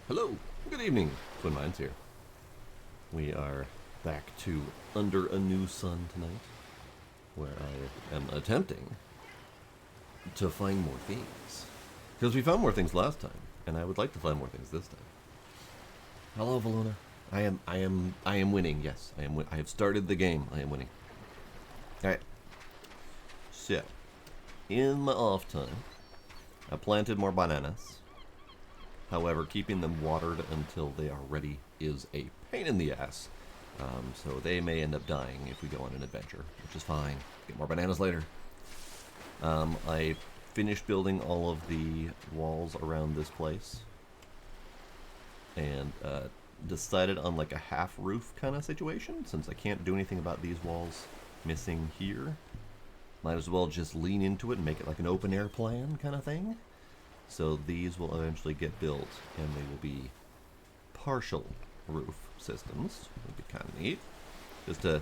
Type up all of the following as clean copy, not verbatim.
Hello, good evening, Twin Minds here. We are back to Under a New Sun tonight, where I am attempting to find more things. Because we found more things last time, and I would like to find more things this time. Hello, Valuna. I am winning. Yes, I have started the game. I am winning. All right. So, in my off time, I planted more bananas. However, keeping them watered until they are ready is a pain in the ass. So they may end up dying if we go on an adventure, which is fine. Get more bananas later. I finished building all of the walls around this place. And decided on like a half roof kind of situation. Since I can't do anything about these walls missing here, might as well just lean into it and make it like an open air plan kind of thing. So these will eventually get built, and they will be partial roof systems. It'll be kind of neat, just to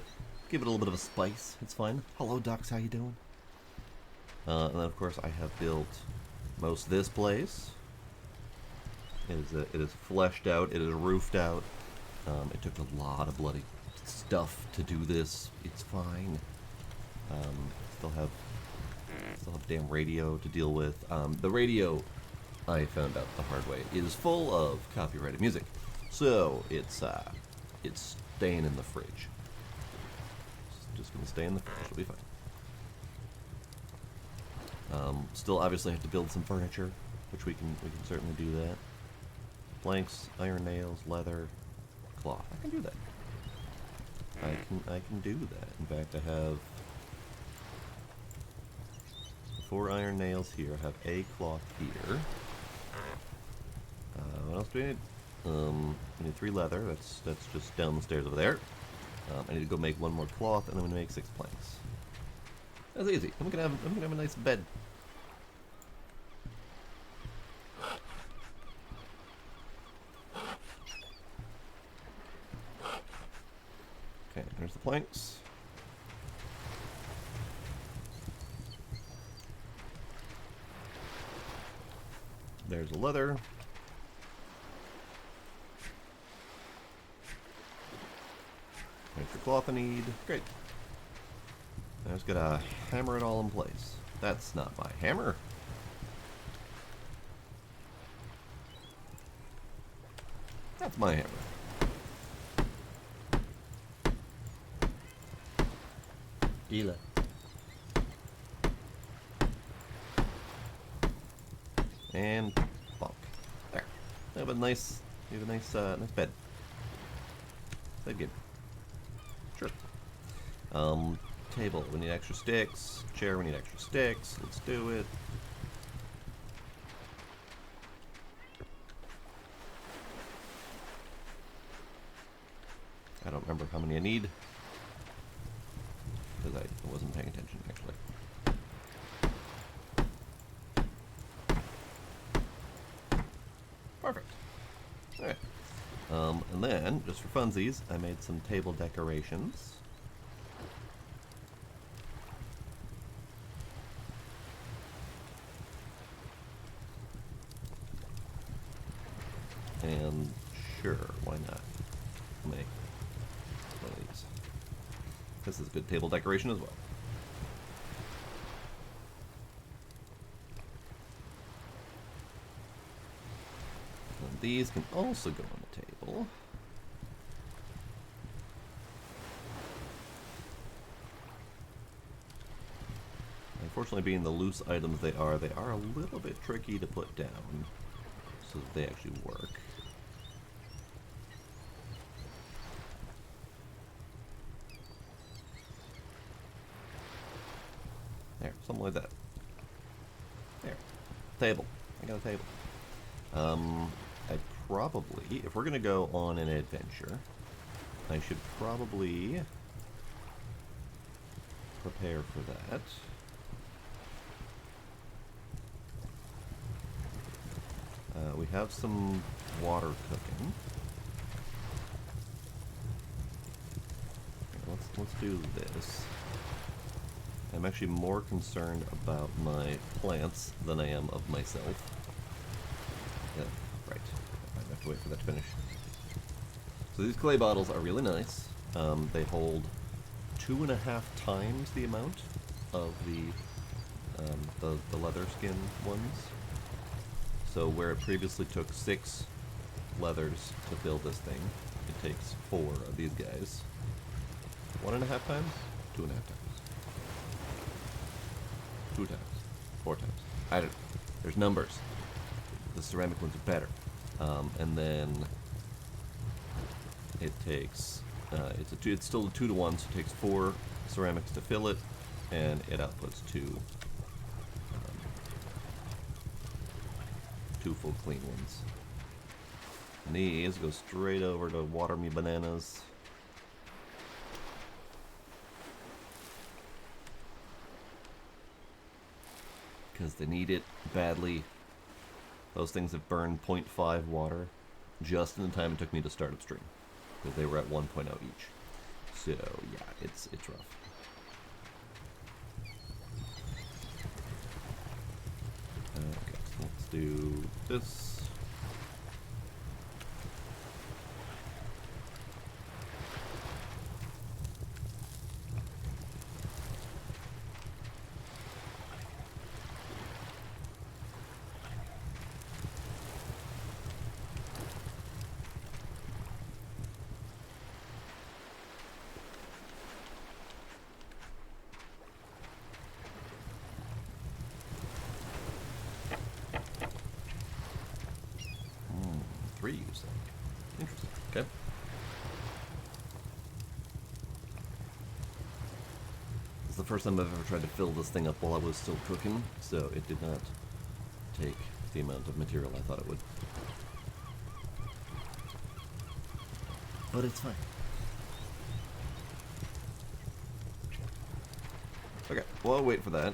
give it a little bit of a spice. It's fun. Hello, ducks. How you doing? And then, of course, I have built most of this place. It is fleshed out. It is roofed out. It took a lot of bloody stuff to do this. It's fine. Still have damn radio to deal with. The radio, I found out the hard way, is full of copyrighted music, so it's staying in the fridge. It's just gonna stay in the fridge. It'll be fine. Still, obviously, have to build some furniture, which we can certainly do that. Planks, iron nails, leather, cloth. I can do that. I can do that. In fact, I have 4 iron nails here. I have a cloth here. What else do we need? We need 3 leather. That's just down the stairs over there. I need to go make 1 more cloth, and I'm gonna make 6 planks. That's easy. I'm gonna have a nice bed. Okay, there's the planks. There's the leather. There's the cloth I need. Great. I just gotta hammer it all in place. That's not my hammer. That's my hammer. Gila. And bonk. There. You have a nice nice bed. Bed game. Sure. Table. We need extra sticks. Chair. We need extra sticks. Let's do it. I don't remember how many I need because I wasn't paying attention actually. Perfect. Alright. And then, just for funsies, I made some table decorations. And sure, why not? Make one of these. This is a good table decoration as well. And these can also go on the table. Unfortunately, being the loose items they are a little bit tricky to put down so that they actually work. There, something like that. There. Table. I got a table. I probably, if we're going to go on an adventure, I should probably prepare for that. We have some water cooking. Let's do this. I'm actually more concerned about my plants than I am of myself. Yeah, right. to wait for that to finish. So these clay bottles are really nice. They hold 2.5 times the amount of the leather skin ones. So where it previously took 6 leathers to build this thing, it takes 4 of these guys. 1.5 times? 2.5 times. 2 times. 4 times. I don't know. There's numbers. The ceramic ones are better. And then it takes, it's still a 2 to 1, so it takes 4 ceramics to fill it, and it outputs 2 full clean ones. And these go straight over to water me bananas. Because they need it badly. Those things have burned 0.5 water just in the time it took me to start upstream. Because they were at 1.0 each. So yeah, it's rough. Okay, so let's do this. You say. Interesting. Okay. It's the first time I've ever tried to fill this thing up while I was still cooking, so it did not take the amount of material I thought it would. But it's fine. Okay, well, I'll wait for that.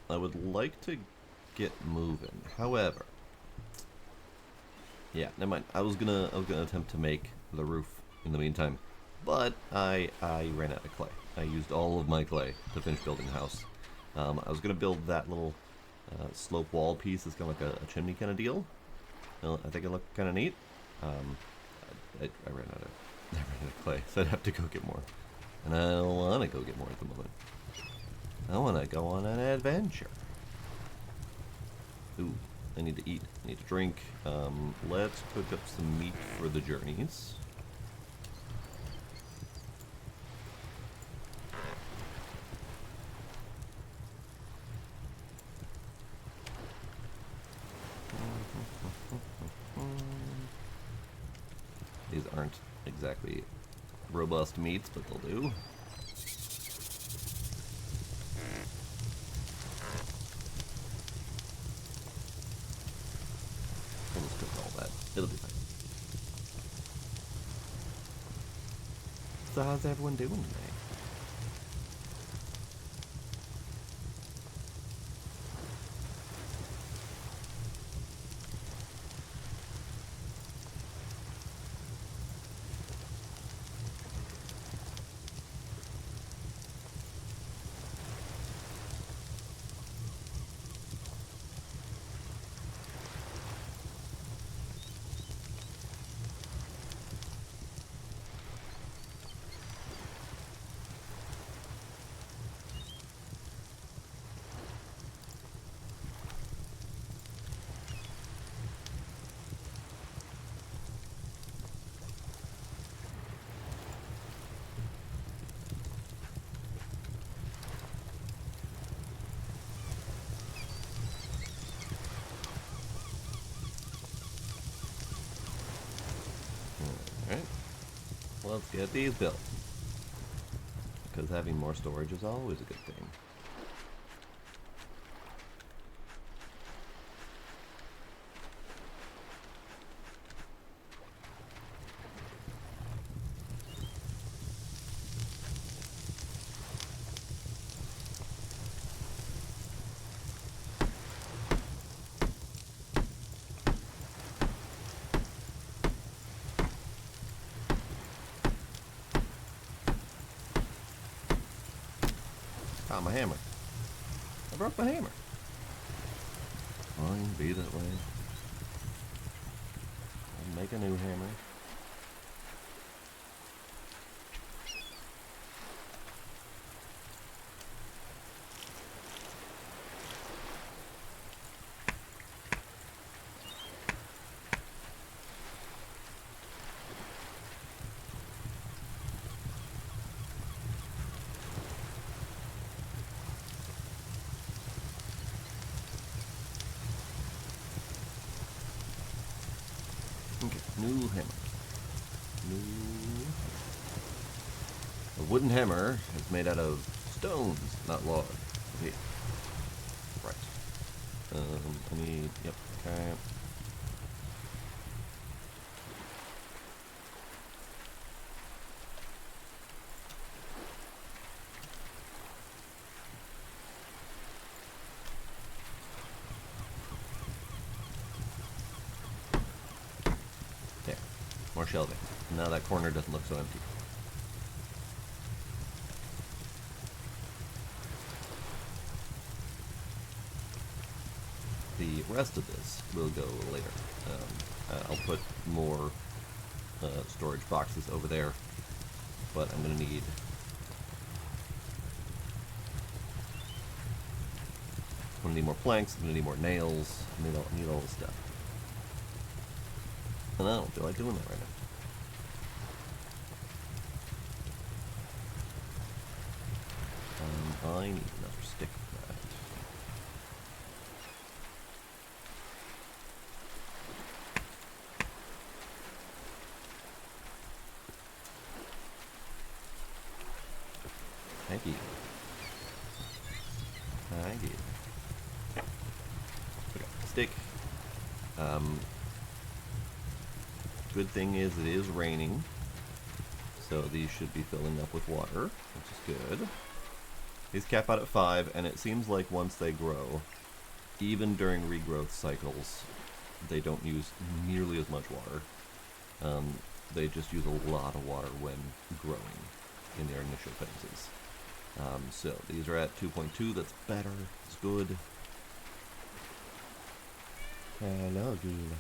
I would like to get moving. However, yeah, never mind. I was gonna attempt to make the roof in the meantime, but I ran out of clay. I used all of my clay to finish building the house. I was gonna build that little slope wall piece. It's kind of like a chimney kind of deal. I think it looked kind of neat. I ran out of clay, so I'd have to go get more. And I don't want to go get more at the moment. I want to go on an adventure. Ooh. I need to eat. I need to drink. Let's cook up some meat for the journeys. These aren't exactly robust meats, but they'll do. It'll be fine. So how's everyone doing today? Alright, let's get these built. Because having more storage is always a good thing. Ah, my hammer. I broke my hammer. Fine, be that way. make a new hammer. Okay, new hammer. A wooden hammer is made out of stones, not logs. Okay. Right. I need, yep, okay. There. More shelving. Now that corner doesn't look so empty. The rest of this will go later. I'll put more storage boxes over there, but I'm going to need more planks, I'm going to need more nails, I need all this stuff. And I don't feel like doing that right now. I need another stick for that. Thank you. Thank you. Okay, stick. Good thing is it is raining, so these should be filling up with water, which is good. These cap out at 5, and it seems like once they grow, even during regrowth cycles, they don't use nearly as much water. They just use a lot of water when growing in their initial phases. So these are at 2.2, that's better, it's good. Hello, Gila.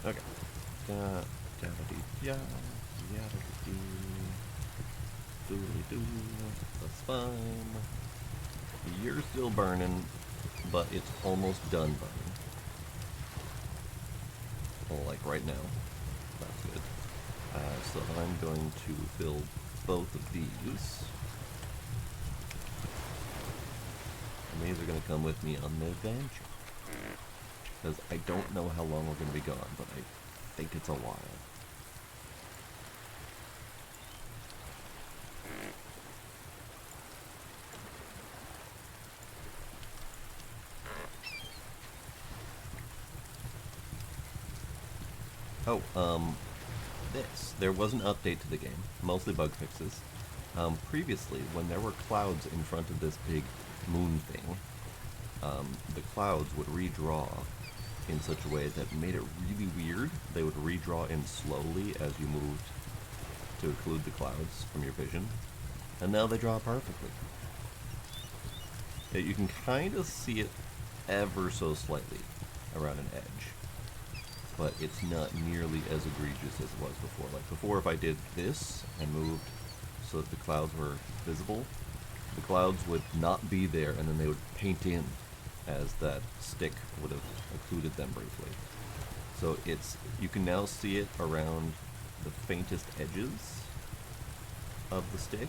Okay. That's fine. You're still burning, but it's almost done burning. Well, like right now. That's good. So I'm going to fill both of these. And these are going to come with me on the adventure. Because I don't know how long we're going to be gone, but I think it's a while. Oh, there was an update to the game, mostly bug fixes. Previously, when there were clouds in front of this big moon thing, the clouds would redraw in such a way that made it really weird. They would redraw in slowly as you moved to occlude the clouds from your vision, and now they draw perfectly. You can kind of see it ever so slightly around an edge, but it's not nearly as egregious as it was before. Like before, if I did this and moved so that the clouds were visible, the clouds would not be there, and then they would paint in as that stick would have occluded them briefly. So you can now see it around the faintest edges of the stick,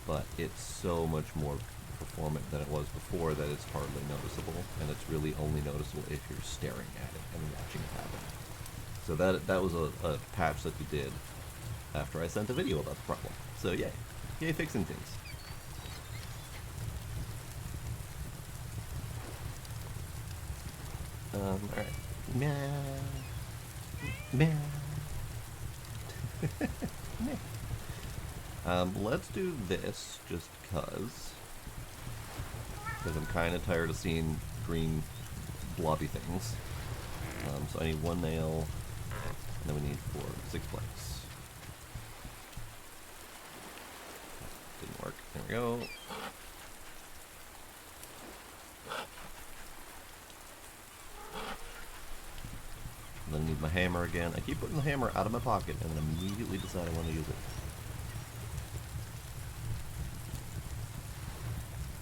but it's so much more performant than it was before that it's hardly noticeable, and it's really only noticeable if you're staring at it and watching it happen. So that was a patch that we did after I sent a video about the problem. So yay. Yay fixing things. Alright. Meow. Meow. Let's do this just because I'm kind of tired of seeing green blobby things. So I need 1 nail, and then we need 6 planks. Didn't work. There we go. And then I need my hammer again. I keep putting the hammer out of my pocket and then immediately decide I want to use it.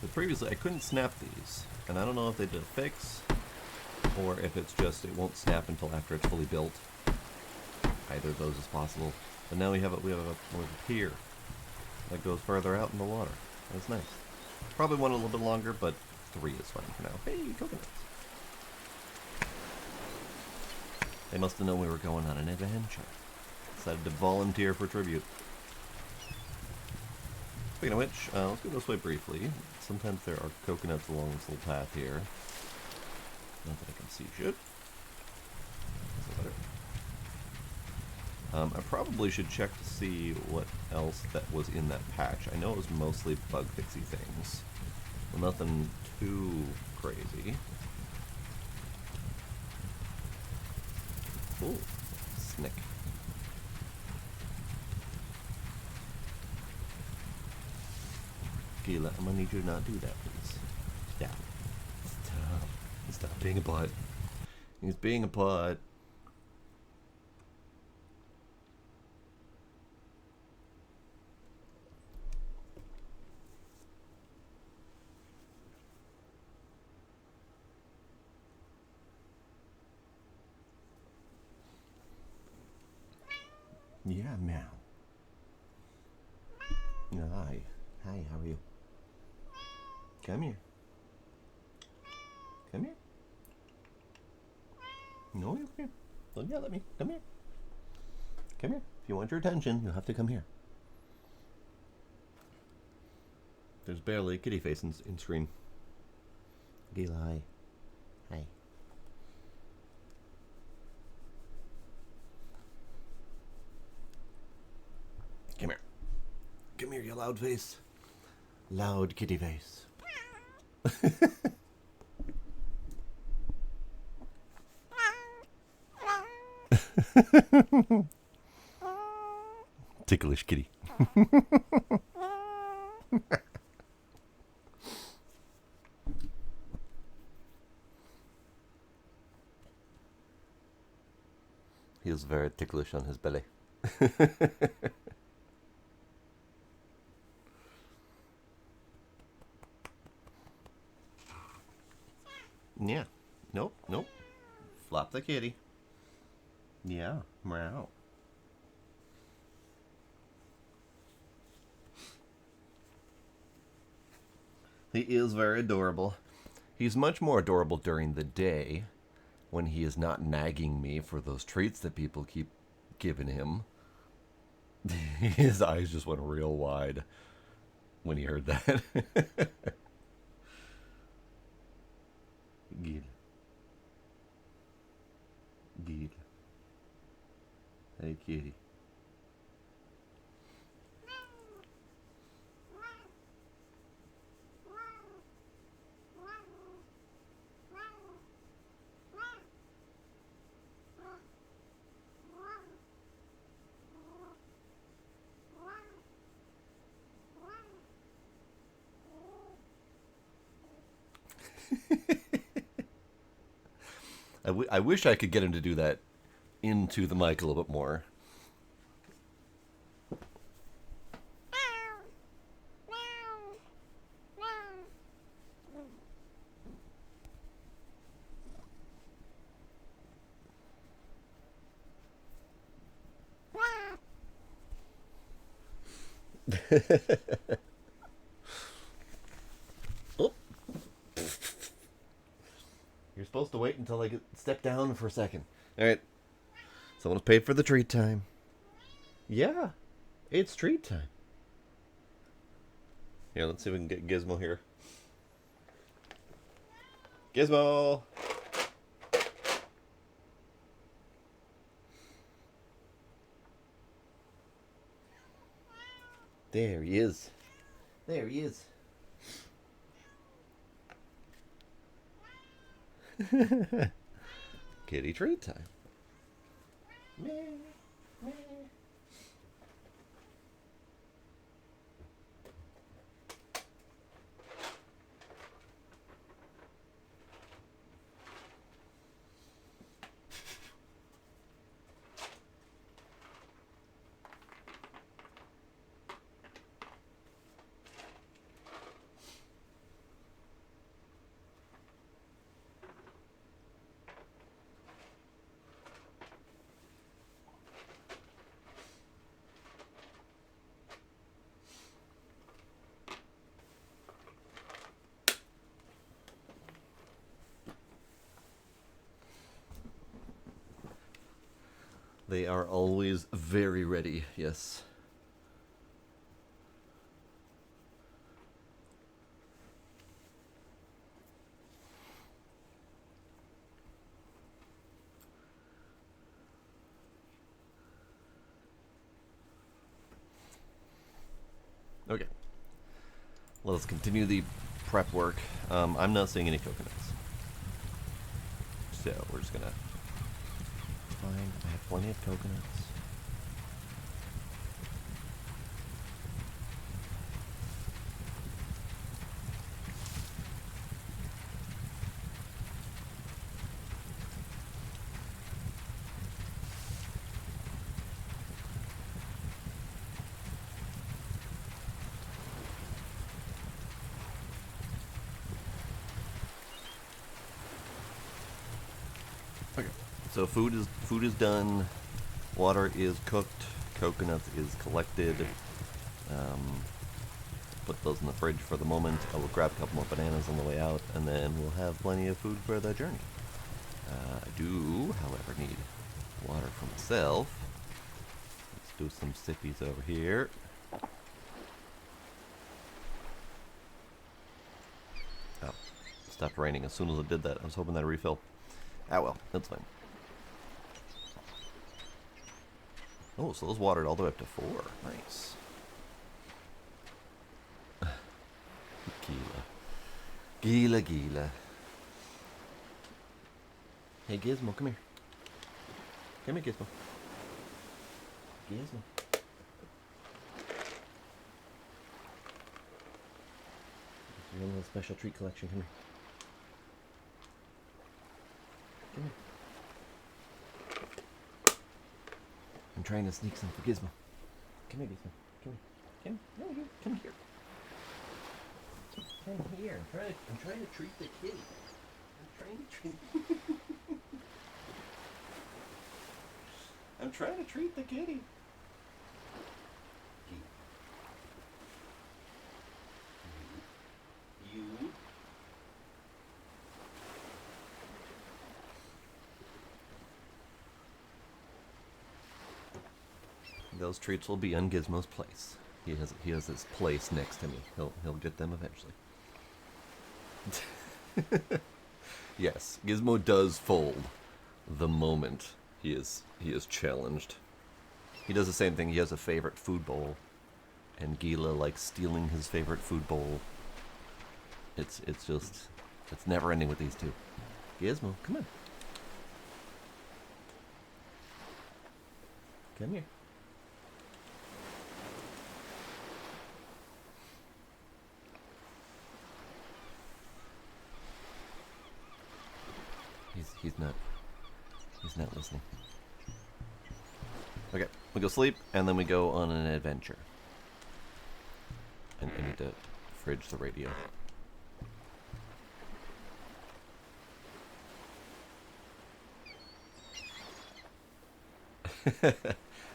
But previously I couldn't snap these, and I don't know if they did a fix or if it's just it won't snap until after it's fully built. Either of those is possible. But now we have a pier that goes further out in the water. That's nice. Probably one a little bit longer, but 3 is fine for now. Hey, coconuts. They must have known we were going on an adventure. Decided to volunteer for tribute. Speaking of which, let's go this way briefly. Sometimes there are coconuts along this little path here. Not that I can see shit. I probably should check to see what else that was in that patch. I know it was mostly bug fixy things. Well, nothing too crazy. Ooh, snick. Gila, I'm gonna need you to not do that, please. Stop. Stop. Stop being a butt. He's being a butt. Yeah, meow. Hi. Hi, how are you? Come here. Come here. No, you come here. Don't yell at me. Come here. Come here. If you want your attention, you'll have to come here. There's barely a kitty face in screen. Gila, hi. Hi. Come here. Come here, you loud face. Loud kitty face. Ticklish kitty. He is very ticklish on his belly. Yeah. Nope, nope. Flop the kitty. Yeah, meow. He is very adorable. He's much more adorable during the day when he is not nagging me for those treats that people keep giving him. His eyes just went real wide when he heard that. Gil. Gil. Hey, kitty. I wish I could get him to do that into the mic a little bit more. Oh. You're supposed to wait until I step down for a second. Alright. Someone's paid for the treat time. Yeah. It's treat time. Here, let's see if we can get Gizmo here. Gizmo! There he is. There he is. Gizmo. kitty treat time. Meh, meh. They are always very ready, yes. Okay. Let us continue the prep work. I'm not seeing any coconuts. So we're just gonna find. I have plenty of coconuts. Okay. So food is done. Water is cooked. Coconuts is collected. Put those in the fridge for the moment. I will grab a couple more bananas on the way out, and then we'll have plenty of food for the journey. I do, however, need water for myself. Let's do some sippies over here. Oh, it stopped raining as soon as it did that. I was hoping that'd refill. Ah well, that's fine. Oh, so those watered all the way up to 4. Nice. Gila. Gila. Hey, Gizmo, come here. Come here, Gizmo. Gizmo. Your little special treat collection. Come here. Come here. I'm trying to sneak some for Gizmo. Come here, Gizmo. Come here. Come here. Come here. Come here. I'm trying to treat the kitty. I'm trying to treat the kitty. You. Those treats will be on Gizmo's place. He has his place next to me. He'll get them eventually. Yes, Gizmo does fold the moment he is challenged. He does the same thing. He has a favorite food bowl, and Gila likes stealing his favorite food bowl. It's never ending with these two. Gizmo, come on. Come here. He's not listening. Okay, we go sleep, and then we go on an adventure. And I need to fridge the radio.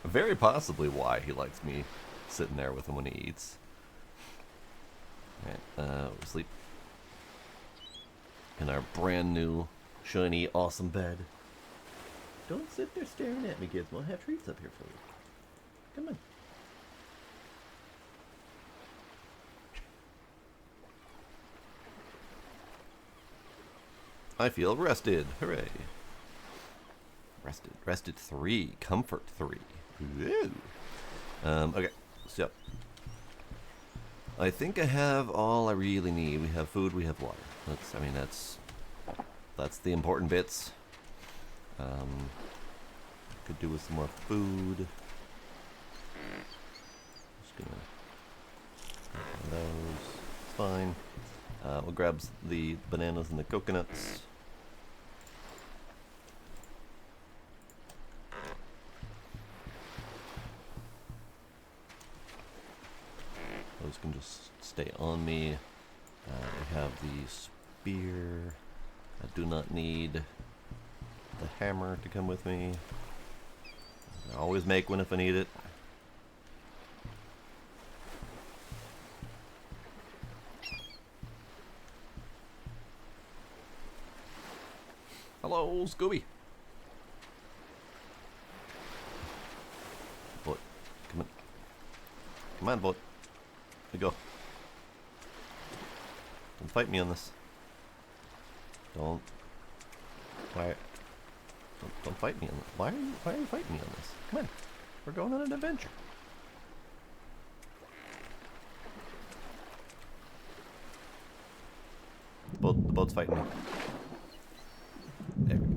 Very possibly why he likes me sitting there with him when he eats. Alright, we sleep in our brand new, shiny, awesome bed. Don't sit there staring at me, Gizmo. I have treats up here for you. Come on. I feel rested. Hooray. Rested 3. Comfort 3. Woo. Okay, so I think I have all I really need. We have food, we have water. That's the important bits. Could do with some more food. Just gonna grab those. It's fine. We'll grab the bananas and the coconuts. Those can just stay on me. We have the spear. I do not need the hammer to come with me. I always make one if I need it. Hello, Scooby. Boy, come on. Come on, boy. Let me go. Don't fight me on this. Don't. Why? Don't fight me on this. Why are you fighting me on this? Come on. We're going on an adventure. The boat's fighting me. There we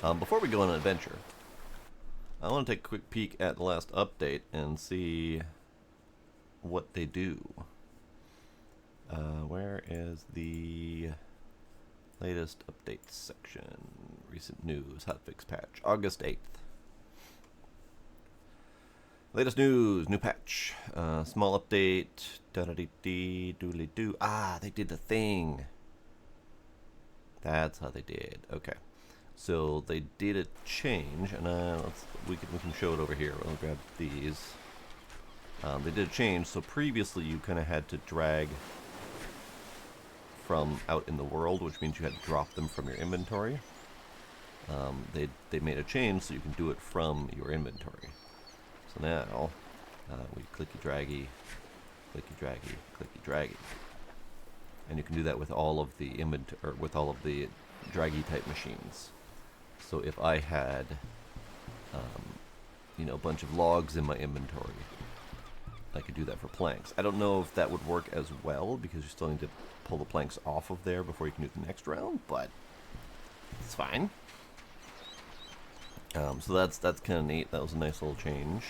go. Before we go on an adventure, I want to take a quick peek at the last update and see what they do. Where is the latest updates section? Recent news, hotfix patch, August 8th. Latest news, new patch, small update, da-da-dee-dee, doodly-doo. Ah, they did the thing. That's how they did. Okay, so they did a change, and we can show it over here. I'll grab these. They did a change. So previously, you kind of had to drag from out in the world, which means you had to drop them from your inventory. They made a change so you can do it from your inventory. So now we clicky draggy, and you can do that with all of the draggy type machines. So if I had, a bunch of logs in my inventory, I could do that for planks. I don't know if that would work as well because you still need to pull the planks off of there before you can do the next round, but it's fine. So that's kind of neat. That was a nice little change.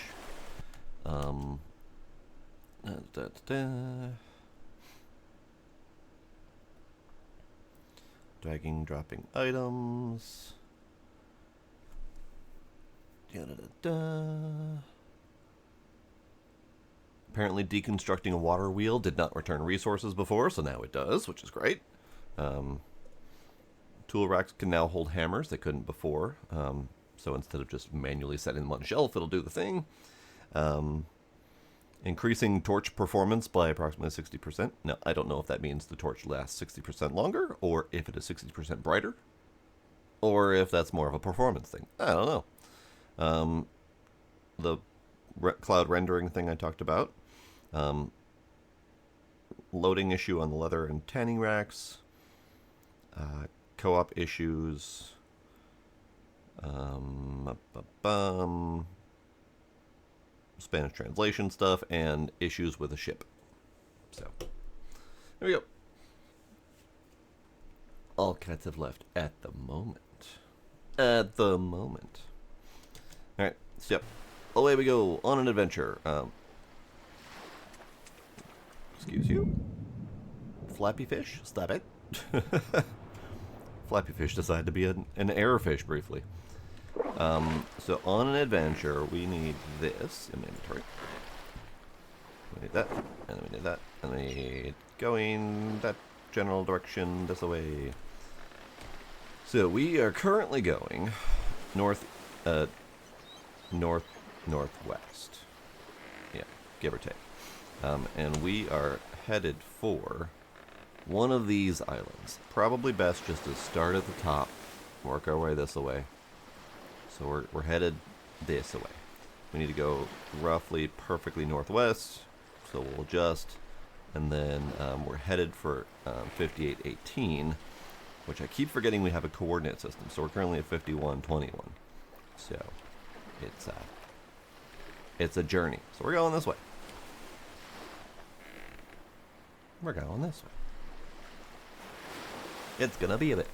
Dragging, dropping items. Apparently deconstructing a water wheel did not return resources before, so now it does, which is great. Tool racks can now hold hammers they couldn't before. So instead of just manually setting them on a shelf, it'll do the thing. Increasing torch performance by approximately 60%. Now, I don't know if that means the torch lasts 60% longer, or if it is 60% brighter, or if that's more of a performance thing. I don't know. The cloud rendering thing I talked about. Loading issue on the leather and tanning racks. Co-op issues. Spanish translation stuff, and issues with a ship. So, there we go. All cats have left at the moment. Alright, so away we go on an adventure. Excuse you? Flappy fish? Stop it. Flappy fish decided to be an airfish briefly. So on an adventure, we need this in the inventory. We need that, and we need that, and we need going that general direction this way. So we are currently going northwest. Yeah, give or take. And we are headed for one of these islands. Probably best just to start at the top, work our way this way. So we're headed this way. We need to go roughly perfectly northwest, so we'll adjust. And then we're headed for 5818, which I keep forgetting we have a coordinate system. So we're currently at 5121. So it's a journey. So we're going this way. We're going this way. It's gonna be a bit.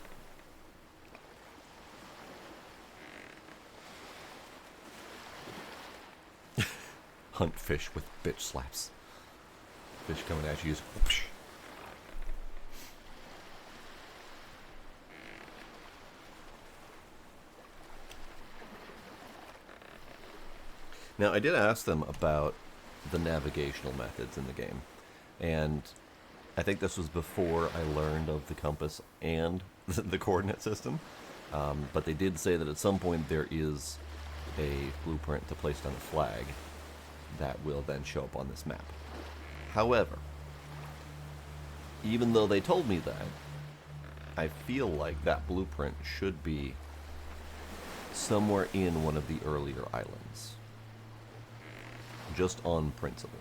hunt fish with bitch slaps. Fish coming at you. Whoosh. Now, I did ask them about the navigational methods in the game, and I think this was before I learned of the compass and the coordinate system, but they did say that at some point there is a blueprint to place on a flag that will then show up on this map. However, even though they told me that, I feel like that blueprint should be somewhere in one of the earlier islands. Just on principle.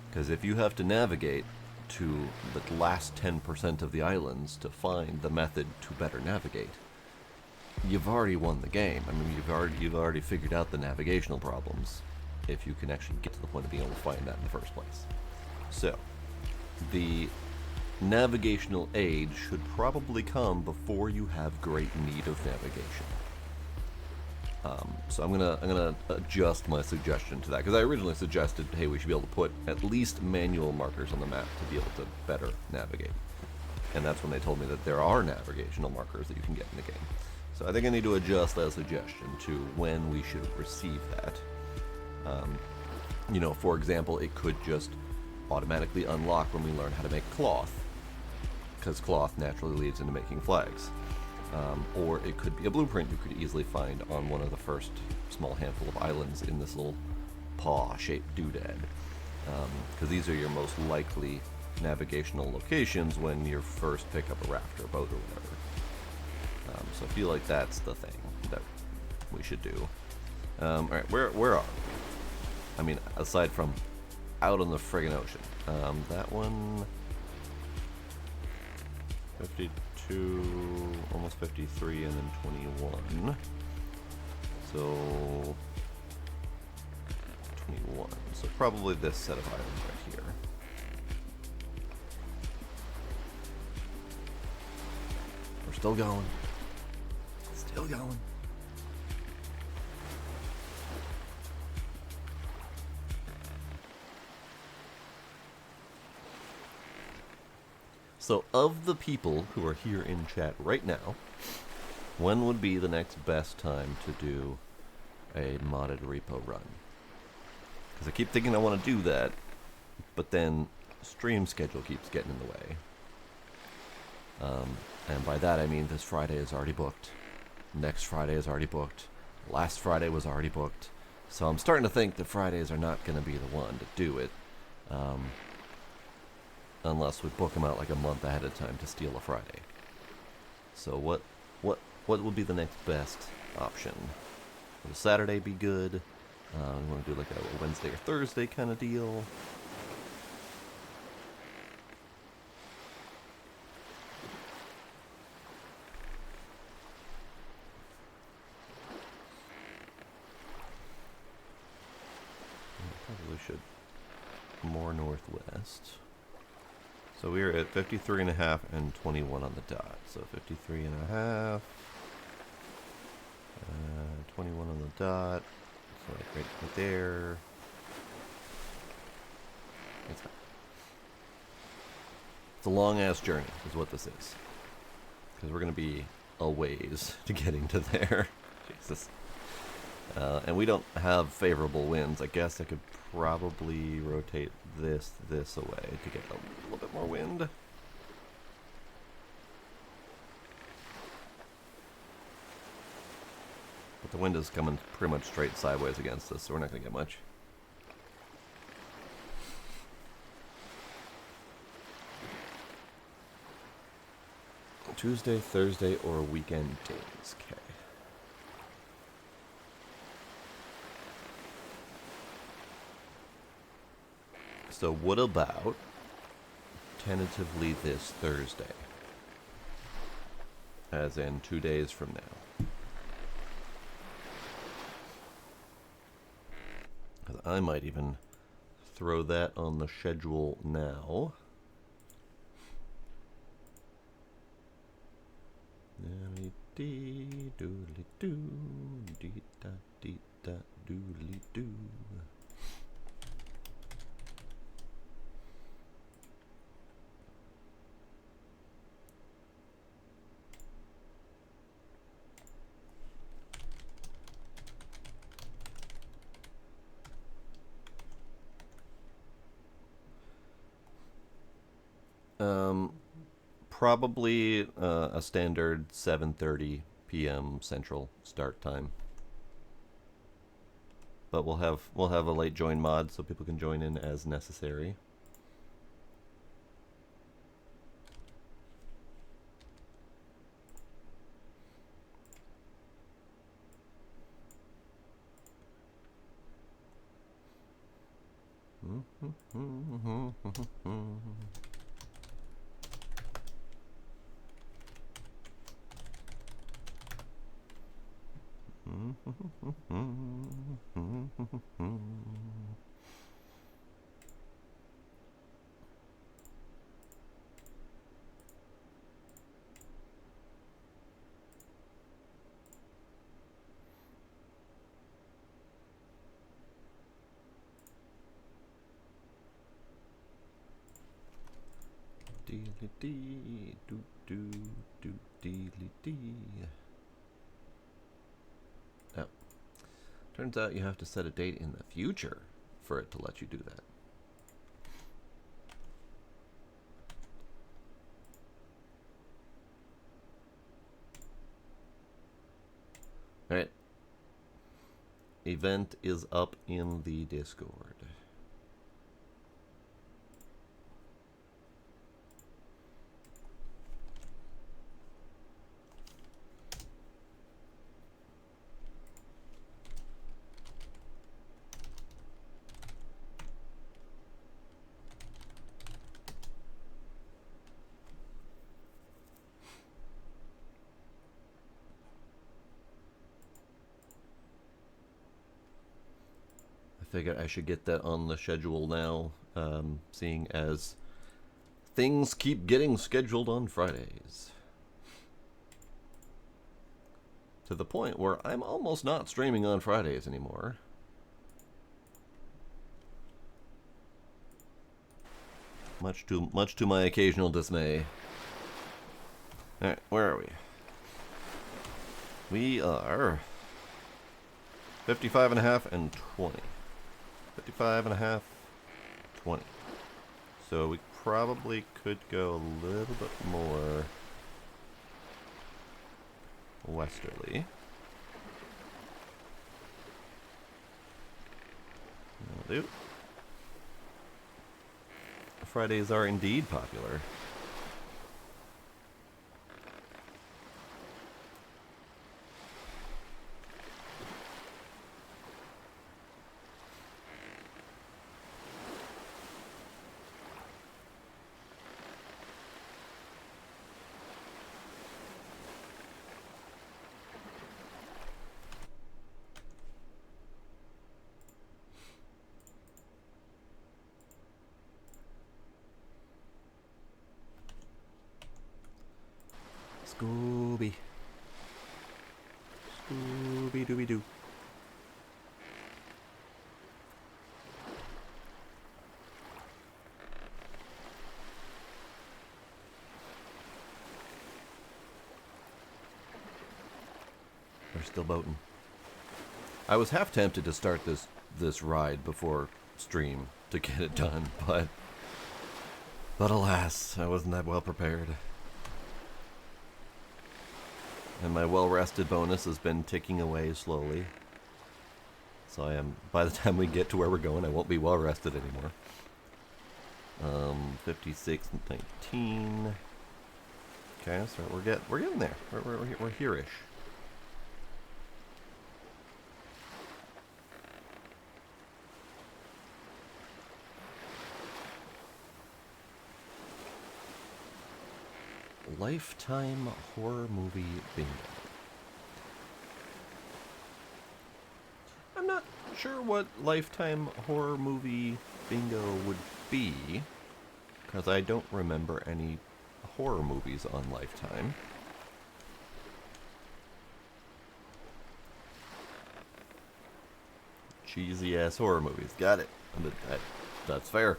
Because if you have to navigate to the last 10% of the islands to find the method to better navigate, you've already won the game. I mean, you've already figured out the navigational problems if you can actually get to the point of being able to find that in the first place. So, the navigational aid should probably come before you have great need of navigation. So I'm gonna adjust my suggestion to that, because I originally suggested, hey, we should be able to put at least manual markers on the map to be able to better navigate. And that's when they told me that there are navigational markers that you can get in the game. So I think I need to adjust that suggestion to when we should receive that. You know, for example, it could just automatically unlock when we learn how to make cloth, because cloth naturally leads into making flags. Or it could be a blueprint you could easily find on one of the first small handful of islands in this little paw-shaped doodad. Because these are your most likely navigational locations when you first pick up a raft or a boat or whatever. So I feel like that's the thing that we should do. Alright, where are we? I mean, aside from out on the friggin' ocean. That one... 52, almost 53, and then 21. So 21. So probably this set of items right here. We're still going. Still going. So, of the people who are here in chat right now, when would be the next best time to do a modded repo run? Because I keep thinking I want to do that, but then stream schedule keeps getting in the way. And by that I mean this Friday is already booked, next Friday is already booked, last Friday was already booked, so I'm starting to think that Fridays are not going to be the one to do it. Unless we book them out like a month ahead of time to steal a Friday. So what would be the next best option? Would a Saturday be good? We want to do like a Wednesday or Thursday kind of deal. Probably should more northwest. So we're at 53.5 and 21 on the dot. So 53.5, 21 on the dot. So like right there. It's a long ass journey, is what this is. Because we're gonna be a ways to getting to there. Jesus. And we don't have favorable winds. I guess I could probably rotate this away to get a little bit more wind. But the wind is coming pretty much straight sideways against us, so we're not going to get much. Tuesday, Thursday, or weekend days. Okay. So what about tentatively this Thursday? As in 2 days from now. I might even throw that on the schedule now. Probably a standard 7:30 p.m. Central start time. But we'll have a late join mod so people can join in as necessary. Deely dee, do do do deely dee. Oh. Turns out you have to set a date in the future for it to let you do that. Alright. Event is up in the Discord. I figured I should get that on the schedule now, seeing as things keep getting scheduled on Fridays. To the point where I'm almost not streaming on Fridays anymore. Much to my occasional dismay. Alright, where are we? We are 55 and a half and 20. 55 and a half, 20. So we probably could go a little bit more westerly. That'll do. Fridays are indeed popular. Scooby. Scooby-Dooby-Doo. They're still boating. I was half tempted to start this ride before stream to get it done, but alas, I wasn't that well prepared. And my well-rested bonus has been ticking away slowly. So I am, by the time we get to where we're going, I won't be well-rested anymore. 56 and 19. Okay, so we're getting there. We're here-ish. Lifetime horror movie bingo. I'm not sure what Lifetime horror movie bingo would be, because I don't remember any horror movies on Lifetime. Cheesy ass horror movies. Got it. That's fair.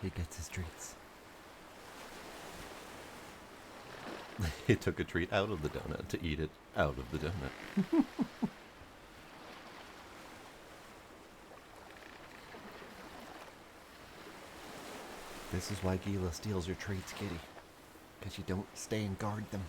He gets his treats. He took a treat out of the donut to eat it out of the donut. This is why Gila steals your treats, kitty. Because you don't stay and guard them.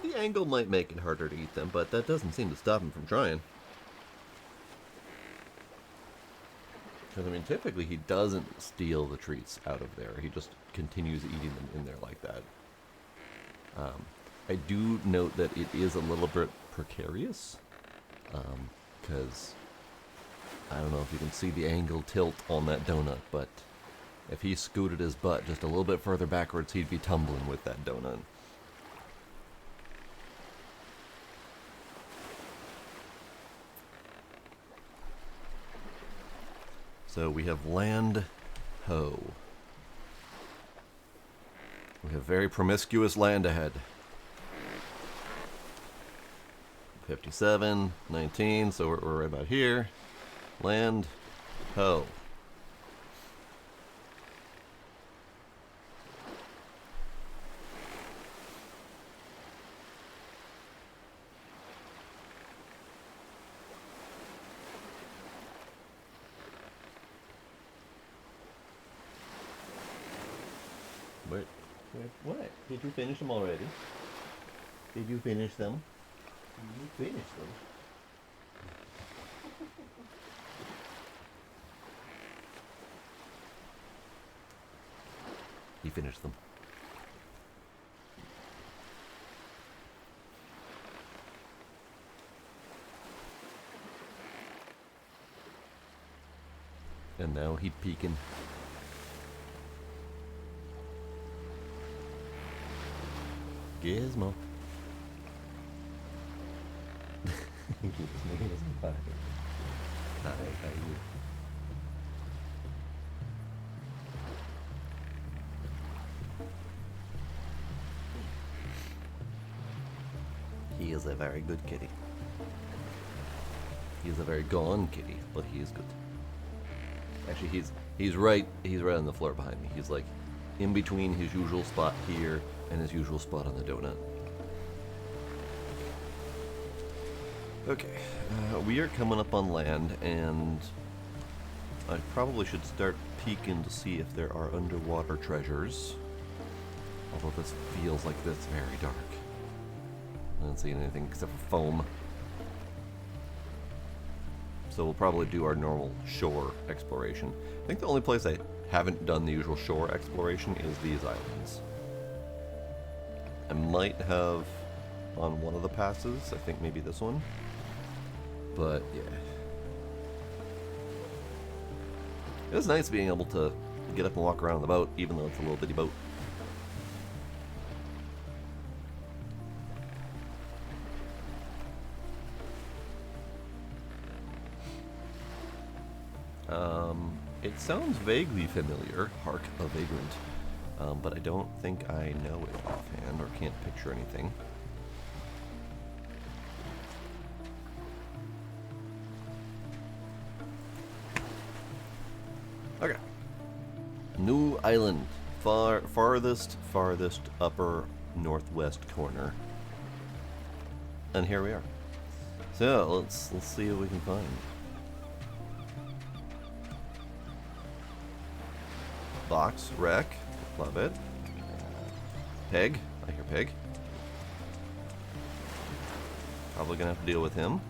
The angle might make it harder to eat them, but that doesn't seem to stop him from trying. Because, I mean, typically he doesn't steal the treats out of there. He just continues eating them in there like that. I do note that it is a little bit precarious. Because I don't know if you can see the angle tilt on that donut, but if he scooted his butt just a little bit further backwards, he'd be tumbling with that donut. So we have land ho. We have very promiscuous land ahead. 57, 19, so we're right about here. Land ho. Wait, what? Did you finish them already? Did you finish them? You finished them. He finished them. And now he peeking. Gizmo. He's making us fire. Hi, how are you? He is a very good kitty. He is a very gone kitty, but he is good. Actually, he's right on the floor behind me. He's like in between his usual spot here and his usual spot on the donut. Okay, we are coming up on land, and I probably should start peeking to see if there are underwater treasures. Although this feels like this very dark. I don't see anything except for foam. So we'll probably do our normal shore exploration. I think the only place I haven't done the usual shore exploration is these islands. I might have on one of the passes, I think maybe this one. But yeah. It was nice being able to get up and walk around the boat, even though it's a little bitty boat. It sounds vaguely familiar, Hark a Vagrant, but I don't think I know it offhand or can't picture anything. Okay. New island, farthest upper northwest corner, and here we are. So let's see what we can find. Box, wreck, love it. Peg, I hear Peg. Probably gonna have to deal with him.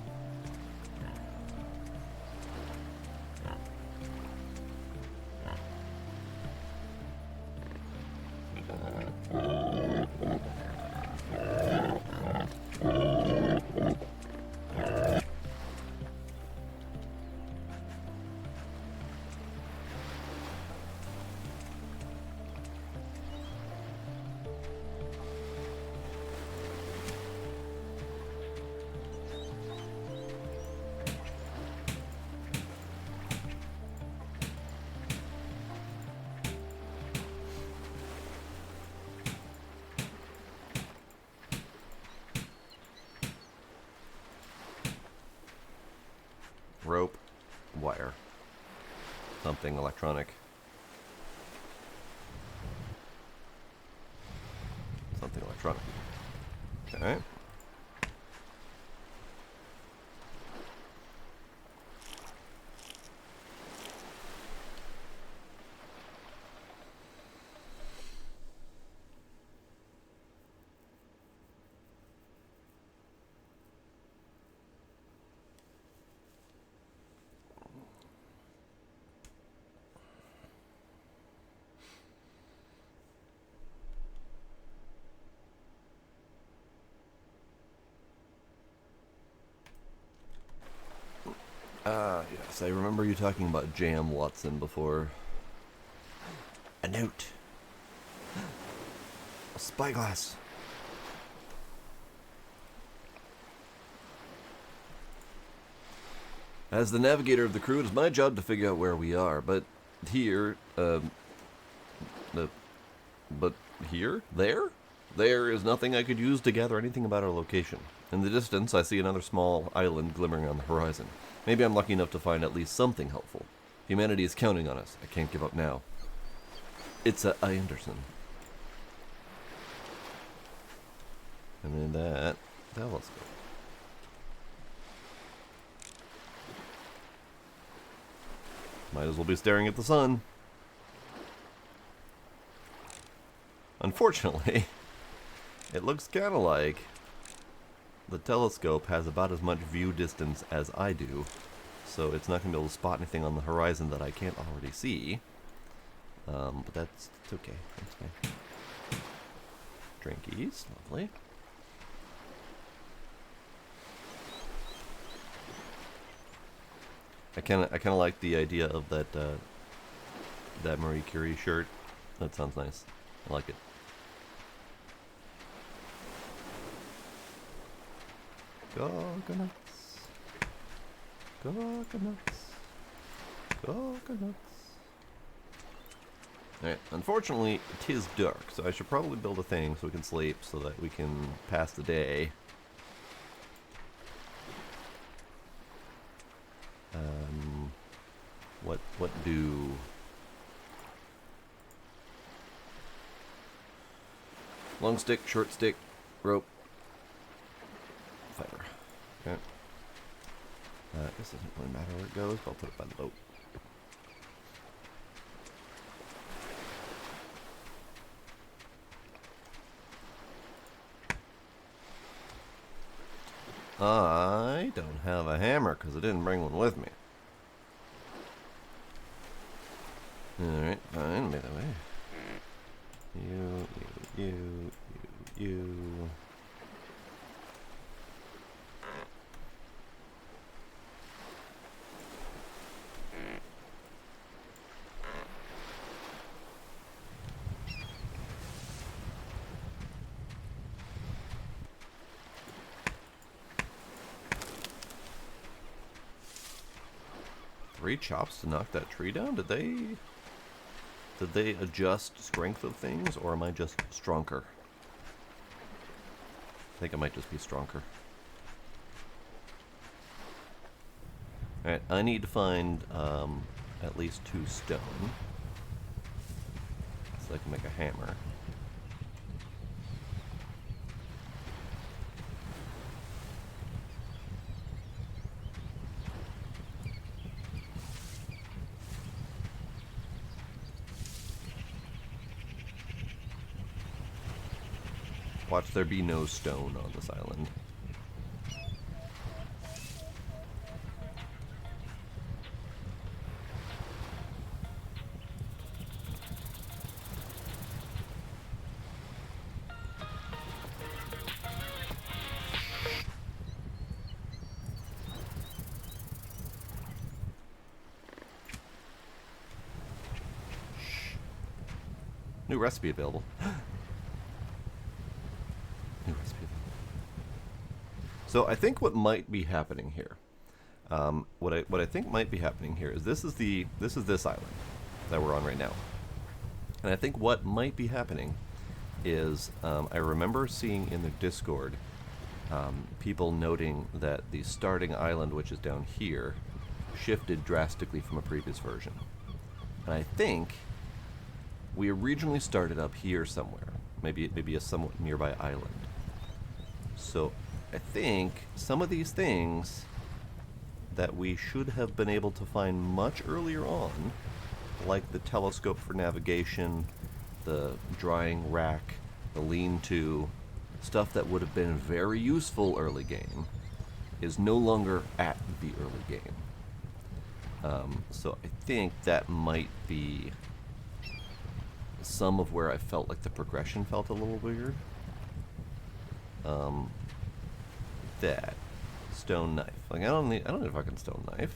something electronic. Something electronic. Okay. Yes, I remember you talking about Jam Watson before. A note. A spyglass. As the navigator of the crew, it is my job to figure out where we are, but here, there is nothing I could use to gather anything about our location. In the distance, I see another small island glimmering on the horizon. Maybe I'm lucky enough to find at least something helpful. Humanity is counting on us. I can't give up now. It's a Anderson. And then that telescope. Might as well be staring at the sun. Unfortunately, it looks kind of like the telescope has about as much view distance as I do, so it's not going to be able to spot anything on the horizon that I can't already see. But it's okay. That's fine. Drinkies, lovely. I kind of like the idea of that that Marie Curie shirt. That sounds nice. I like it. Coconuts. Coconuts. Coconuts. Alright, unfortunately, 'tis dark, so I should probably build a thing so we can sleep, so that we can pass the day. What do... Long stick, short stick, rope, fire. Okay. This doesn't really matter where it goes, but I'll put it by the boat. I don't have a hammer because I didn't bring one with me. Alright, fine, by the way. You. 3 chops to knock that tree down? Did they adjust strength of things, or am I just stronger? I think I might just be stronger. Alright, I need to find at least 2 stone, so I can make a hammer. Watch there be no stone on this island. New recipe available. New recipe available. So I think what might be happening here, what I think might be happening here is this is this island that we're on right now, and I think what might be happening is I remember seeing in the Discord people noting that the starting island, which is down here, shifted drastically from a previous version. And I think we originally started up here somewhere, maybe a somewhat nearby island. So I think some of these things that we should have been able to find much earlier on, like the telescope for navigation, the drying rack, the lean-to, stuff that would have been very useful early game, is no longer at the early game. So I think that might be some of where I felt like the progression felt a little weird. That stone knife. Like I don't need a fucking stone knife.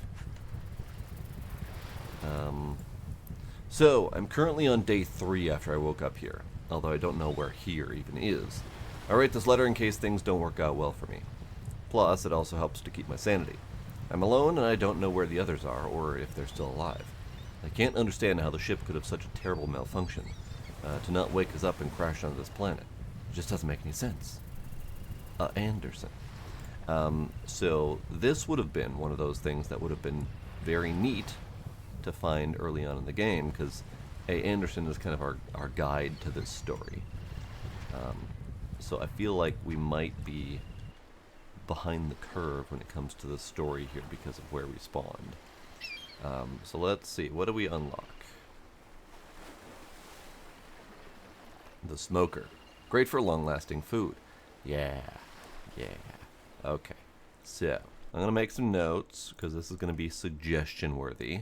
So I'm currently on day 3 after I woke up here, although I don't know where here even is. I write this letter in case things don't work out well for me. Plus, it also helps to keep my sanity. I'm alone and I don't know where the others are or if they're still alive. I can't understand how the ship could have such a terrible malfunction. To not wake us up and crash onto this planet. It just doesn't make any sense. Anderson. So this would have been one of those things that would have been very neat to find early on in the game, because A. Anderson is kind of our guide to this story. So I feel like we might be behind the curve when it comes to the story here because of where we spawned. So let's see, what do we unlock? The smoker. Great for long-lasting food. Yeah. Okay. So, I'm going to make some notes, because this is going to be suggestion-worthy.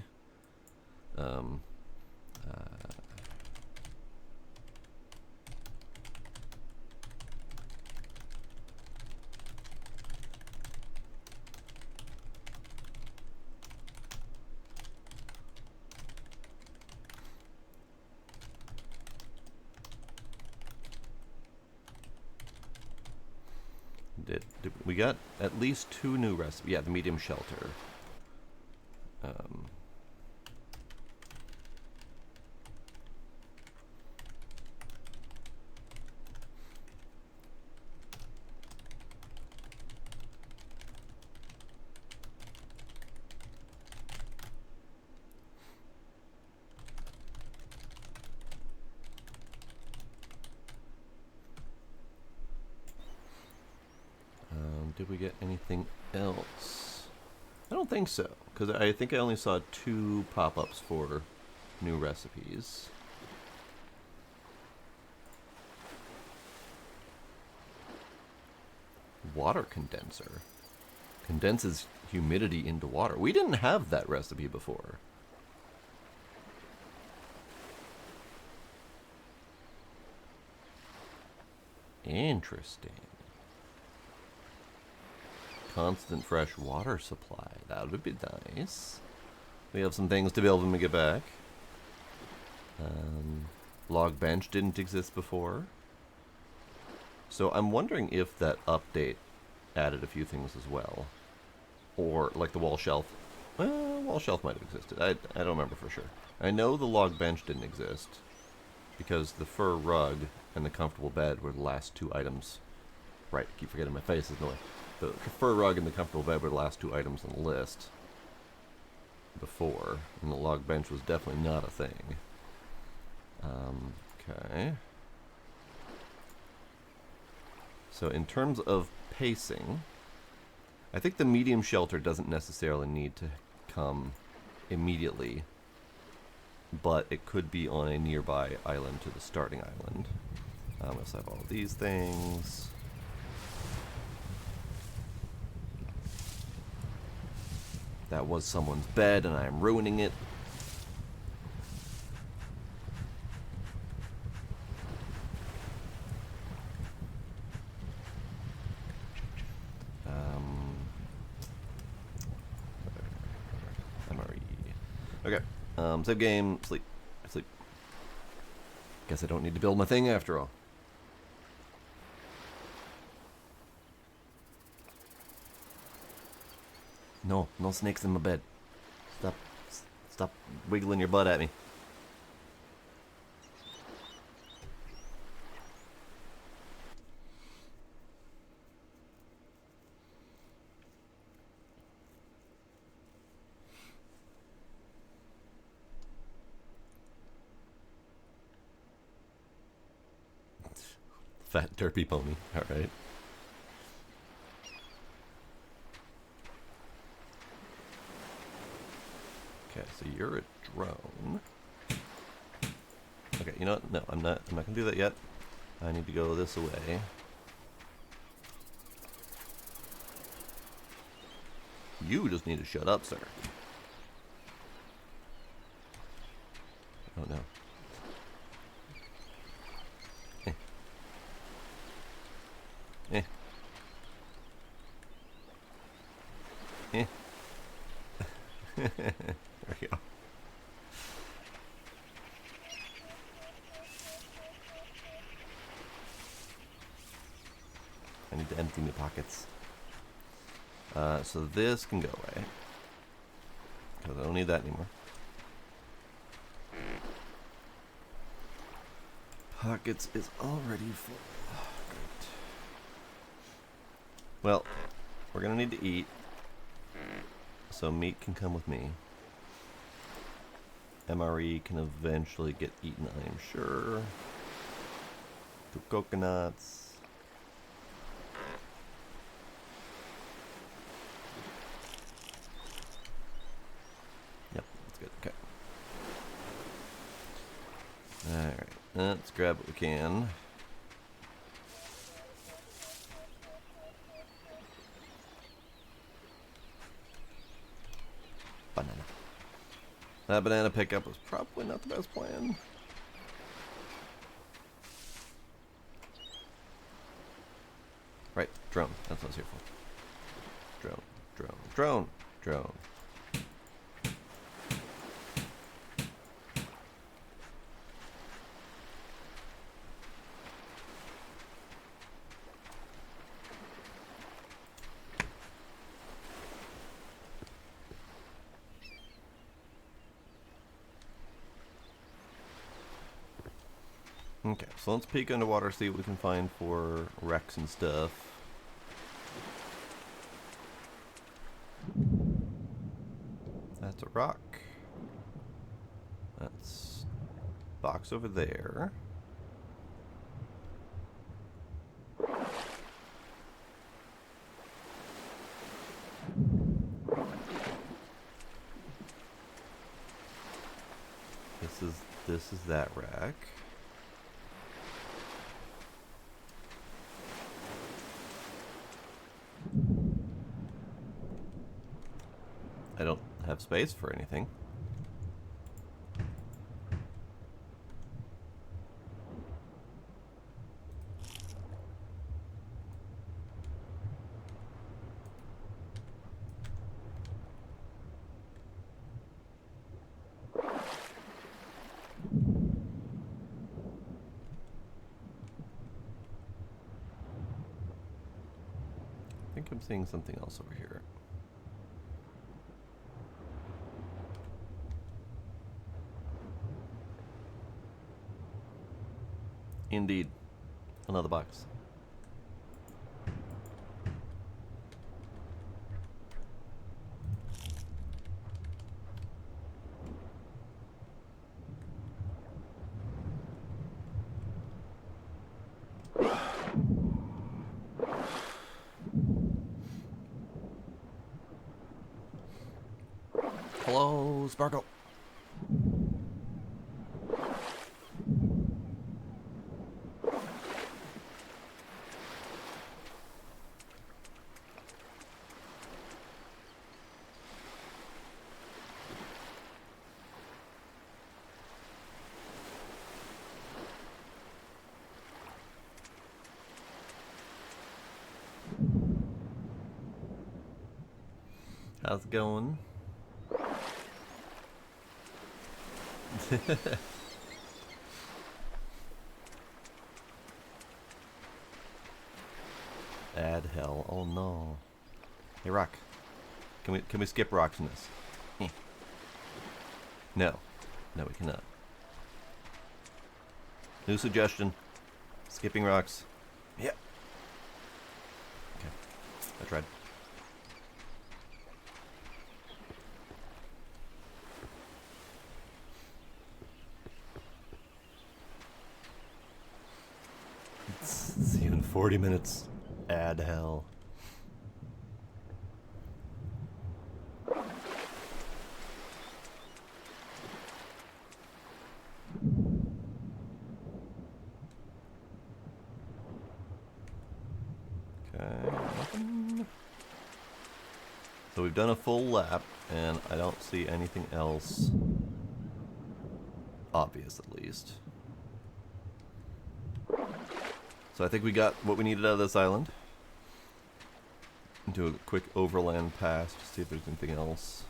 We got at least 2 new recipes. Yeah, the medium shelter. Did we get anything else? I don't think so, because I think I only saw 2 pop-ups for new recipes. Water condenser. Condenses humidity into water. We didn't have that recipe before. Interesting. Constant fresh water supply. That would be nice. We have some things to be able to make it back. Log bench didn't exist before. So I'm wondering if that update added a few things as well. Or, like the wall shelf. Wall shelf might have existed. I don't remember for sure. I know the log bench didn't exist, because the fur rug and the comfortable bed were the last 2 items. Right, I keep forgetting my face is in the way. The fur rug and the comfortable bed were the last 2 items on the list before, and the log bench was definitely not a thing. Okay. So in terms of pacing, I think the medium shelter doesn't necessarily need to come immediately, but it could be on a nearby island to the starting island. Let's have all of these things. That was someone's bed, and I am ruining it. MRE. Okay. Save game. Sleep. Sleep. Guess I don't need to build my thing after all. No, no snakes in my bed. Stop wiggling your butt at me. Fat derpy pony. All right. Okay, so you're a drone. Okay, you know what? No, I'm not gonna do that yet. I need to go this way. You just need to shut up, sir. Oh no. Eh. Eh. There we go. I need to empty my pockets. So this can go away. Because I don't need that anymore. Pockets is already full. Great. Well, we're going to need to eat. So meat can come with me. MRE can eventually get eaten, I am sure. 2 coconuts. Yep, that's good. Okay. Alright, let's grab what we can. Banana. That banana pickup was probably not the best plan. Right, drone. That's what I was here for. Drone, drone, drone, drone. Okay, so let's peek underwater, see what we can find for wrecks and stuff. That's a rock. That's box over there. This is that rack. I don't have space for anything. I think I'm seeing something else over here. Indeed. Another box. Hello, Sparkle. How's it going? Add hell. Oh no. Hey, rock. Can we skip rocks in this? No. No, we cannot. New suggestion. Skipping rocks. Yep. Okay. I tried. 40 minutes. Ad hell. Okay. So we've done a full lap, and I don't see anything else obvious, at least. So I think we got what we needed out of this island. Do a quick overland pass to see if there's anything else.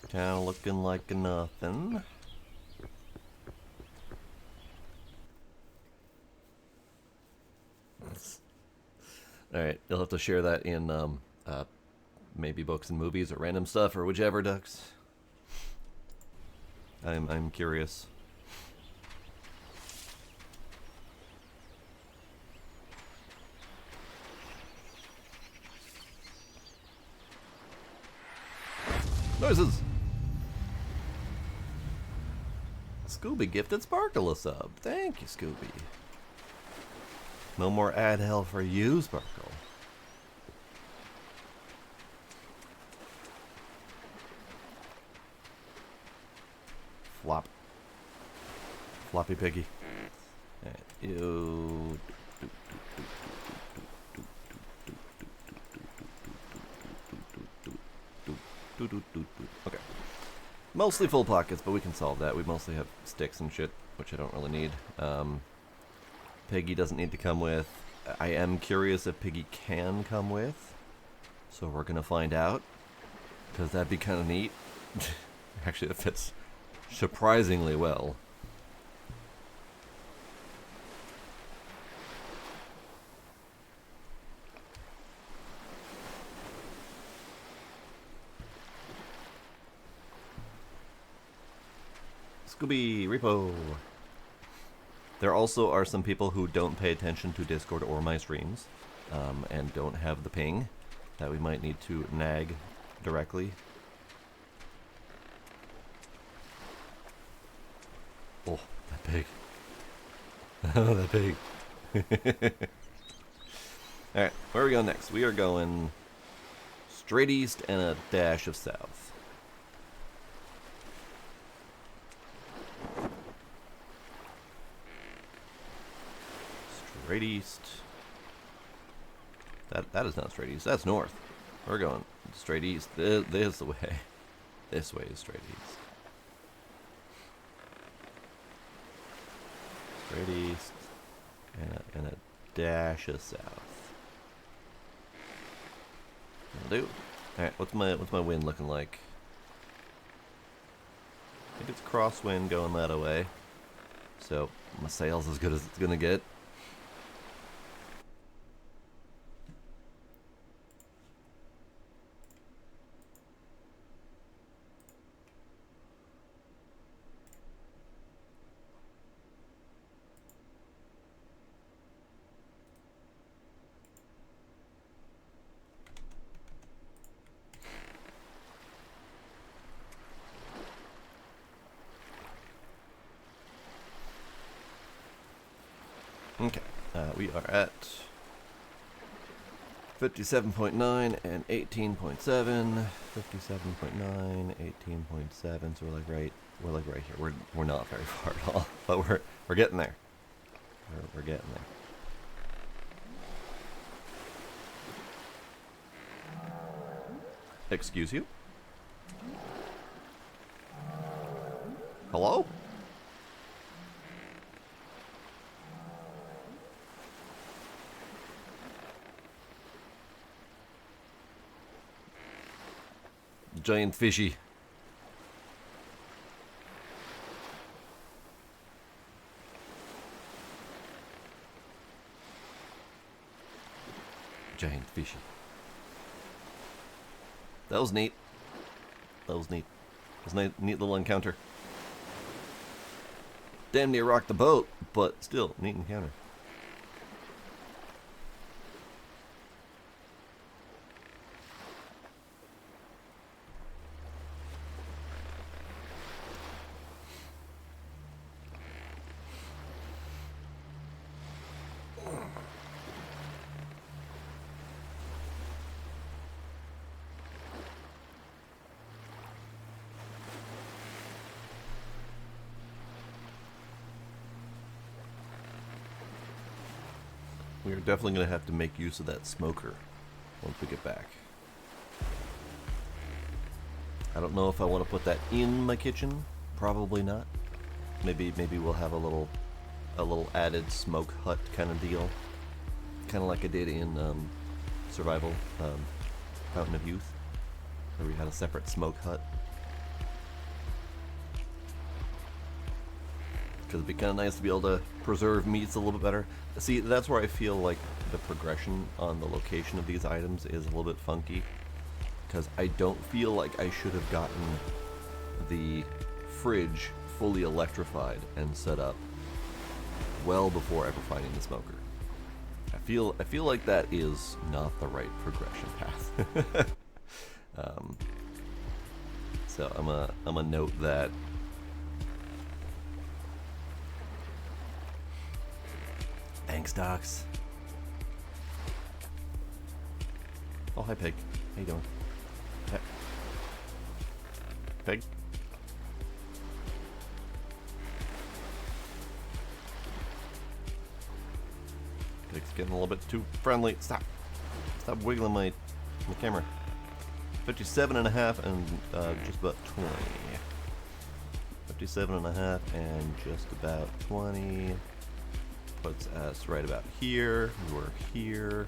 Kinda looking like nothing. Alright, you'll have to share that in maybe books and movies or random stuff or whichever, Ducks. I'm curious. Noises! Scooby gifted Sparkle a sub. Thank you, Scooby. No more ad hell for you, Sparkle. Flop. Floppy piggy. Ew. Okay. Mostly full pockets, but we can solve that. We mostly have sticks and shit, which I don't really need. Piggy doesn't need to come with. I am curious if Piggy can come with. So we're gonna find out. Because that'd be kind of neat. Actually, it fits surprisingly well. Scooby Repo. There also are some people who don't pay attention to Discord or my streams, and don't have the ping that we might need to nag directly. Oh, that pig. Oh, that pig. Alright, where are we going next? We are going straight east and a dash of south. Straight east. That is not straight east. That's north. We're going straight east. This is the way. This way is straight east. Straight east and a dash of south. That'll do. All right. What's my wind looking like? I think it's crosswind going that way. So my sail's as good as it's gonna get. Okay, we are at 57.9 and 18.7. 57.9, 18.7. So we're like right here. We're not very far at all, but we're getting there. We're getting there. Excuse you? Hello? Giant fishy. Giant fishy. That was neat. That was neat. It was a neat little encounter. Damn near rocked the boat, but still, neat encounter. We are definitely going to have to make use of that smoker once we get back. I don't know if I want to put that in my kitchen. Probably not. Maybe we'll have a little added smoke hut kind of deal, kind of like I did in Survival, Fountain of Youth, where we had a separate smoke hut. Because it'd be kind of nice to be able to preserve meats a little bit better. See, that's where I feel like the progression on the location of these items is a little bit funky. Because I don't feel like I should have gotten the fridge fully electrified and set up well before ever finding the smoker. I feel like that is not the right progression path. So I'm a note that. Thanks, Docs. Oh, hi, Pig. How you doing? Pig? Pig's getting a little bit too friendly. Stop wiggling my camera. 57.5 and just about 20. 57.5 and just about 20. Puts us right about here. We're here.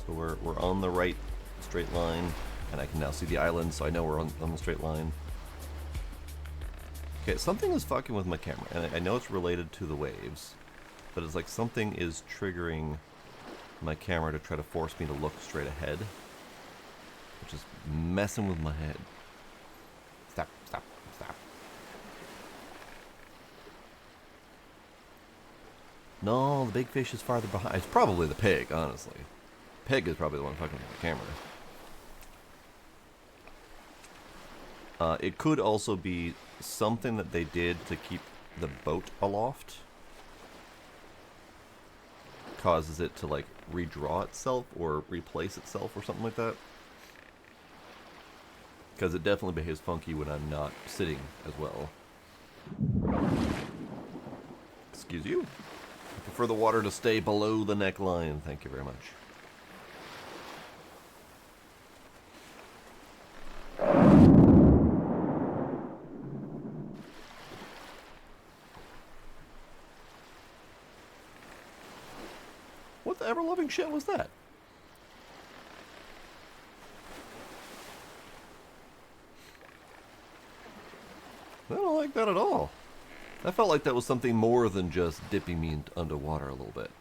So we're on the right straight line. And I can now see the island, so I know we're on the straight line. Okay, something is fucking with my camera, and I know it's related to the waves, but it's like something is triggering my camera to try to force me to look straight ahead, which is messing with my head. Stop. No, the big fish is farther behind. It's probably the pig, honestly. Pig is probably the one fucking with the camera. It could also be something that they did to keep the boat aloft. Causes it to, like, redraw itself or replace itself or something like that. Because it definitely behaves funky when I'm not sitting as well. Excuse you. I prefer the water to stay below the neckline. Thank you very much. What the ever-loving shit was that? I don't like that at all. I felt like that was something more than just dipping me underwater a little bit.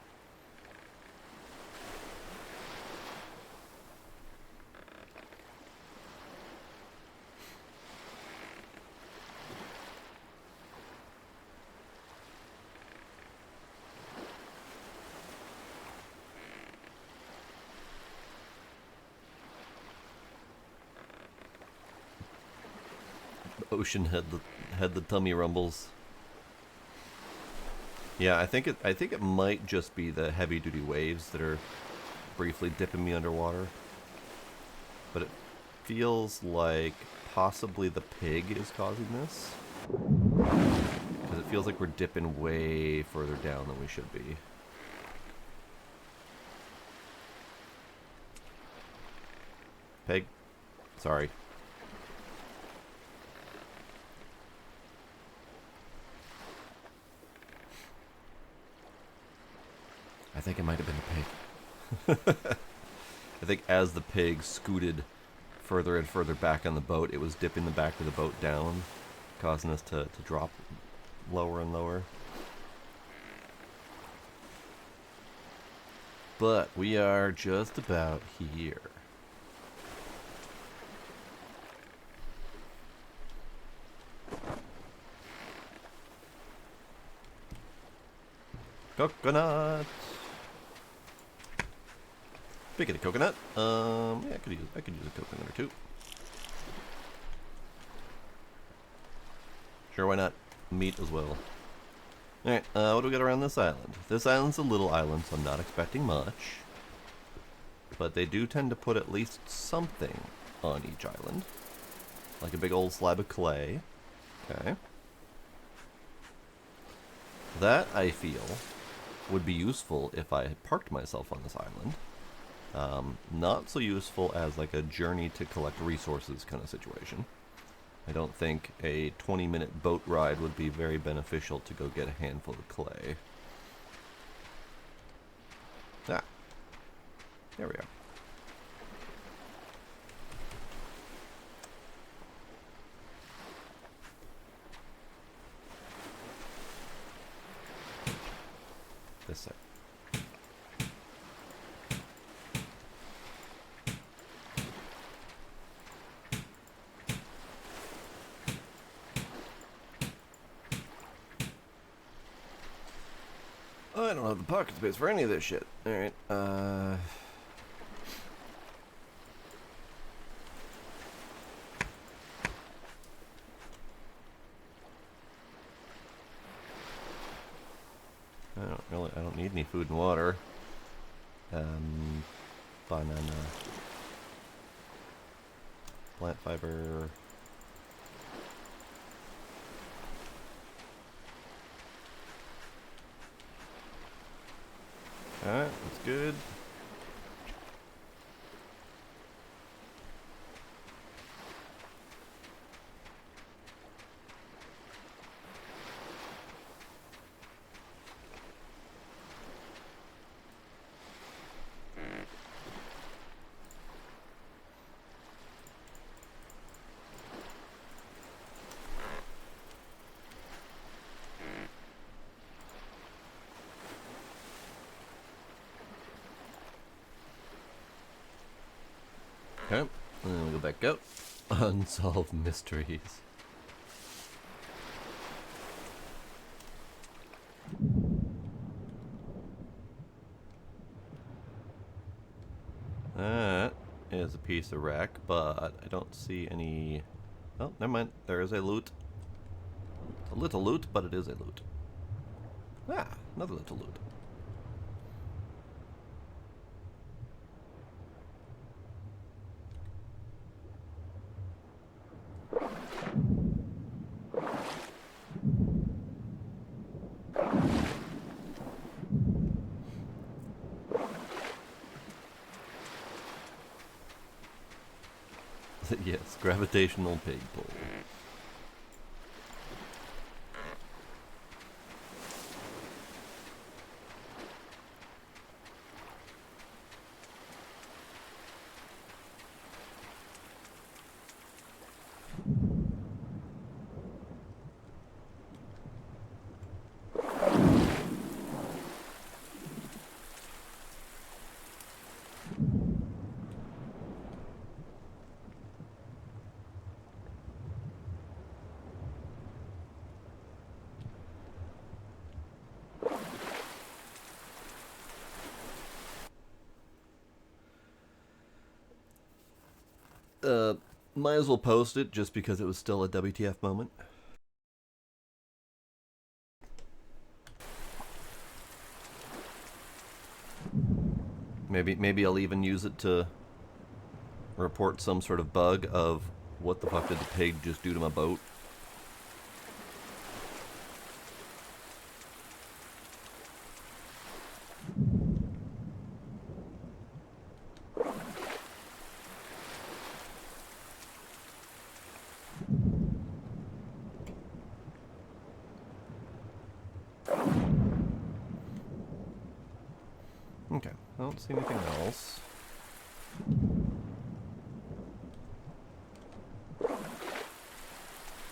Ocean had the tummy rumbles. Yeah, I think it might just be the heavy-duty waves that are briefly dipping me underwater. But it feels like possibly the pig is causing this. Because it feels like we're dipping way further down than we should be. Pig? Sorry. I think it might have been the pig. I think as the pig scooted further and further back on the boat, it was dipping the back of the boat down, causing us to drop lower and lower. But we are just about here. Coconut! Speaking of coconut, yeah, I could use a coconut or two. Sure, why not? Meat as well. Alright, what do we got around this island? This island's a little island, so I'm not expecting much. But they do tend to put at least something on each island. Like a big old slab of clay. Okay. That, I feel, would be useful if I had parked myself on this island. Not so useful as like a journey to collect resources kind of situation. I don't think a 20-minute boat ride would be very beneficial to go get a handful of clay. Ah, there we are. This side. I don't have the pocket space for any of this shit. Alright, I don't need any food and water. Banana. Plant fiber. Alright, that's good. Okay, and then we go back out. Unsolved mysteries. That is a piece of wreck, but I don't see any... Oh, never mind. There is a loot. It's a little loot, but it is a loot. Ah, another little loot. Yes, gravitational pig pull. Might as well post it just because it was still a WTF moment. Maybe I'll even use it to report some sort of bug of what the fuck did the pig just do to my boat. Okay, I don't see anything else.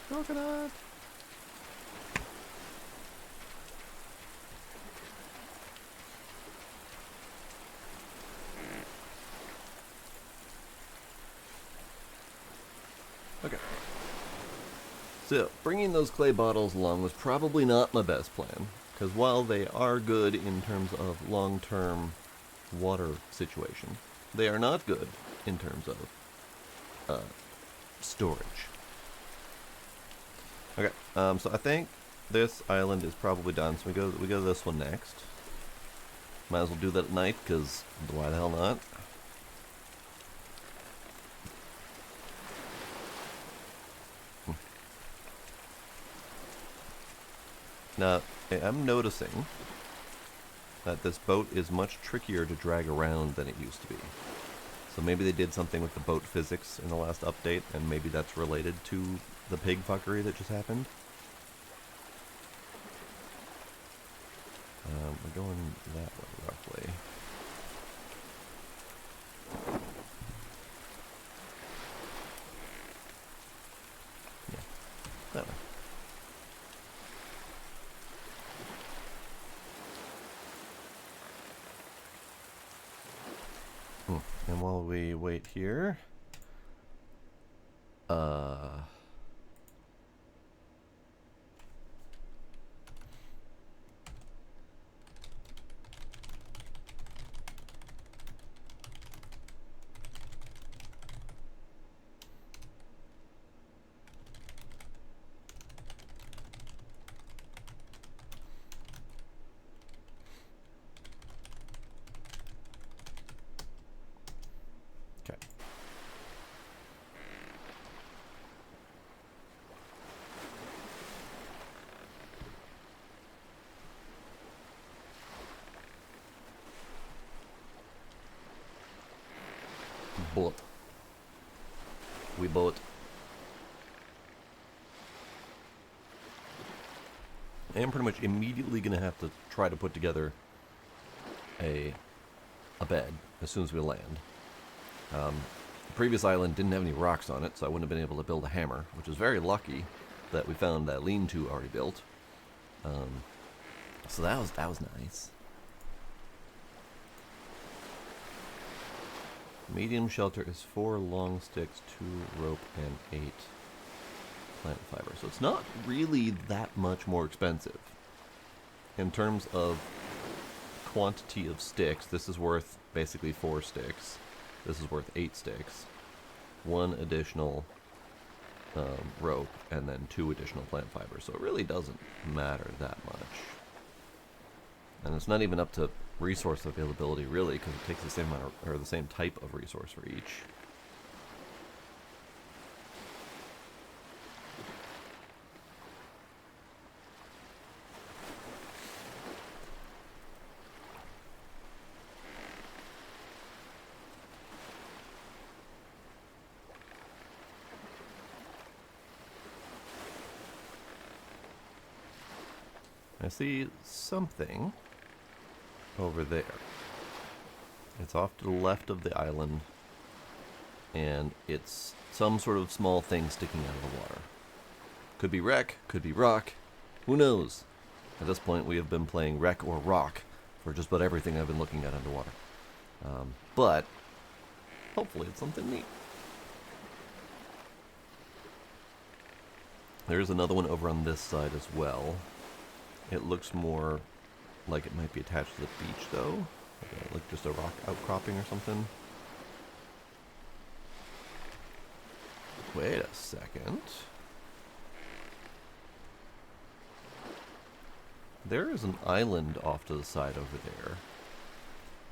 Coconut! Okay. So, bringing those clay bottles along was probably not my best plan, because while they are good in terms of long-term water situation, they are not good in terms of storage. Okay, so I think this island is probably done, so we go to this one next. Might as well do that at night, because why the hell not? Now, I'm noticing that this boat is much trickier to drag around than it used to be. So maybe they did something with the boat physics in the last update, and maybe that's related to the pig fuckery that just happened. We're going that way, roughly. Yeah, that way. And while we wait here, boat. We boat. I am pretty much immediately going to have to try to put together a bed as soon as we land. The previous island didn't have any rocks on it, so I wouldn't have been able to build a hammer, which was very lucky that we found that lean-to already built. So that was nice. Medium shelter is 4 long sticks, 2 rope, and 8 plant fiber. So it's not really that much more expensive. In terms of quantity of sticks, this is worth basically 4 sticks. This is worth 8 sticks. 1 additional rope, and then 2 additional plant fiber. So it really doesn't matter that much. And it's not even up to resource availability, really, because it takes the same amount of, or the same type of resource for each. I see something over there. It's off to the left of the island, and it's some sort of small thing sticking out of the water. Could be wreck, could be rock, who knows? At this point we have been playing wreck or rock for just about everything I've been looking at underwater. But hopefully it's something neat. There's another one over on this side as well. It looks more like it might be attached to the beach, though. Like just a rock outcropping or something. Wait a second. There is an island off to the side over there.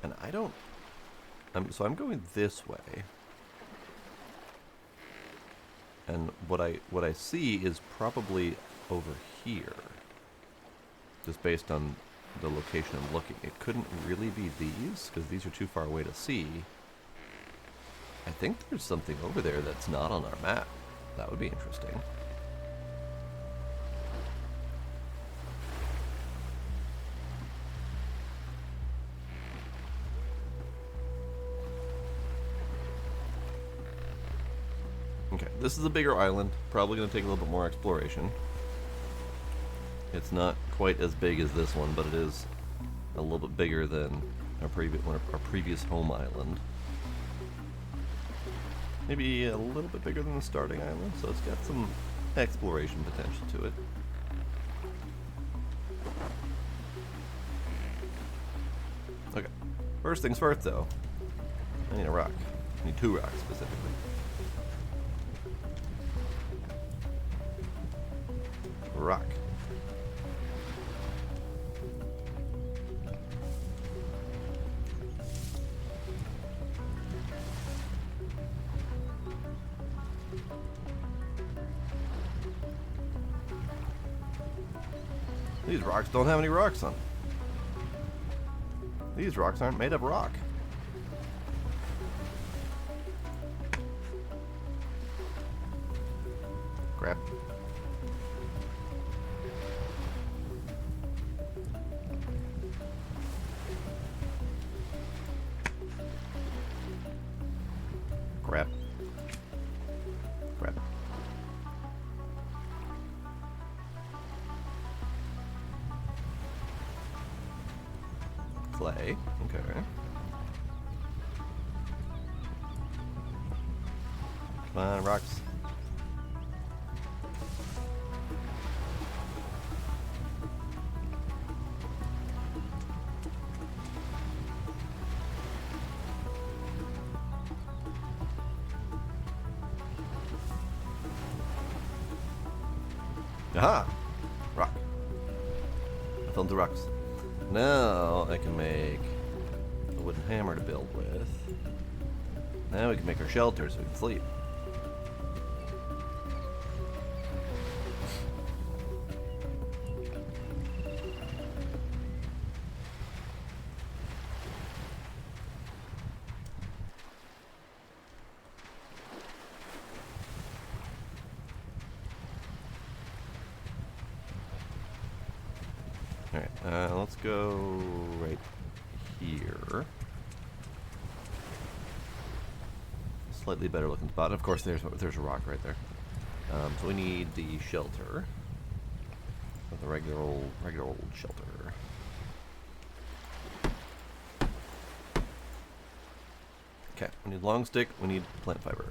And I don't... So I'm going this way. And what I see is probably over here. Just based on the location I'm looking. It couldn't really be these, because these are too far away to see. I think there's something over there that's not on our map. That would be interesting. Okay, this is a bigger island. Probably going to take a little bit more exploration. It's not quite as big as this one, but it is a little bit bigger than our previous home island. Maybe a little bit bigger than the starting island, so it's got some exploration potential to it. Okay, first things first though. I need a rock. I need 2 rocks specifically. Rock. These rocks don't have any rocks on them. These rocks aren't made of rock. Grab. Grab. Grab. Clay. Okay. Come on, rocks. Aha! Rock. I found the rocks. Now I can make a wooden hammer to build with. Now we can make our shelter so we can sleep. Alright, let's go right here. Slightly better looking spot. Of course, there's a rock right there. So we need the shelter. The regular old shelter. Okay, we need long stick, we need plant fiber.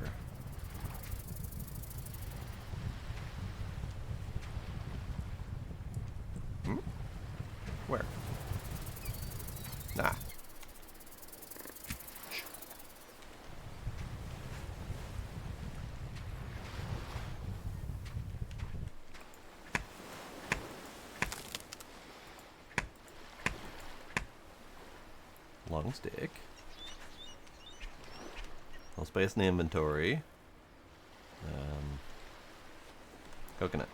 Where? Nah. Long stick. No space in the inventory. Coconut.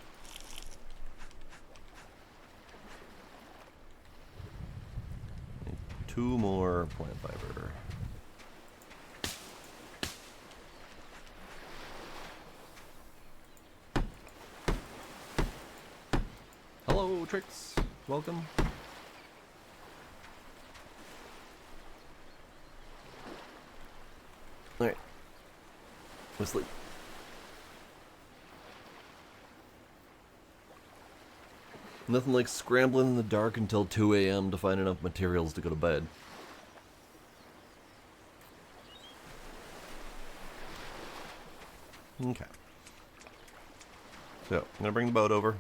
Need 2 more plant fiber. Hello, Trix. Welcome. Alright. Go sleep. Nothing like scrambling in the dark until 2 a.m. to find enough materials to go to bed. Okay. So, I'm gonna bring the boat over.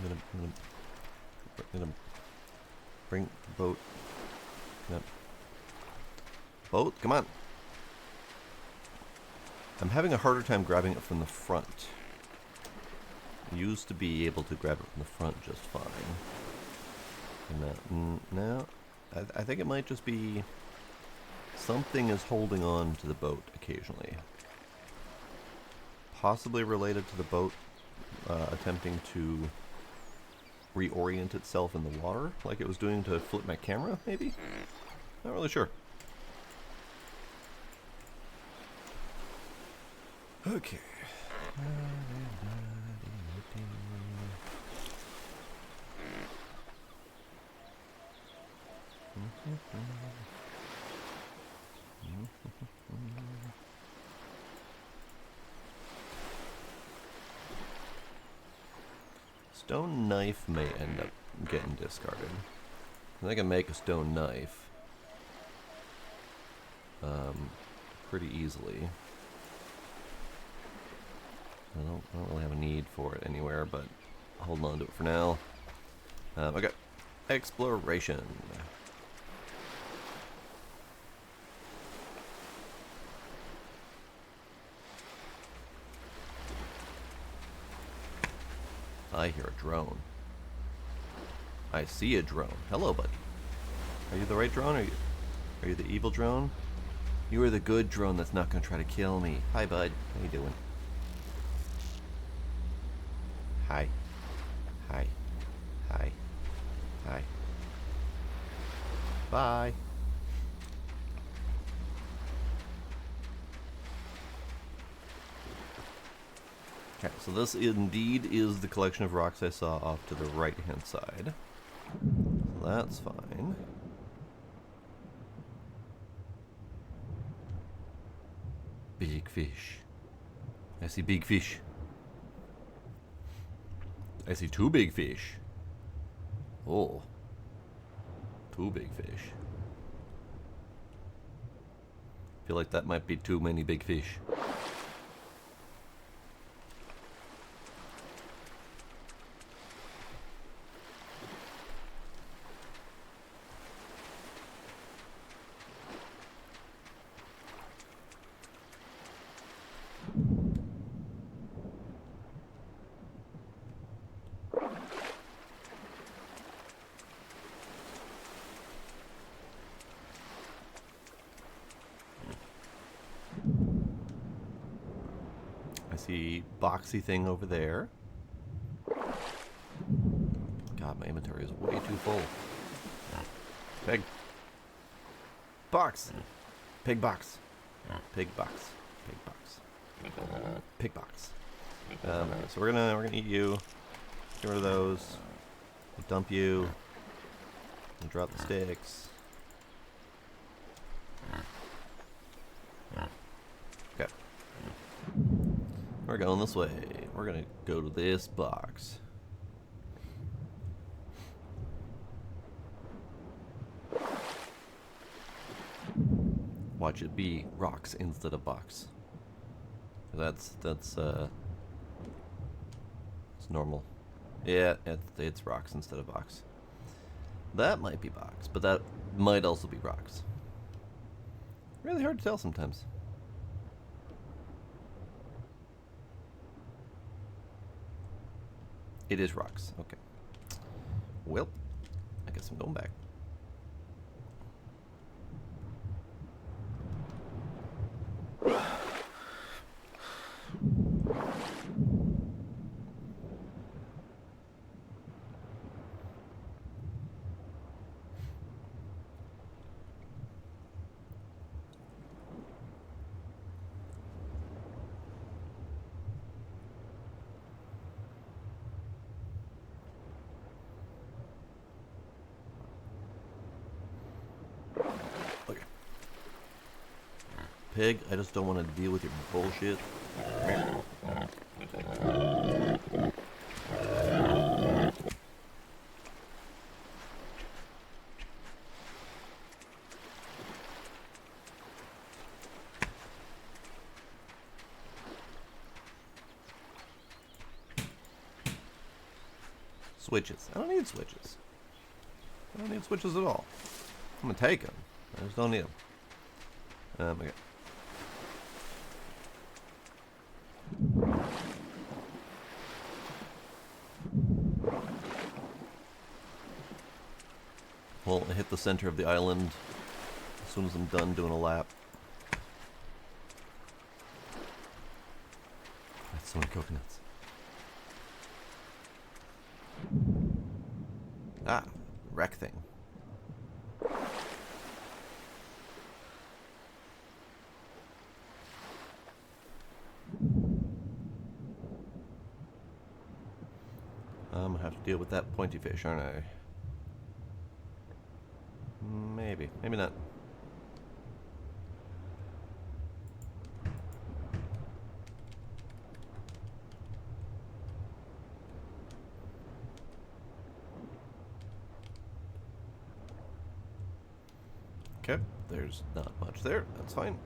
I'm gonna bring the boat. Yep. Boat, come on. I'm having a harder time grabbing it from the front. I used to be able to grab it from the front just fine. And now, I think it might just be something is holding on to the boat occasionally. Possibly related to the boat attempting to reorient itself in the water, like it was doing to flip my camera, maybe? Not really sure. Okay. Stone knife may end up getting discarded. I can make a stone knife pretty easily. I don't really have a need for it anywhere, but I'll hold on to it for now. Okay. Exploration. I hear a drone. I see a drone. Hello, buddy. Are you the right drone, or are you the evil drone? You are the good drone that's not gonna try to kill me. Hi, bud. How you doing? Hi. Hi. Hi. Hi. Bye. Okay, so this indeed is the collection of rocks I saw off to the right-hand side. So that's fine. Big fish. I see big fish. I see two big fish. Oh. Two big fish. Feel like that might be too many big fish. I see boxy thing over there. God, my inventory is way too full. Pig. Box. Pig box. Pig box. Pig box. Pig box. So we're gonna eat you. Get rid of those. Dump you. And drop the sticks. Okay. We're going this way. We're gonna go to this box. Watch it be rocks instead of box. That's it's normal. Yeah, it's rocks instead of box. That might be box, but that might also be rocks. Really hard to tell sometimes. It is rocks. Okay. Well, I guess I'm going back. Pig, I just don't want to deal with your bullshit. Switches. I don't need switches. I don't need switches at all. I'm gonna take them. I just don't need them. Okay. Well, I hit the center of the island as soon as I'm done doing a lap. That's so many coconuts. Ah, wreck thing. I'm gonna have to deal with that pointy fish, aren't I? Maybe. Maybe not. Okay, there's not much there. That's fine.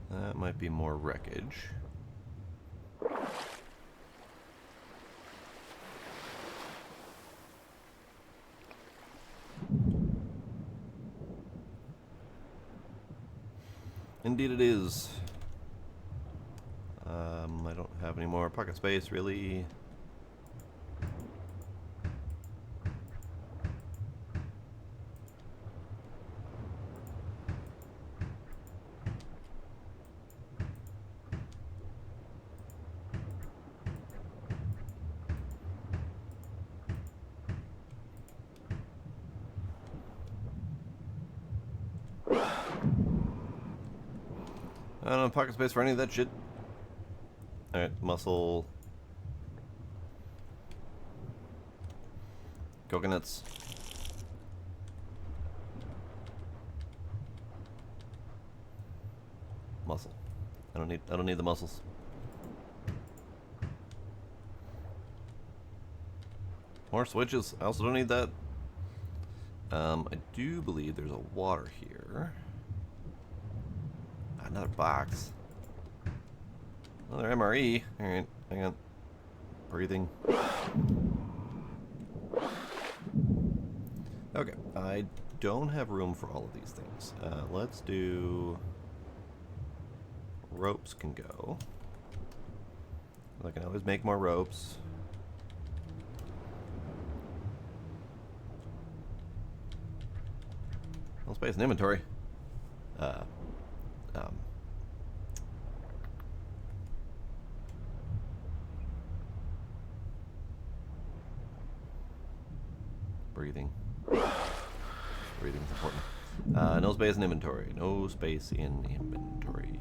That might be more wreckage. Indeed it is. I don't have any more pocket space, really. I don't have pocket space for any of that shit. Alright, muscle. Coconuts. Muscle. I don't need the muscles. More switches. I also don't need that. I do believe there's a water here. Another box. Another MRE. Alright, hang on. Breathing. Okay, I don't have room for all of these things. Let's do... Ropes can go. I can always make more ropes. No space in inventory. Breathing. Breathing's important. No space in inventory. No space in inventory.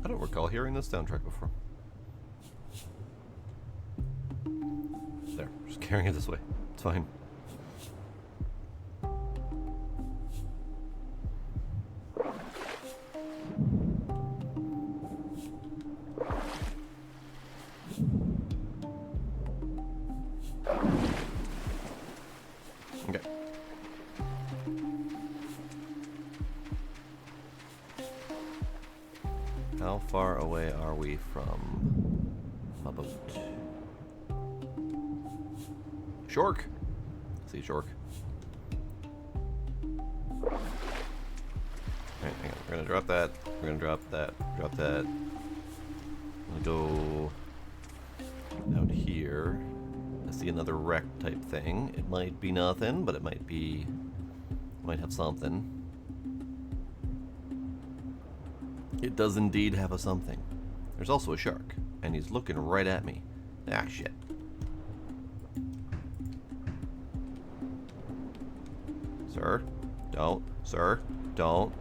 I don't recall hearing this soundtrack before. There, just carrying it this way. It's fine. Okay. How far away are we from a boat? Shork! See Shork. Alright, hang on. We're gonna drop that. We're gonna drop that. Drop that. I'm gonna go out here. I see another wreck type thing. It might be nothing, but it might be... might have something. It does indeed have a something. There's also a shark, and he's looking right at me. Ah, shit. Sir, don't. Sir, don't.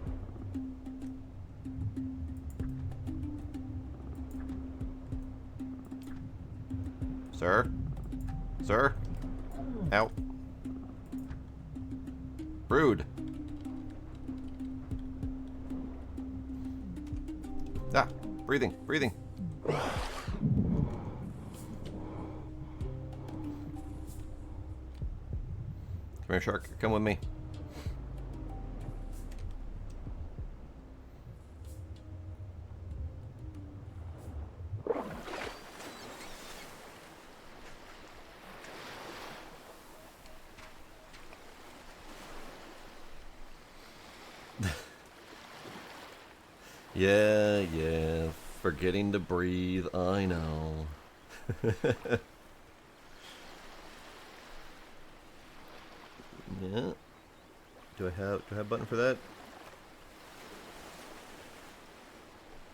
Sir? Sir? Ow. Rude. Ah, breathing, breathing. Come here, shark. Come with me. Yeah, forgetting to breathe, I know. Yeah. Do I have a button for that?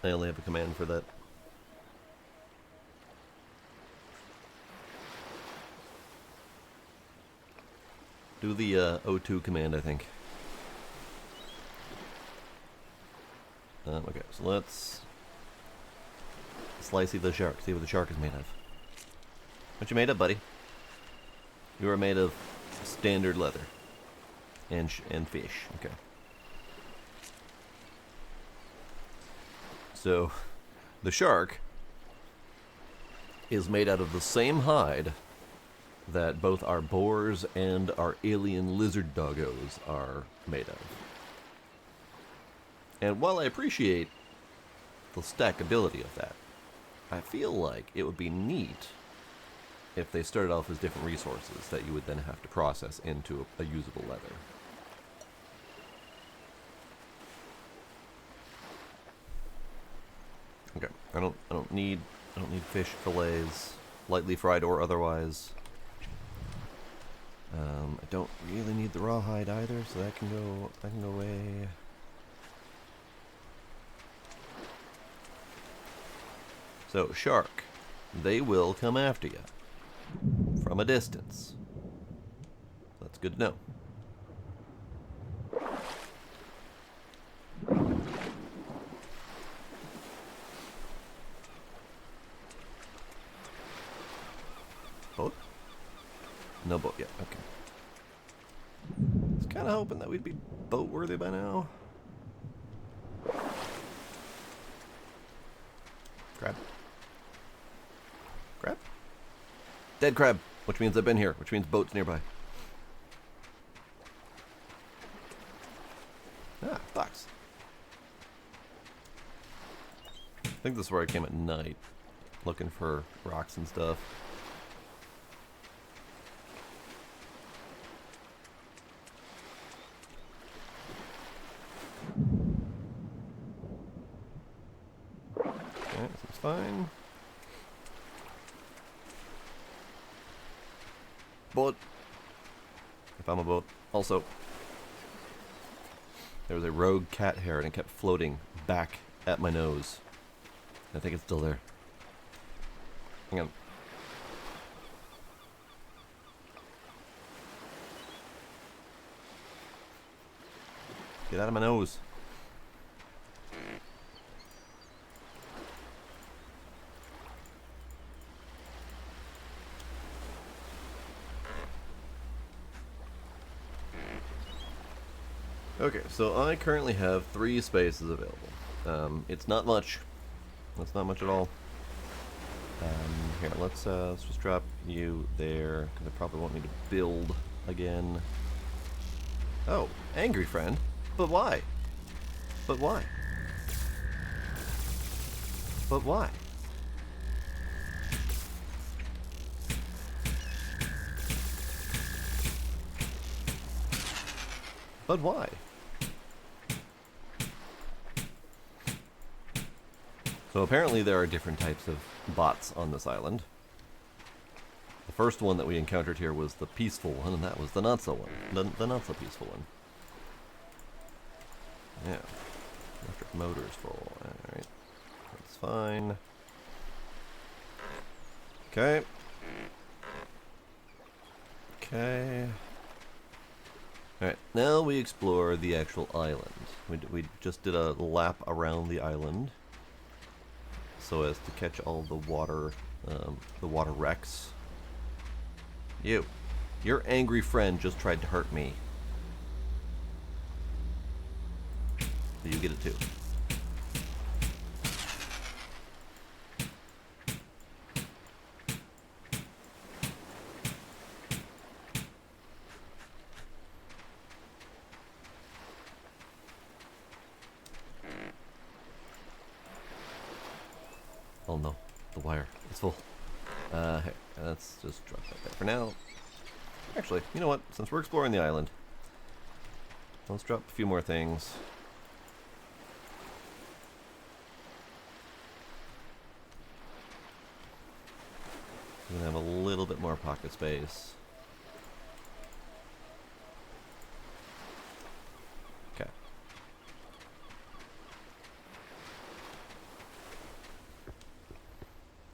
I only have a command for that. Do the O2 command, I think. Okay, so let's slicey the shark. See what the shark is made of. What you made of, buddy? You are made of standard leather and fish. Okay. So, the shark is made out of the same hide that both our boars and our alien lizard doggos are made of. And while I appreciate the stackability of that, I feel like it would be neat if they started off as different resources that you would then have to process into a usable leather. Okay, I don't need fish fillets, lightly fried or otherwise. I don't really need the rawhide either, so that can go away. So, shark, they will come after you from a distance. That's good to know. Boat? No boat yet, okay. I was kind of hoping that we'd be boat worthy by now. Crab. Crab? Dead crab, which means I've been here, which means boat's nearby. Ah, fox. I think this is where I came at night, looking for rocks and stuff. Okay, this is fine. Boat. If I'm a boat. Also, there was a rogue cat hair and it kept floating back at my nose. I think it's still there. Hang on. Get out of my nose. Okay, so I currently have 3 spaces available. It's not much. That's not much at all. Here, let's just drop you there, because they probably want me to build again. Oh, angry friend. But why? But why? But why? But why? So apparently there are different types of bots on this island. The first one that we encountered here was the peaceful one, and that was the not so one. The not so peaceful one. Yeah. Electric motors full. Alright. That's fine. Okay. Okay. Alright, now we explore the actual island. We just did a lap around the island so as to catch all the water wrecks. Your angry friend just tried to hurt me. So you get it too. Oh no, the wire. It's full. Hey, let's just drop that there for now. Actually, you know what? Since we're exploring the island, let's drop a few more things. We're gonna have a little bit more pocket space. Okay.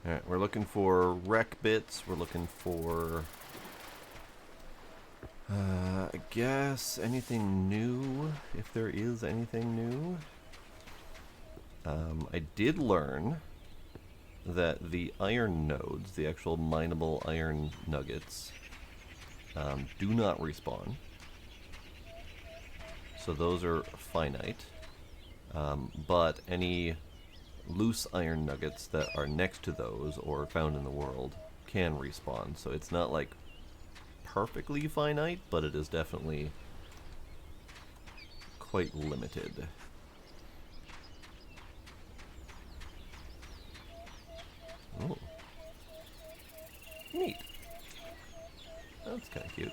Alright, we're looking for wreck bits. We're looking for I guess anything new, if there is anything new. I did learn that the iron nodes, the actual mineable iron nuggets, do not respawn. So those are finite. But any loose iron nuggets that are next to those or found in the world can respawn. So it's not like perfectly finite, but it is definitely quite limited. Oh, neat. That's kind of cute.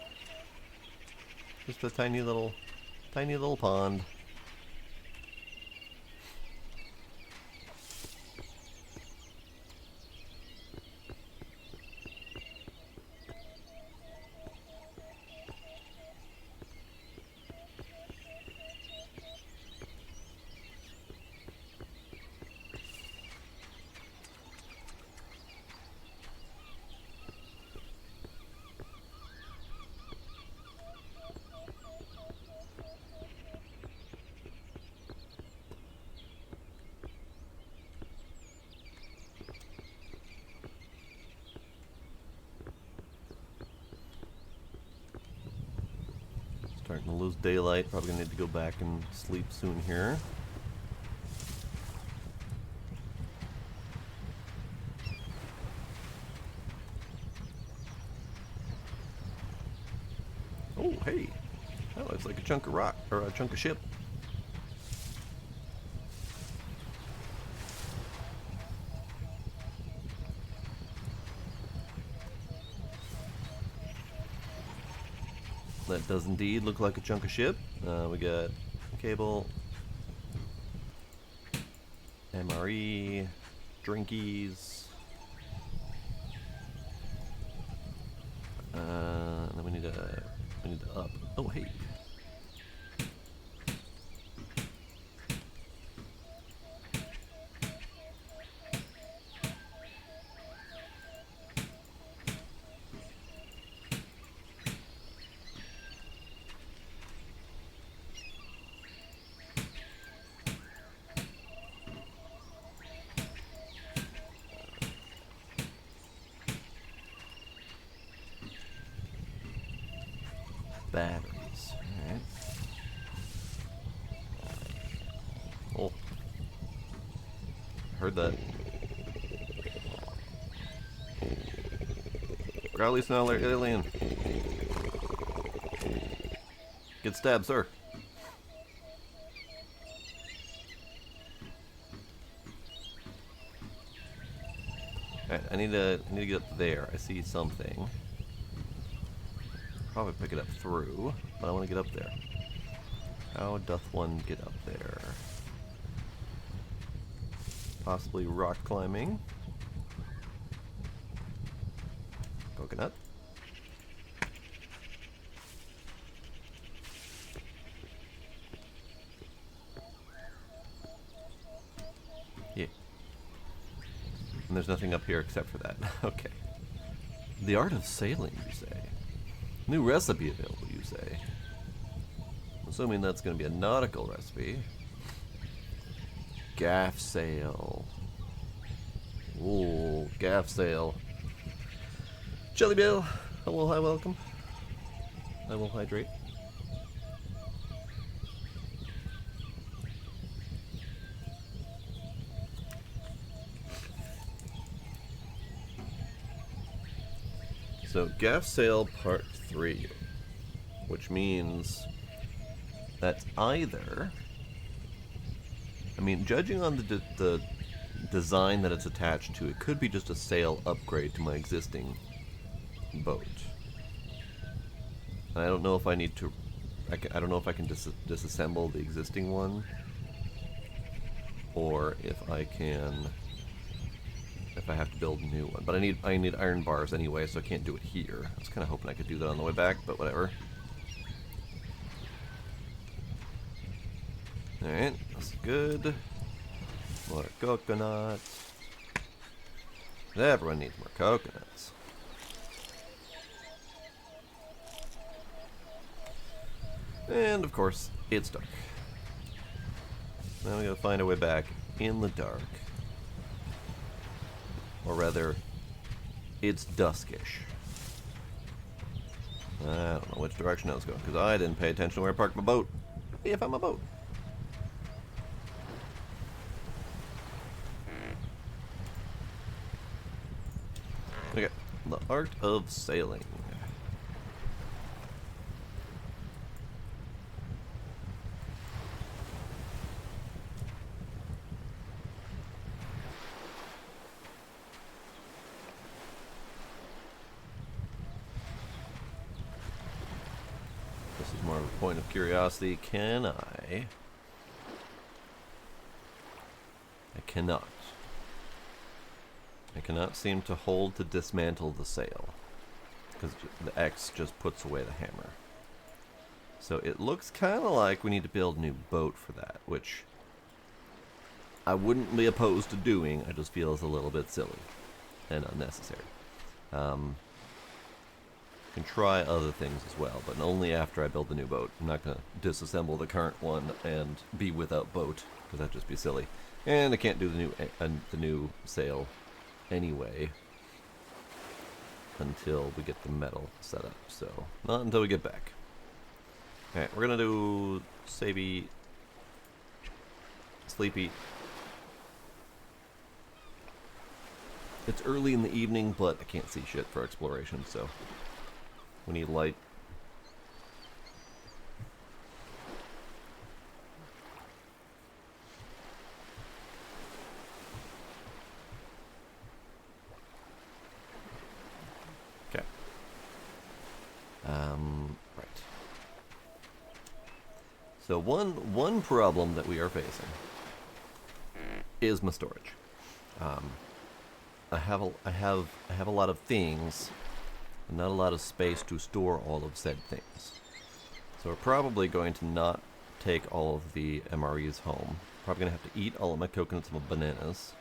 Just a tiny little pond. Starting to lose daylight. Probably gonna need to go back and sleep soon here. Oh, hey. That looks like a chunk of rock, or a chunk of ship. That does indeed look like a chunk of ship. We got cable, MRE, drinkies. Then we need to up. Oh, hey. Batteries. Alright. Oh. Heard that. Growly Sneller alien. Get stabbed, sir. Alright, I need to get up there. I see something. Probably pick it up through, but I want to get up there. How doth one get up there? Possibly rock climbing. Coconut. Yeah. And there's nothing up here except for that. Okay. The art of sailing, you say? New recipe available, you say? Assuming that's going to be a nautical recipe. Gaff sail. Ooh, gaff sail. Jelly Bill, hello, hi, welcome. I will hydrate. So, gaff sail part 3, which means that's either, I mean, judging on the design that it's attached to, it could be just a sail upgrade to my existing boat. I don't know if I need to, I don't know if I can disassemble the existing one, or if I can, if I have to build a new one. But I need iron bars anyway, so I can't do it here. I was kind of hoping I could do that on the way back, but whatever. Alright, that's good. More coconuts. Everyone needs more coconuts. And of course, it's dark. Now we gotta find our way back in the dark. Or rather, it's duskish. I don't know which direction I was going, because I didn't pay attention to where I parked my boat. If I'm a boat. Okay, the art of sailing. This is more of a point of curiosity. Can I cannot. I cannot seem to hold to dismantle the sail, because the X just puts away the hammer. So it looks kind of like we need to build a new boat for that, which I wouldn't be opposed to doing. I just feel it's a little bit silly and unnecessary. Can try other things as well, but only after I build the new boat. I'm not going to disassemble the current one and be without boat, because that'd just be silly. And I can't do the new sail anyway until we get the metal set up, so not until we get back. Okay, we're gonna do Savey, Sleepy. It's early in the evening, but I can't see shit for exploration, so we need light. Okay. Right. So one problem that we are facing is my storage. I have a lot of things, and not a lot of space to store all of said things. So we're probably going to not take all of the MREs home. Probably gonna have to eat all of my coconuts and my bananas.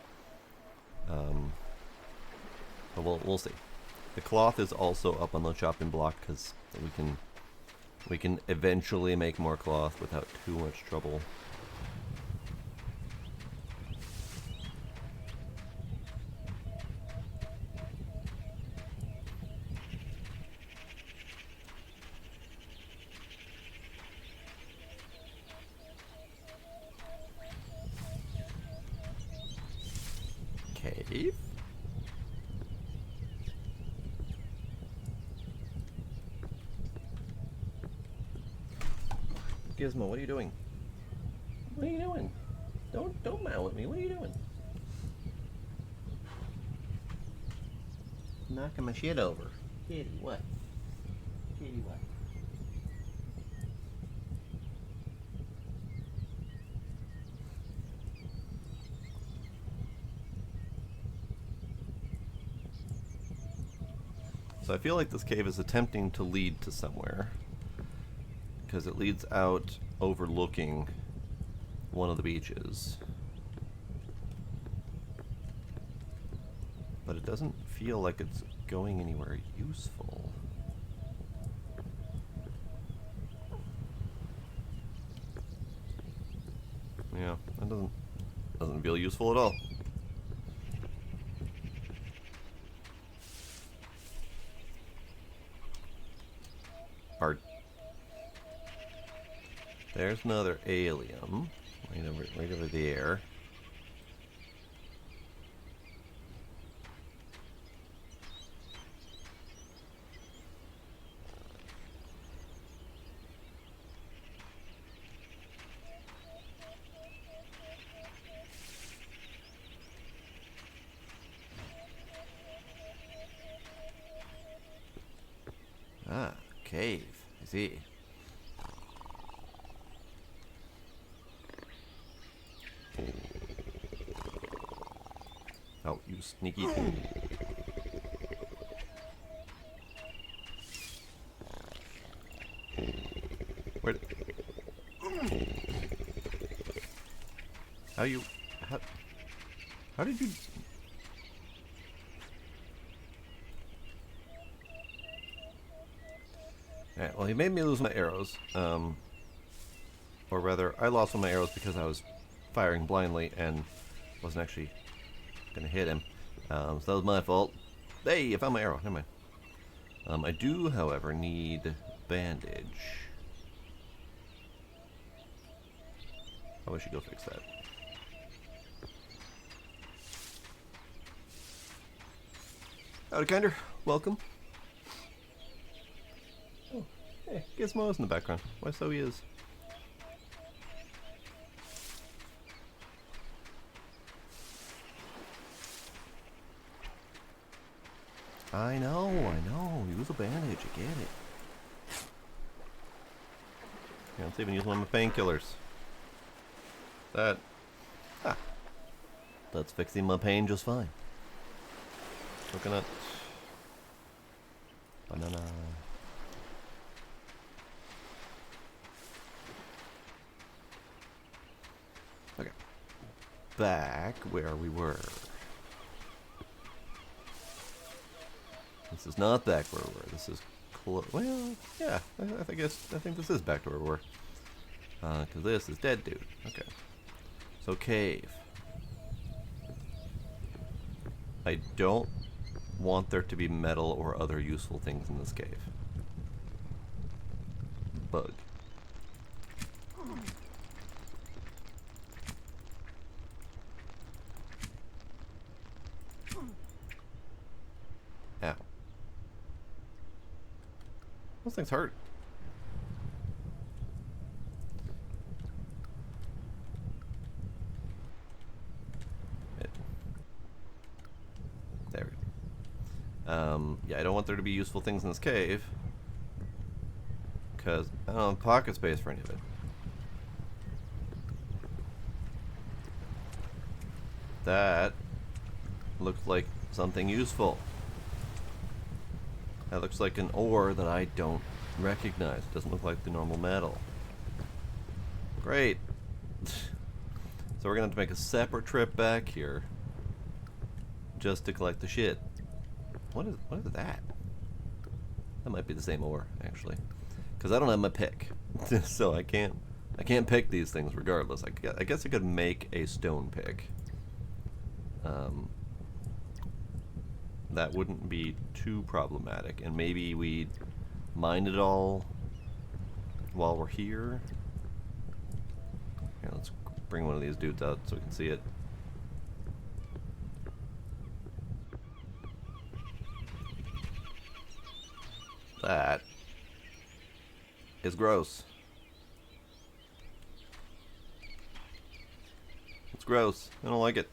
But we'll see. The cloth is also up on the chopping block because we can eventually make more cloth without too much trouble. Cave? Gizmo, what are you doing? What are you doing? Don't mow at me. What are you doing? Knocking my shit over. Kitty, what? Kitty, what? So I feel like this cave is attempting to lead to somewhere, because it leads out overlooking one of the beaches. But it doesn't feel like it's going anywhere useful. Yeah, that doesn't feel useful at all. Art. There's another alien right over there. Ah, cave. I see. Oh, you sneaky thing. Where? How did you? Alright, well, he made me lose my arrows. Or rather, I lost one of my arrows because I was firing blindly and wasn't actually gonna hit him. So that was my fault. Hey, I found my arrow. Never mind. I do, however, need bandage. Probably should go fix that. Howdy, Kinder. Welcome. Oh, hey, Gizmo's in the background. Why, so he is. I know. Use a bandage, I get it. Yeah, let's even use one of my painkillers. That's fixing my pain just fine. Coconut. Banana. Okay. Back where we were. This is not back where we were. This is well, yeah. I think this is back to where we were. Because this is dead dude. Okay. So cave. I don't want there to be metal or other useful things in this cave. Bug. Those things hurt. There we go. Yeah, I don't want there to be useful things in this cave. Because I don't have pocket space for any of it. That looks like something useful. That looks like an ore that I don't recognize. It doesn't look like the normal metal. Great. So we're gonna have to make a separate trip back here just to collect the shit. What is that? That might be the same ore, actually, because I don't have my pick, so I can't pick these things regardless. I guess I could make a stone pick. That wouldn't be too problematic, and maybe we mine it all while we're here. Here, let's bring one of these dudes out so we can see it. That is gross. It's gross. I don't like it.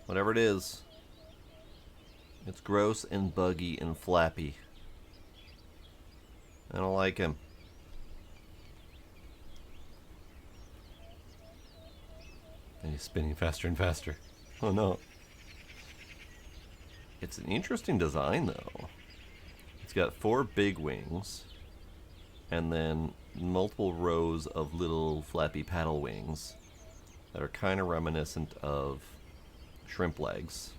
Whatever it is. It's gross and buggy and flappy. I don't like him. And he's spinning faster and faster. Oh no. It's an interesting design though. It's got 4 big wings and then multiple rows of little flappy paddle wings that are kind of reminiscent of shrimp legs.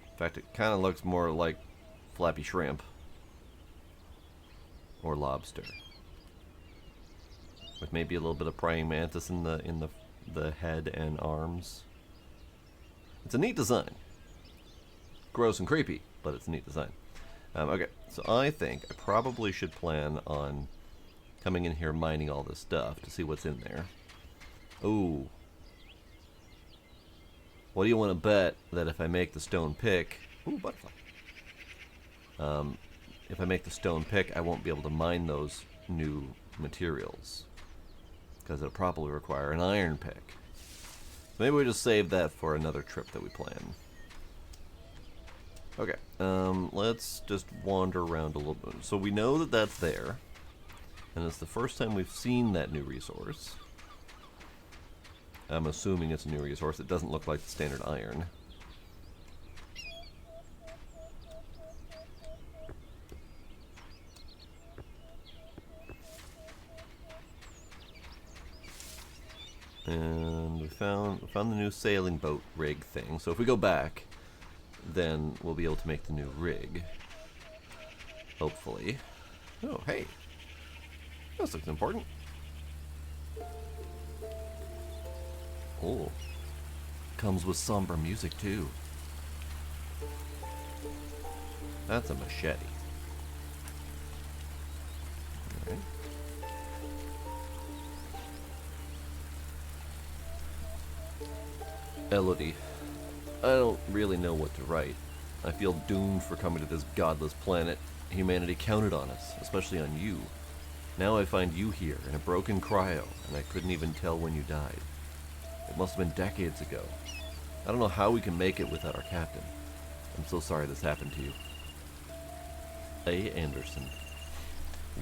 In fact, it kind of looks more like flappy shrimp or lobster, with maybe a little bit of praying mantis in the head and arms. It's a neat design. Gross and creepy, but it's a neat design. Okay, so I think I probably should plan on coming in here mining all this stuff to see what's in there. Ooh. What do you want to bet that if I make the stone pick... Ooh, butterfly. If I make the stone pick, I won't be able to mine those new materials, because it'll probably require an iron pick. Maybe we just save that for another trip that we plan. Okay, let's just wander around a little bit. So we know that that's there, and it's the first time we've seen that new resource. I'm assuming it's a new resource. It doesn't look like the standard iron. And we found the new sailing boat rig thing. So if we go back, then we'll be able to make the new rig. Hopefully. Oh, hey. This looks important. Oh. Comes with somber music, too. That's a machete. Alright. Elodie. I don't really know what to write. I feel doomed for coming to this godless planet. Humanity counted on us, especially on you. Now I find you here in a broken cryo, and I couldn't even tell when you died. It must have been decades ago. I don't know how we can make it without our captain. I'm so sorry this happened to you. A. Anderson.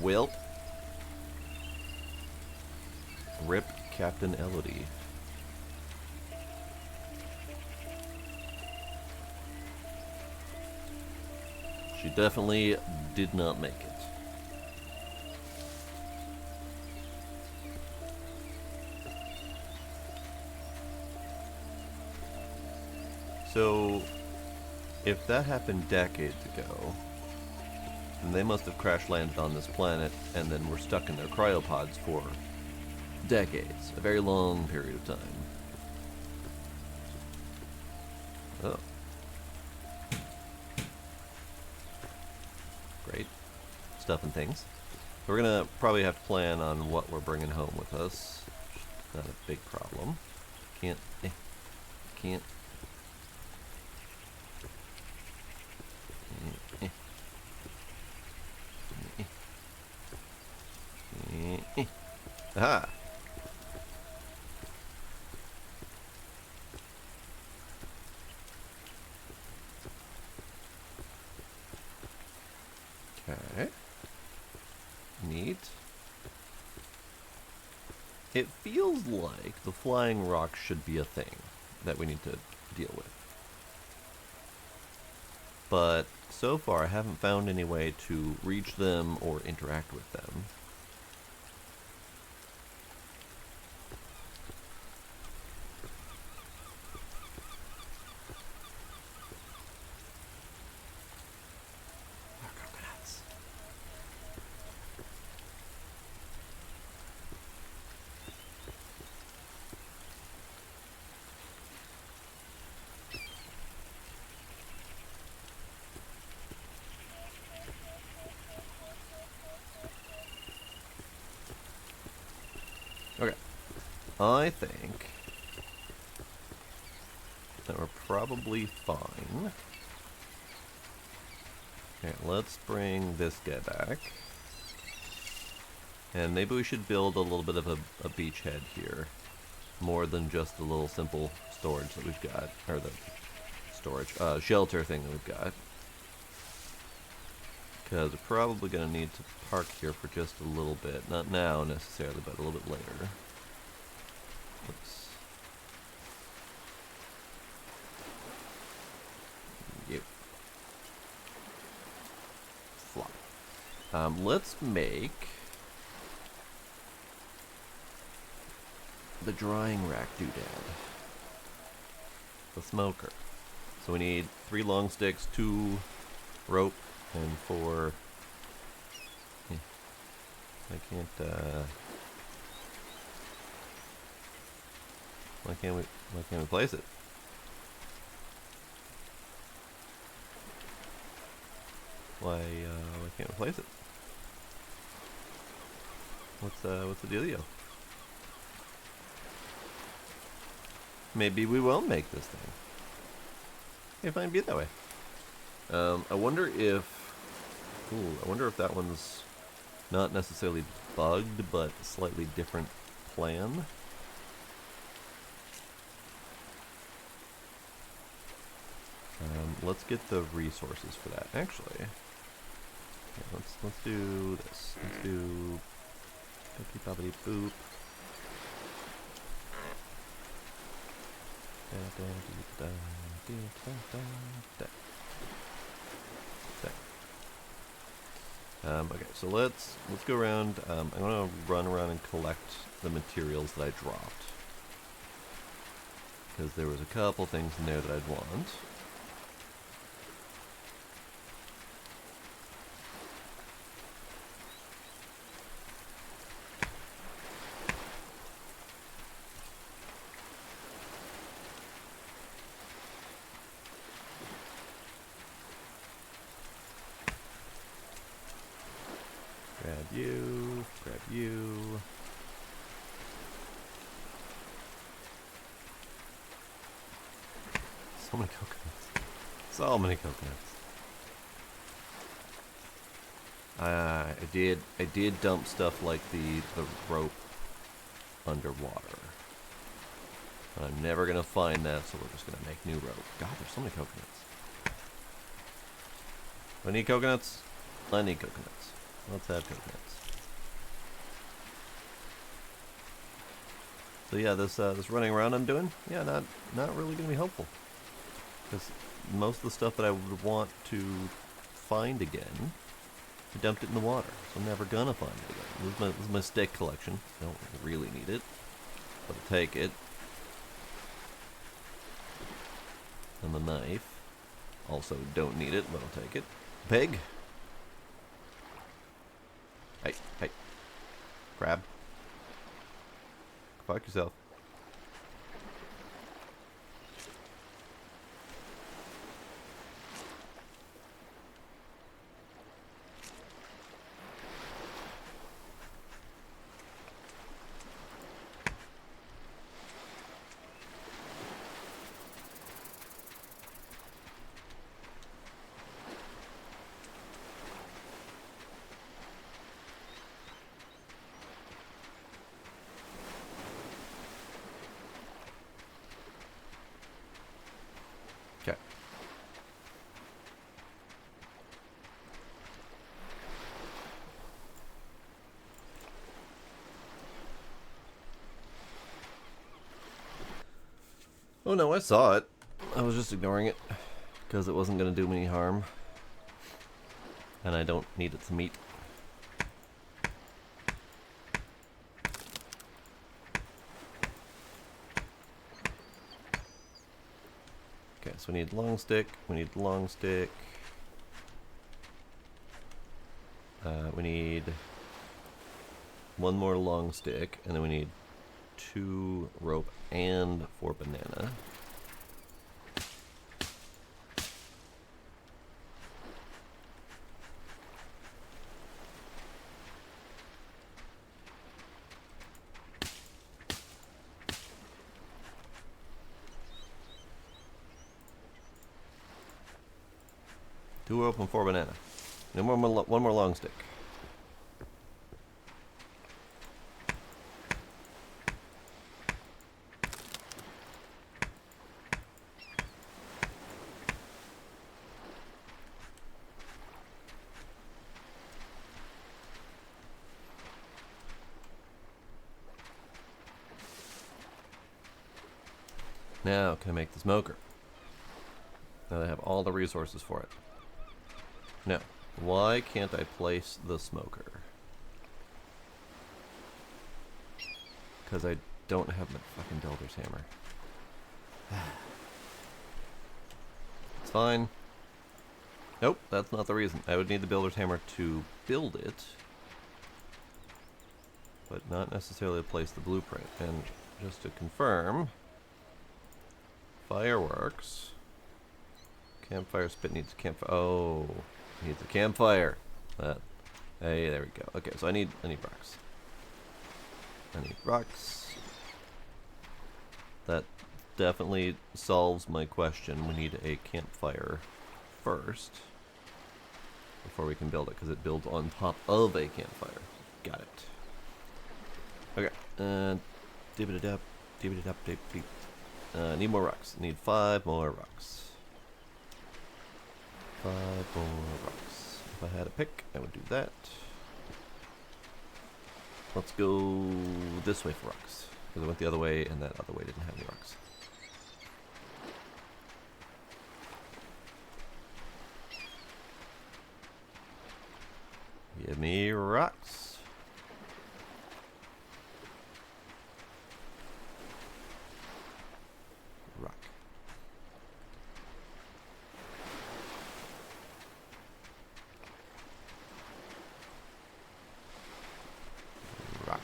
Wilt. Rip Captain Elodie. She definitely did not make it. So, if that happened decades ago, then they must have crash landed on this planet and then were stuck in their cryopods for decades, a very long period of time. Oh. Great. Stuff and things. We're gonna probably have to plan on what we're bringing home with us. Not a big problem. Can't. Aha! Okay. Neat. It feels like the flying rocks should be a thing that we need to deal with. But so far I haven't found any way to reach them or interact with them. More coconuts. Okay. I think that we're probably fine. Okay, let's bring this guy back. And maybe we should build a little bit of a beachhead here. More than just the little simple storage that we've got. Or the storage, shelter thing that we've got. Because we're probably going to need to park here for just a little bit. Not now necessarily, but a little bit later. Oops. Yep. Flop. Let's make the drying rack doodad. The smoker. So we need 3 long sticks, 2 rope, and 4... I can't, why can't we place it? Why can't we place it? What's the dealio? Maybe we won't make this thing. It might be that way. I wonder if... Ooh, I wonder if that one's not necessarily bugged, but slightly different plan. Let's get the resources for that. Actually, yeah, let's do this. Let's do boopy boppity boop. Okay, so let's go around. I'm gonna run around and collect the materials that I dropped, because there was a couple things in there that I'd want. Grab you. So many coconuts. So many coconuts. I did dump stuff like the rope underwater. But I'm never gonna find that, so we're just gonna make new rope. God, there's so many coconuts. I need coconuts. I need coconuts. Let's have coconuts. So yeah, this running around I'm doing, yeah, not really gonna be helpful, because most of the stuff that I would want to find again, I dumped it in the water, so I'm never gonna find it again. This is my stick collection. I don't really need it, but I'll take it. And the knife, also don't need it, but I'll take it. Pig. Hey. Crab. Fuck yourself. Oh no, I saw it. I was just ignoring it because it wasn't going to do me any harm. And I don't need its meat. Okay, so we need long stick. We need long stick. We need one more long stick, and then we need 2 rope and 4 banana. Two rope and 4 banana. And one more long stick. Now, can I make the smoker? Now that I have all the resources for it. Now, why can't I place the smoker? Because I don't have my fucking builder's hammer. It's fine. Nope, that's not the reason. I would need the builder's hammer to build it, but not necessarily to place the blueprint. And just to confirm, fireworks. Campfire spit needs a campfire. Oh, needs a campfire. Hey, there we go. Okay, so I need rocks. I need rocks. That definitely solves my question. We need a campfire first before we can build it, because it builds on top of a campfire. Got it. Okay. Dibbidi-dap, dibbidi-dap, dibbidi. Need more rocks. Need 5 more rocks. 5 more rocks. If I had a pick, I would do that. Let's go this way for rocks, because I went the other way, and that other way didn't have any rocks. Give me rocks. Rock. Rock.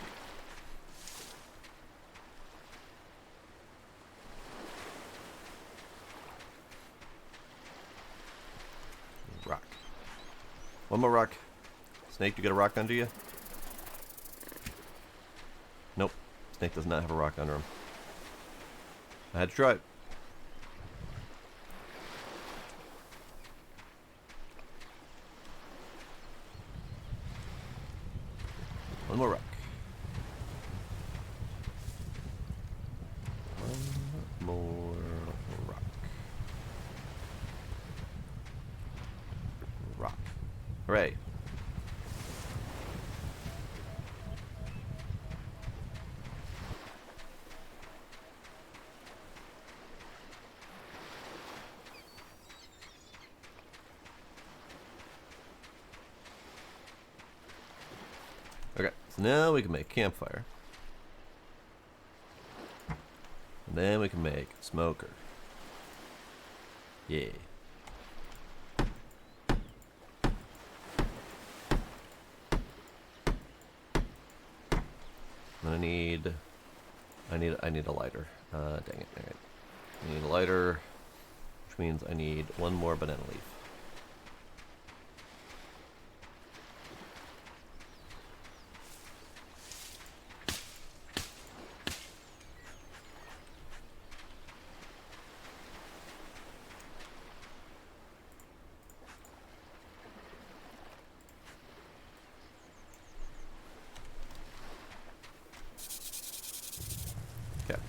Rock. One more rock. Snake, you get a rock under you? Nope. Snake does not have a rock under him. I had to try it. One more rock. One more rock. Rock. Hooray. Okay, so now we can make campfire. And then we can make smoker. Yeah. And I need a lighter. Dang it. Alright. I need a lighter, which means I need one more banana leaf. Okay.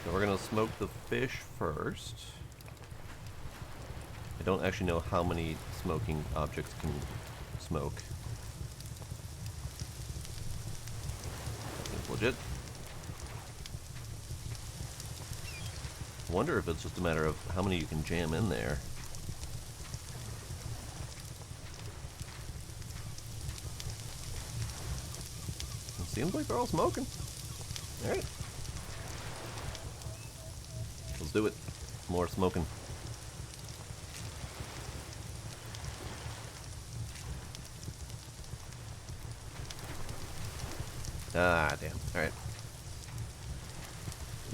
So we're gonna smoke the fish first. I don't actually know how many smoking objects can smoke. That seems legit. wonder if it's just a matter of how many you can jam in there. It seems like they're all smoking. Alright. Let's do it. More smoking. Ah, damn. Alright.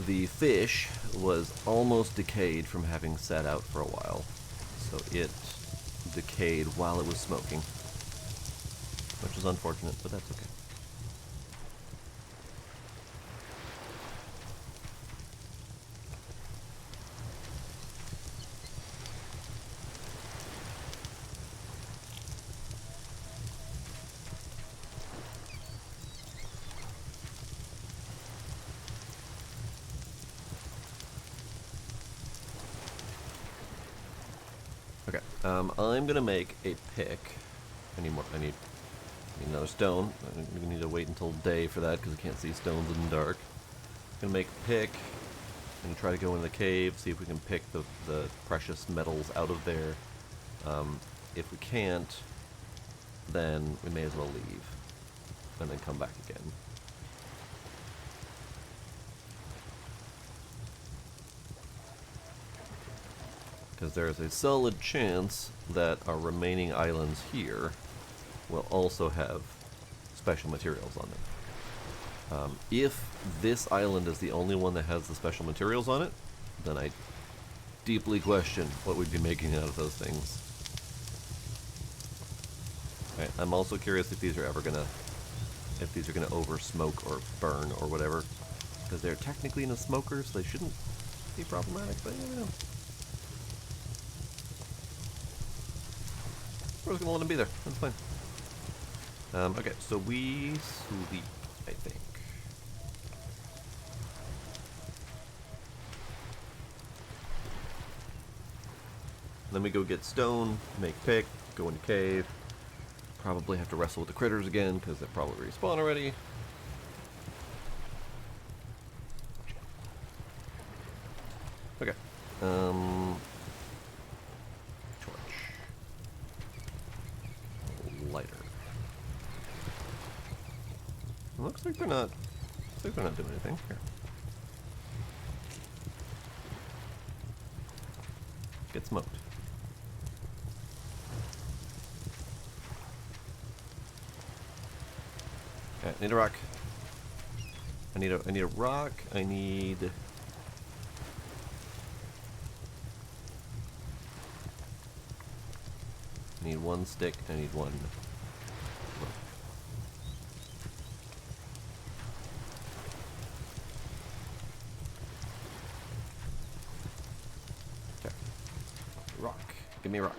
The fish was almost decayed from having sat out for a while, so it decayed while it was smoking, which is unfortunate, but that's okay. Okay, I'm gonna make a pick. I need another stone. We need to wait until day for that because I can't see stones in the dark. I'm gonna make a pick. I'm gonna try to go in the cave, see if we can pick the precious metals out of there. If we can't, then we may as well leave and then come back again. Because there is a solid chance that our remaining islands here will also have special materials on them. If this island is the only one that has the special materials on it, then I deeply question what we'd be making out of those things. Right, I'm also curious if these are ever gonna over smoke or burn or whatever, because they're technically in a smoker, so they shouldn't be problematic, but you never know. We're just gonna let them be there. That's fine. Okay, so we sleep, I think. Then we go get stone, make pick, go into cave. Probably have to wrestle with the critters again because they're probably respawn already. Okay. Torch. Lighter. Looks like they're not doing anything here. Get smoked. Okay, I need a rock. I need a rock. I need one stick. I need one rope. Okay. Rock. Give me a rock.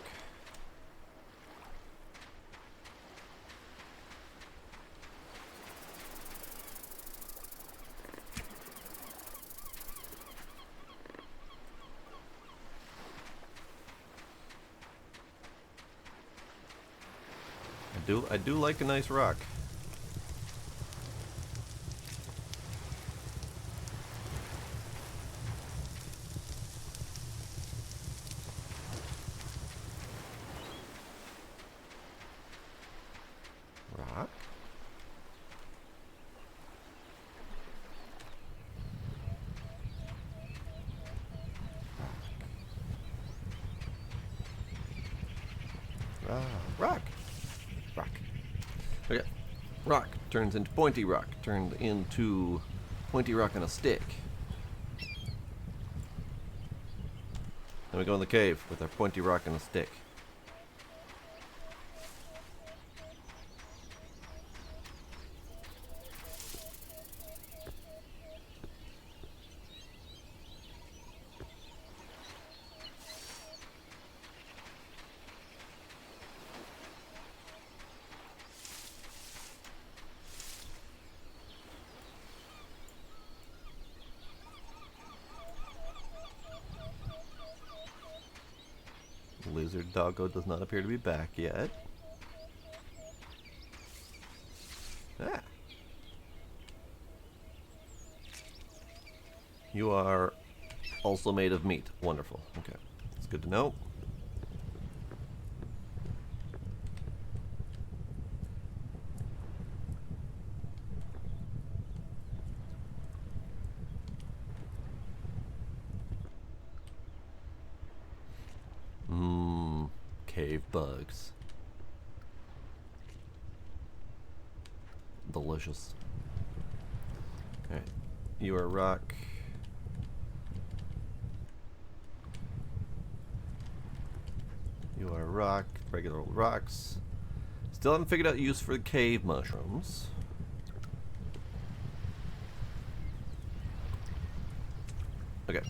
I do like a nice rock. Rock? Rock. Rock. Okay. Rock turns into pointy rock. Turned into pointy rock on a stick. Then we go in the cave with our pointy rock and a stick. Lizard doggo does not appear to be back yet. Ah. You are Also made of meat. Wonderful. Okay. It's good to know. Mmm. Cave bugs. Delicious. Alright. You are rock. You are rock. Regular old rocks. Still haven't figured out use for the cave mushrooms. Okay.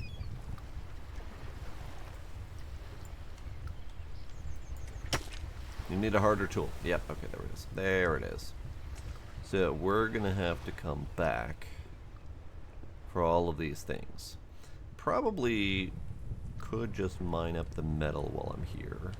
You need a harder tool. Yep, okay, there it is. There it is. So we're gonna have to come back for all of these things. Probably could just mine up the metal while I'm here.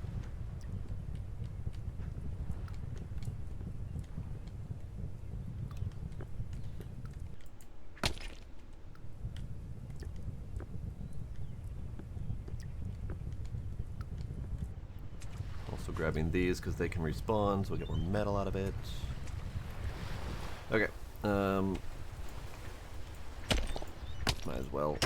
Also grabbing these because they can respawn, so we'll get more metal out of it. Okay. Might as well.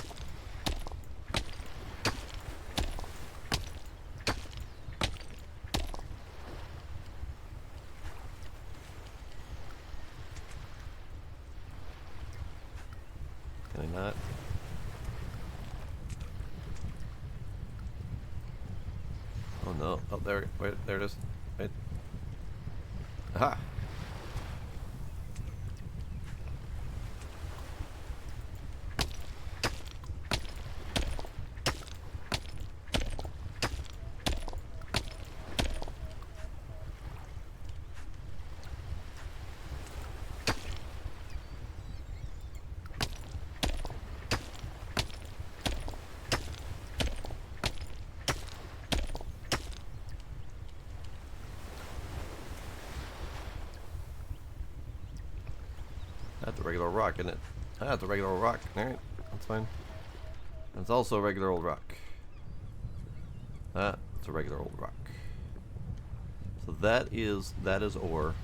Can I not? Oh no. Oh, there. Wait, there it is. Wait. Aha! That's a regular rock, isn't it? Ah, it's a regular old rock. Alright, that's fine. It's also a regular old rock. Ah, it's a regular old rock. So that is ore.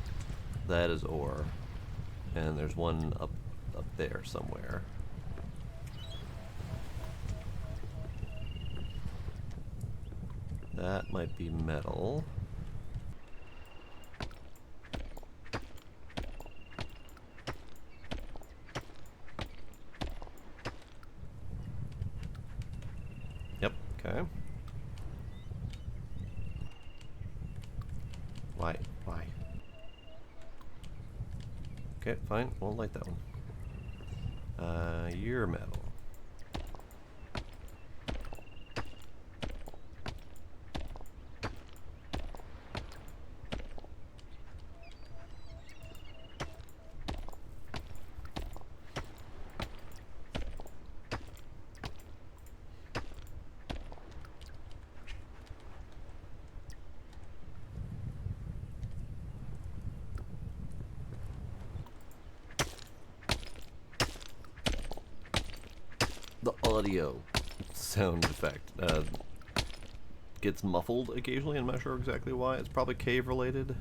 That is ore. And there's one up there somewhere. That might be metal. Yep, okay. Why? Okay, fine. Won't light that one. You're metal. The audio sound effect gets muffled occasionally. I'm not sure exactly why. It's probably cave related.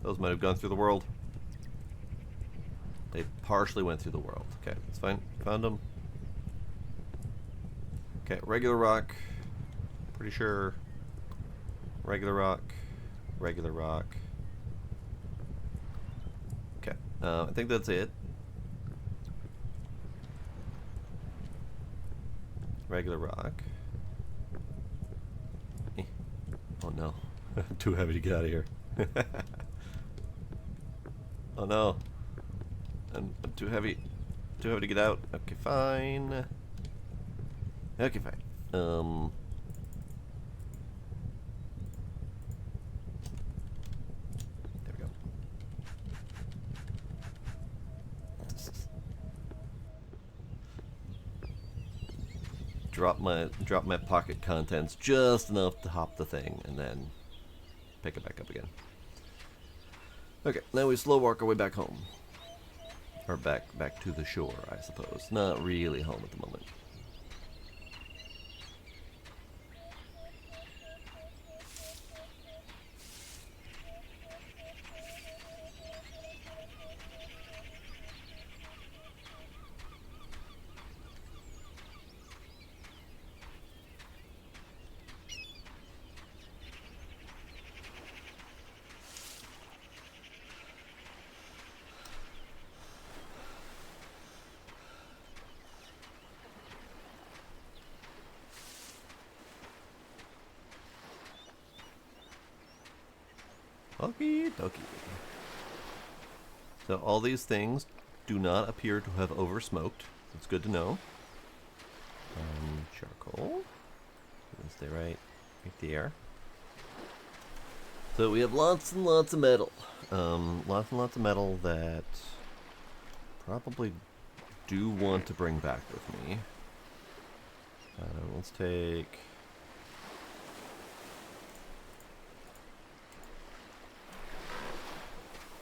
Those might have gone through the world. They partially went through the world. Okay, that's fine. Found them. Okay, regular rock. Pretty sure. Regular rock. Regular rock. Okay, I think that's it. Regular rock. Oh no. I'm too heavy to get out of here. Oh no. I'm too heavy. Too heavy to get out. Okay, fine. Okay, fine. There we go. Drop my pocket contents just enough to hop the thing and then pick it back up again. Okay, now we slow walk our way back home. Or back to the shore, I suppose. Not really home at the moment. Okie dokie. So all these things do not appear to have over-smoked. It's good to know. Charcoal. Stay right there. So we have lots and lots of metal. Lots and lots of metal that probably do want to bring back with me. Let's take...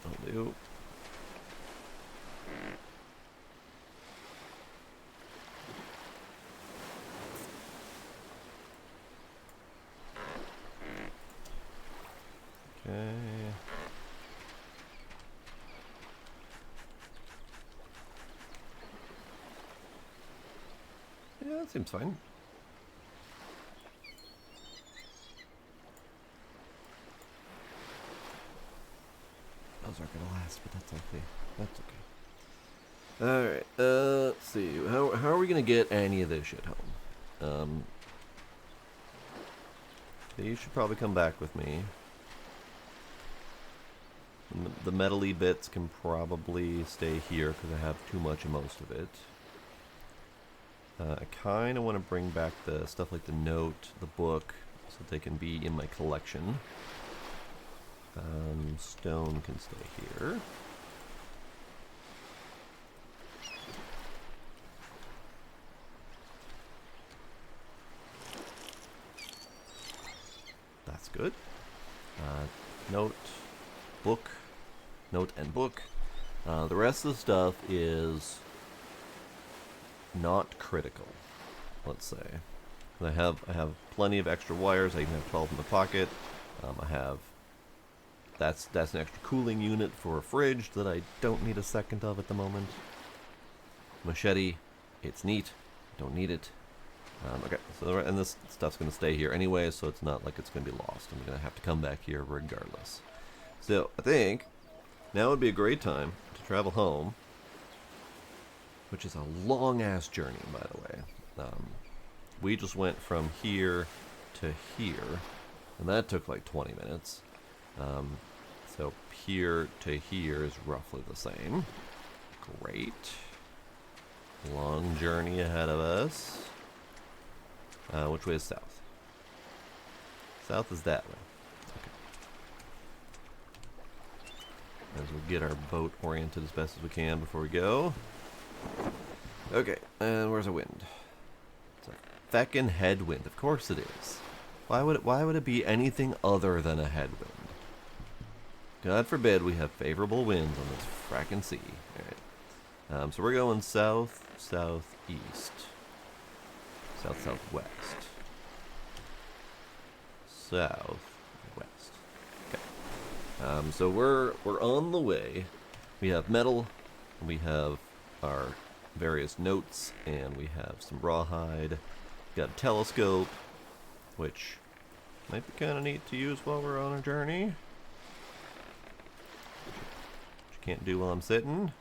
I'll do. Okay. Yeah, that seems fine. Those aren't gonna last, but that's okay. That's okay. Alright, let's see. How are we gonna get any of this shit home? You should probably come back with me. The metal-y bits can probably stay here because I have too much of most of it. I kind of want to bring back the stuff like the note, the book, so they can be in my collection. Stone can stay here. That's good. Note, book, note and book. The rest of the stuff is not critical, let's say. I have plenty of extra wires. I can have 12 in the pocket. I have that's an extra cooling unit for a fridge that I don't need a second of at the moment. Machete, it's neat. Don't need it. Okay, so and this stuff's gonna stay here anyway, so it's not like it's gonna be lost. I'm gonna have to come back here regardless. So I think now would be a great time to travel home, which is a long-ass journey, by the way. We just went from here to here, and that took like 20 minutes. So here to here is roughly the same. Great. Long journey ahead of us. Which way is south? South is that way. Okay. As we get our boat oriented as best as we can before we go. Okay, and where's the wind? It's a feckin' headwind. Of course it is. Why would it be anything other than a headwind? God forbid we have favorable winds on this frackin' sea. Alright. So we're going south, southeast. South, southwest. Southwest. Okay. So we're on the way. We have metal. We have our various notes, and we have some rawhide. Got a telescope, which might be kind of neat to use while we're on a journey. Which you can't do while I'm sitting.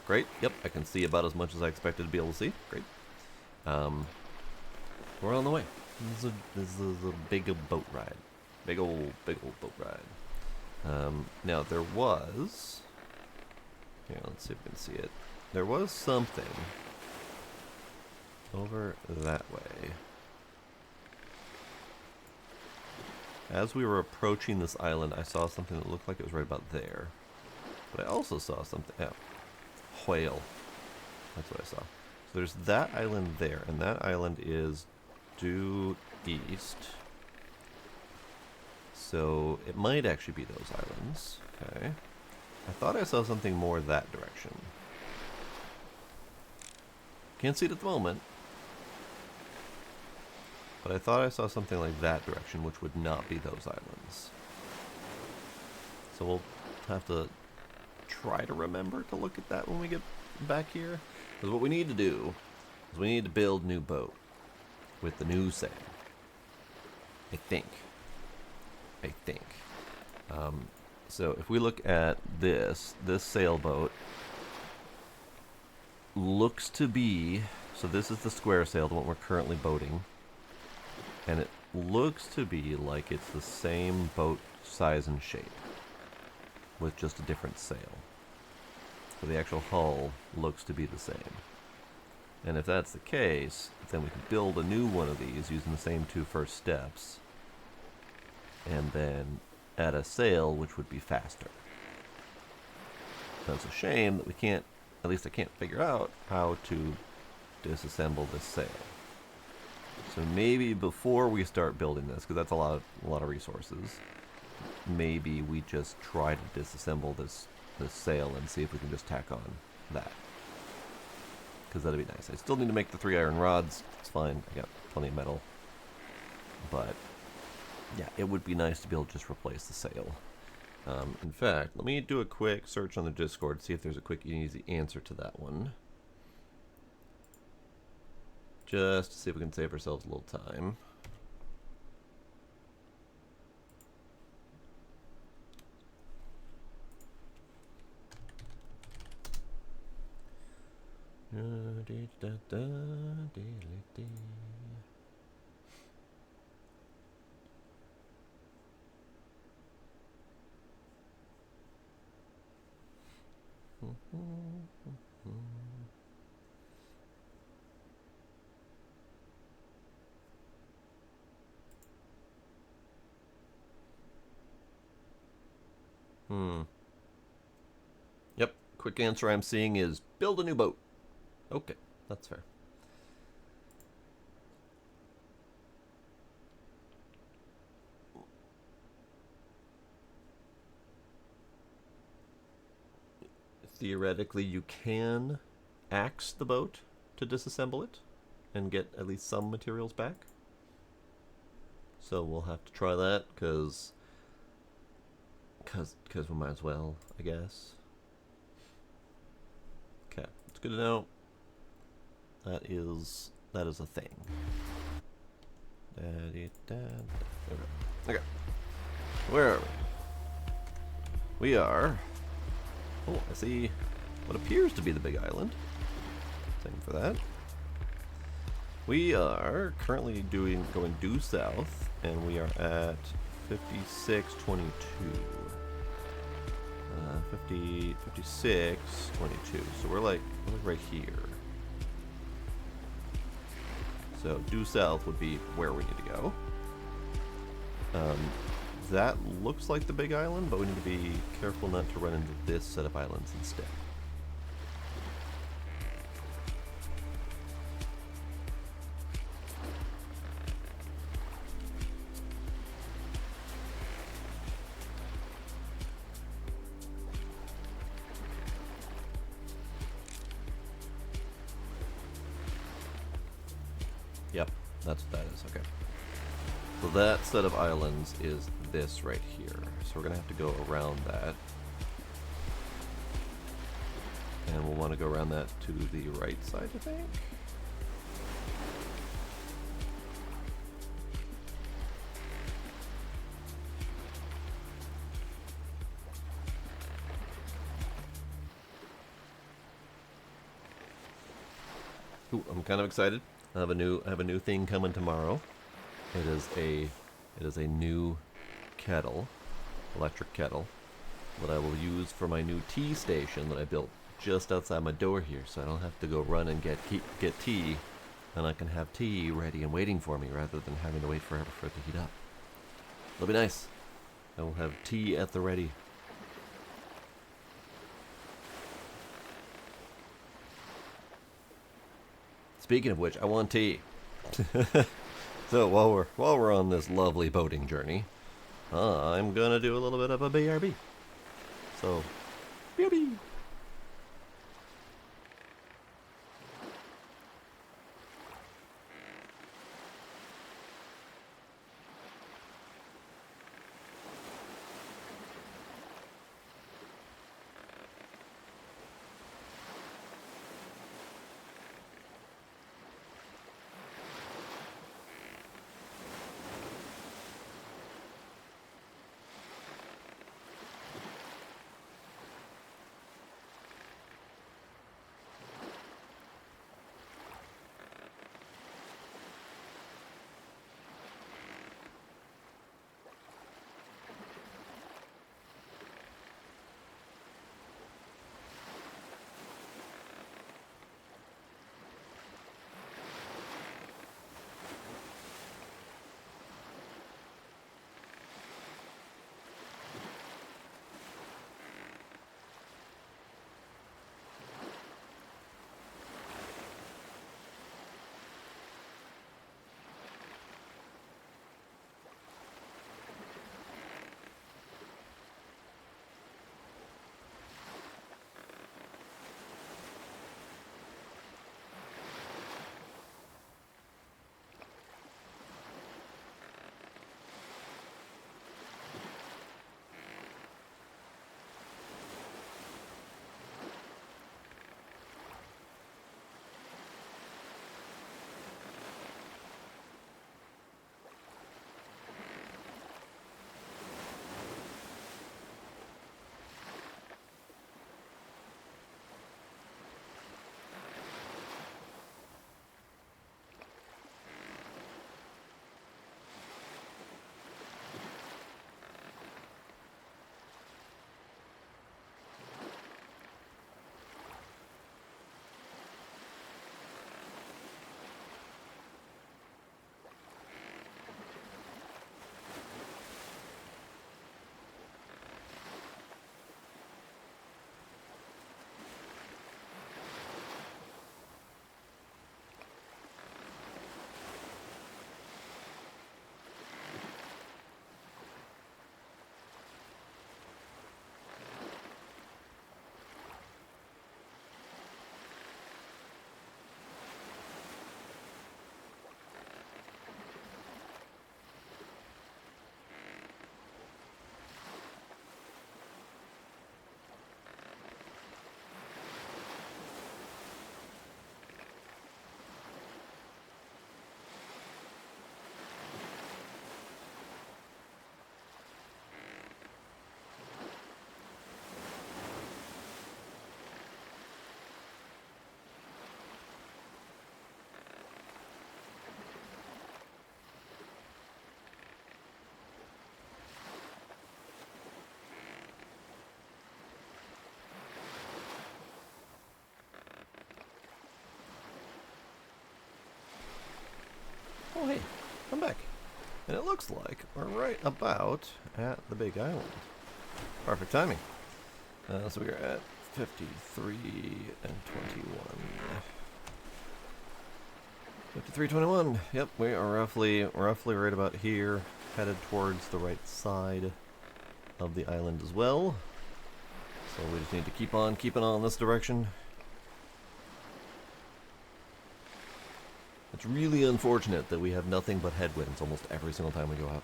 Great. Yep, I can see about as much as I expected to be able to see. Great. We're on the way. This is a big boat ride. Big old boat ride. Now there was... Here, let's see if we can see it. There was something over that way. As we were approaching this island, I saw something that looked like it was right about there. But I also saw something... Oh. Whale. That's what I saw. So there's that island there, and that island is due east. So it might actually be those islands. Okay. I thought I saw something more that direction. Can't see it at the moment. But I thought I saw something like that direction, which would not be those islands. So we'll have to try to remember to look at that when we get back here. Because what we need to do is we need to build a new boat with the new sail. I think. So if we look at this sailboat looks to be, so this is the square sail, the one we're currently boating. And it looks to be like it's the same boat size and shape, with just a different sail. So the actual hull looks to be the same. And if that's the case, then we can build a new one of these using the same two first steps, and then add a sail, which would be faster. Now it's a shame that we can't, at least I can't figure out how to disassemble this sail. So maybe before we start building this, because that's a lot of resources, maybe we just try to disassemble this sail and see if we can just tack on that. Because that'd be nice. I still need to make the 3 iron rods. It's fine. I got plenty of metal. But yeah, it would be nice to be able to just replace the sail. In fact, let me do a quick search on the Discord, see if there's a quick and easy answer to that one. Just to see if we can save ourselves a little time. Yep, quick answer I'm seeing is build a new boat. Okay, that's fair. Theoretically, you can axe the boat to disassemble it and get at least some materials back. So we'll have to try that, because we might as well, I guess. Okay, it's good to know. That is a thing. Okay. Where are we? We are... Oh, I see what appears to be the big island. Same for that. We are currently going due south, and we are at 5622. 5622. So we're like right here. So due south would be where we need to go. That looks like the big island, but we need to be careful not to run into this set of islands instead. Yep, that's what that is, okay. So that set of islands is this right here. So we're going to have to go around that. And we'll want to go around that to the right side, I think. Ooh, I'm kind of excited. I have a new thing coming tomorrow. It is a new kettle, electric kettle, that I will use for my new tea station that I built just outside my door here, so I don't have to go run and get tea, and I can have tea ready and waiting for me rather than having to wait forever for it to heat up. It'll be nice. I will have tea at the ready. Speaking of which, I want tea. So while we're on this lovely boating journey, I'm gonna do a little bit of a BRB. So, beauty! Oh hey, I'm back. And it looks like we're right about at the Big Island. Perfect timing. So we're at 53 and 21. 53:21. Yep, we are roughly right about here, headed towards the right side of the island as well. So we just need to keep on keeping on this direction. It's really unfortunate that we have nothing but headwinds almost every single time we go out.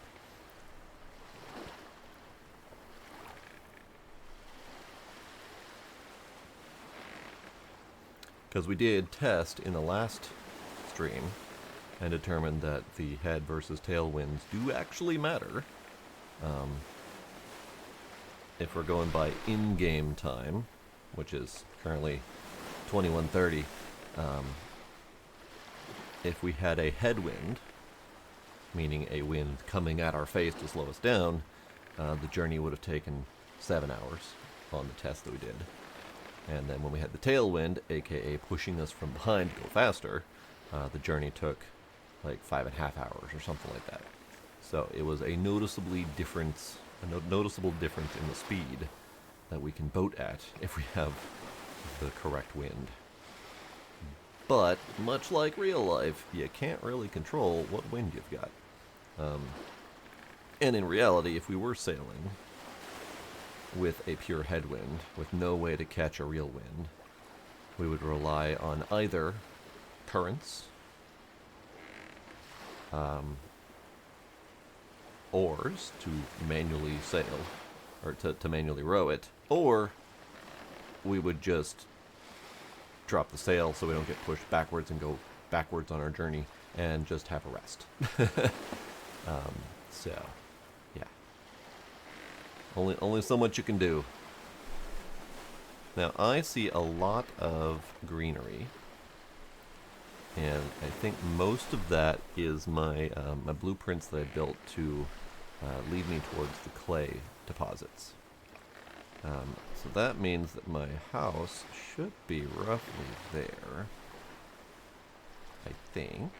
Because we did test in the last stream and determined that the head versus tailwinds do actually matter. If we're going by in-game time, which is currently 21:30, if we had a headwind, meaning a wind coming at our face to slow us down, the journey would have taken 7 hours on the test that we did. And then when we had the tailwind, aka pushing us from behind to go faster, the journey took like 5.5 hours or something like that. So it was a noticeable difference in the speed that we can boat at if we have the correct wind. But, much like real life, you can't really control what wind you've got. And in reality, if we were sailing with a pure headwind, with no way to catch a real wind, we would rely on either currents, oars to manually sail, or to manually row it, or we would just drop the sail so we don't get pushed backwards and go backwards on our journey and just have a rest. So, yeah. Only so much you can do. Now, I see a lot of greenery, and I think most of that is my my blueprints that I built to lead me towards the clay deposits. So that means that my house should be roughly there, I think.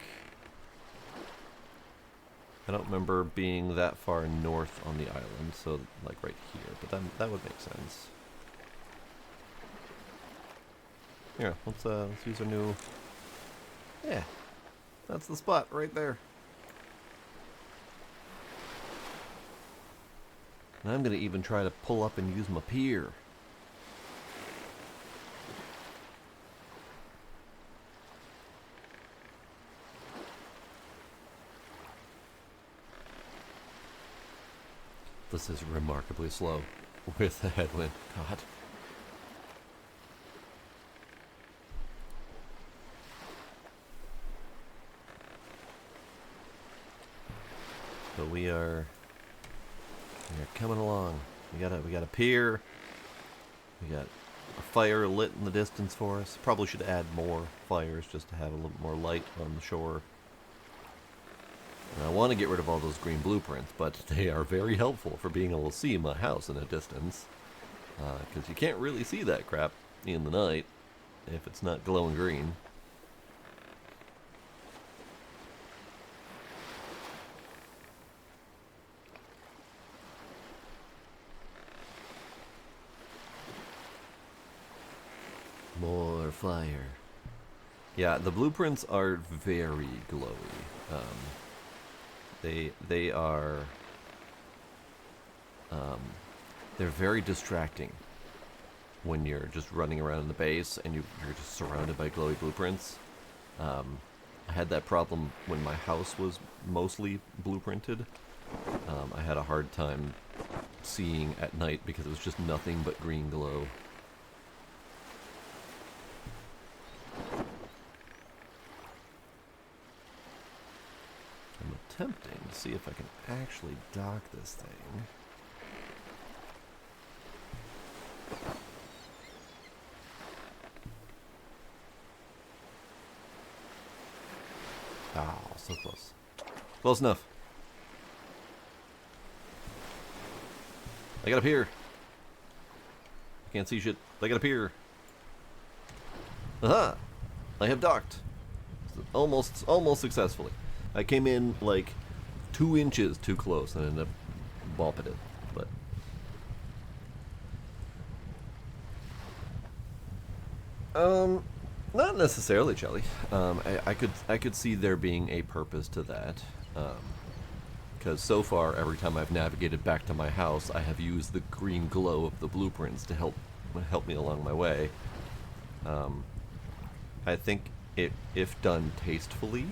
I don't remember being that far north on the island, so like right here, but that would make sense. Here, let's use our new... Yeah, that's the spot right there. And I'm going to even try to pull up and use my pier. This is remarkably slow with the headwind. God. But we are coming along. We got a pier. We got a fire lit in the distance for us. Probably should add more fires just to have a little more light on the shore. And I want to get rid of all those green blueprints, but they are very helpful for being able to see my house in a distance. Because you can't really see that crap in the night if it's not glowing green. More fire. Yeah, the blueprints are very glowy. They are they're very distracting when you're just running around in the base and you're just surrounded by glowy blueprints. I had that problem when my house was mostly blueprinted. I had a hard time seeing at night because it was just nothing but green glow. I'm attempting to see if I can actually dock this thing. Oh, so close. Close enough. I got a pier. Can't see shit. I got a pier. Aha! I have docked. Almost successfully. I came in like 2 inches too close and ended up bumping it. But not necessarily, Chelly. I could see there being a purpose to that. Because so far, every time I've navigated back to my house, I have used the green glow of the blueprints to help me along my way. I think if done tastefully,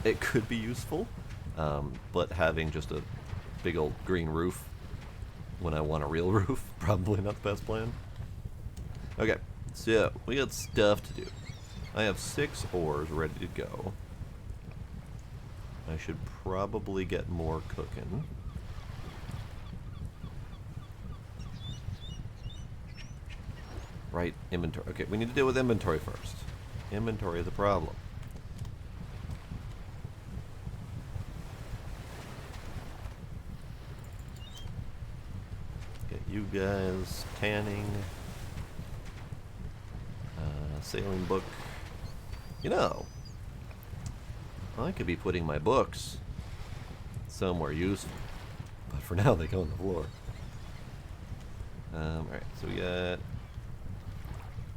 it could be useful. But having just a big old green roof when I want a real roof, probably not the best plan. Okay, so we got stuff to do. I have 6 oars ready to go. I should probably get more cooking. Right, inventory. Okay, we need to deal with inventory first. Inventory is a problem. Get you guys tanning. Sailing book. You know, I could be putting my books somewhere useful, but for now they go on the floor. Alright, so we got,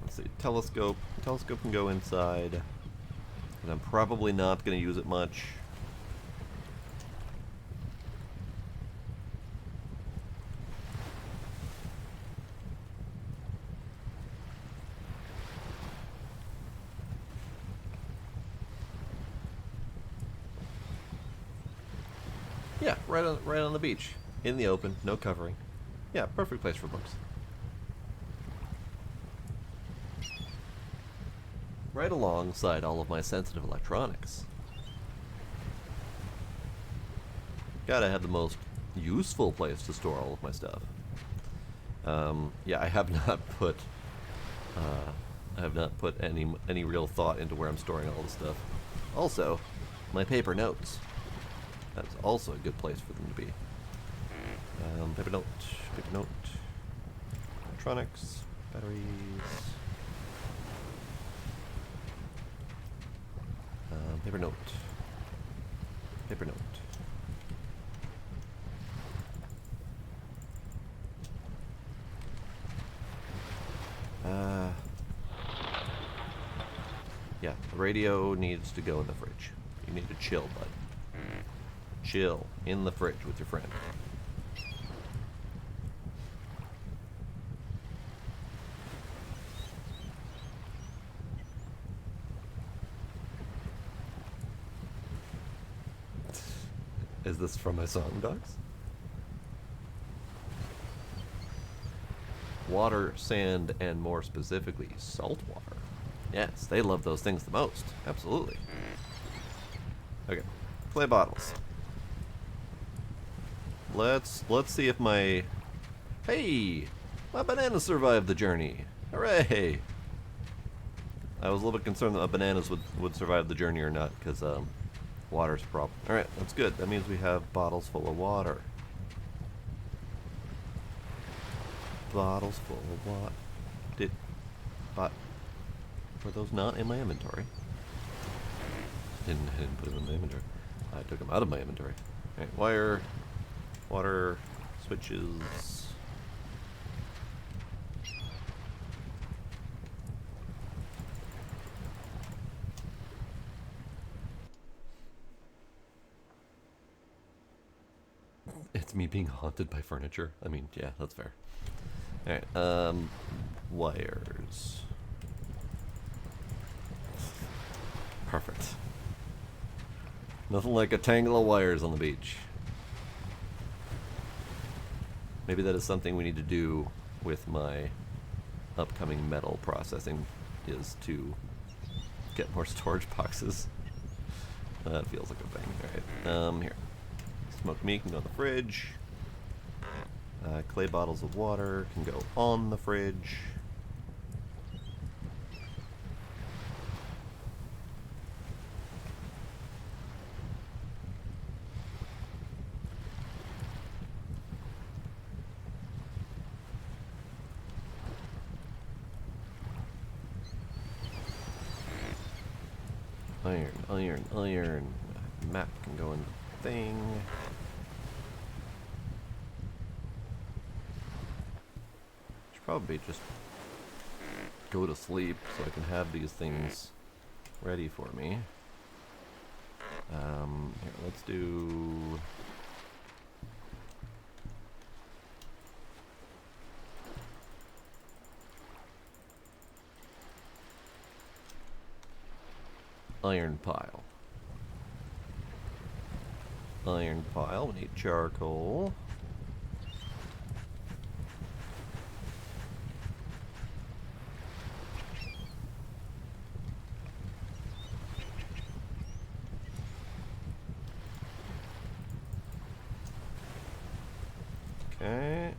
let's see, telescope. Telescope can go inside, and I'm probably not going to use it much. Yeah, right on the beach, in the open, no covering. Yeah, perfect place for books. Right alongside all of my sensitive electronics. Gotta have the most useful place to store all of my stuff. Yeah, I have not put any real thought into where I'm storing all this stuff. Also, my paper notes. That's also a good place for them to be. Paper note, electronics, batteries. Paper note. Paper note. Yeah, the radio needs to go in the fridge. You need to chill, bud. Chill in the fridge with your friend. Is this from my song, dogs? Water, sand, and more specifically, salt water. Yes, they love those things the most. Absolutely. Okay, clay bottles. Let's see if my... Hey! My banana survived the journey. Hooray! I was a little bit concerned that my bananas would survive the journey or not, because water's a problem. Alright, that's good. That means we have bottles full of water. Bottles full of water. Were those not in my inventory? I didn't put them in my inventory. I took them out of my inventory. Alright, wire, water, switches. It's me being haunted by furniture. I mean, yeah, that's fair. Alright, wires. Perfect. Nothing like a tangle of wires on the beach. Maybe that is something we need to do with my upcoming metal processing, is to get more storage boxes. That feels like a thing. Alright, here. Smoked meat can go in the fridge. Clay bottles of water can go on the fridge. Iron. Map can go in the thing. Should probably just go to sleep so I can have these things ready for me. Here, let's do... Iron pile. Iron pile, we need charcoal. Okay.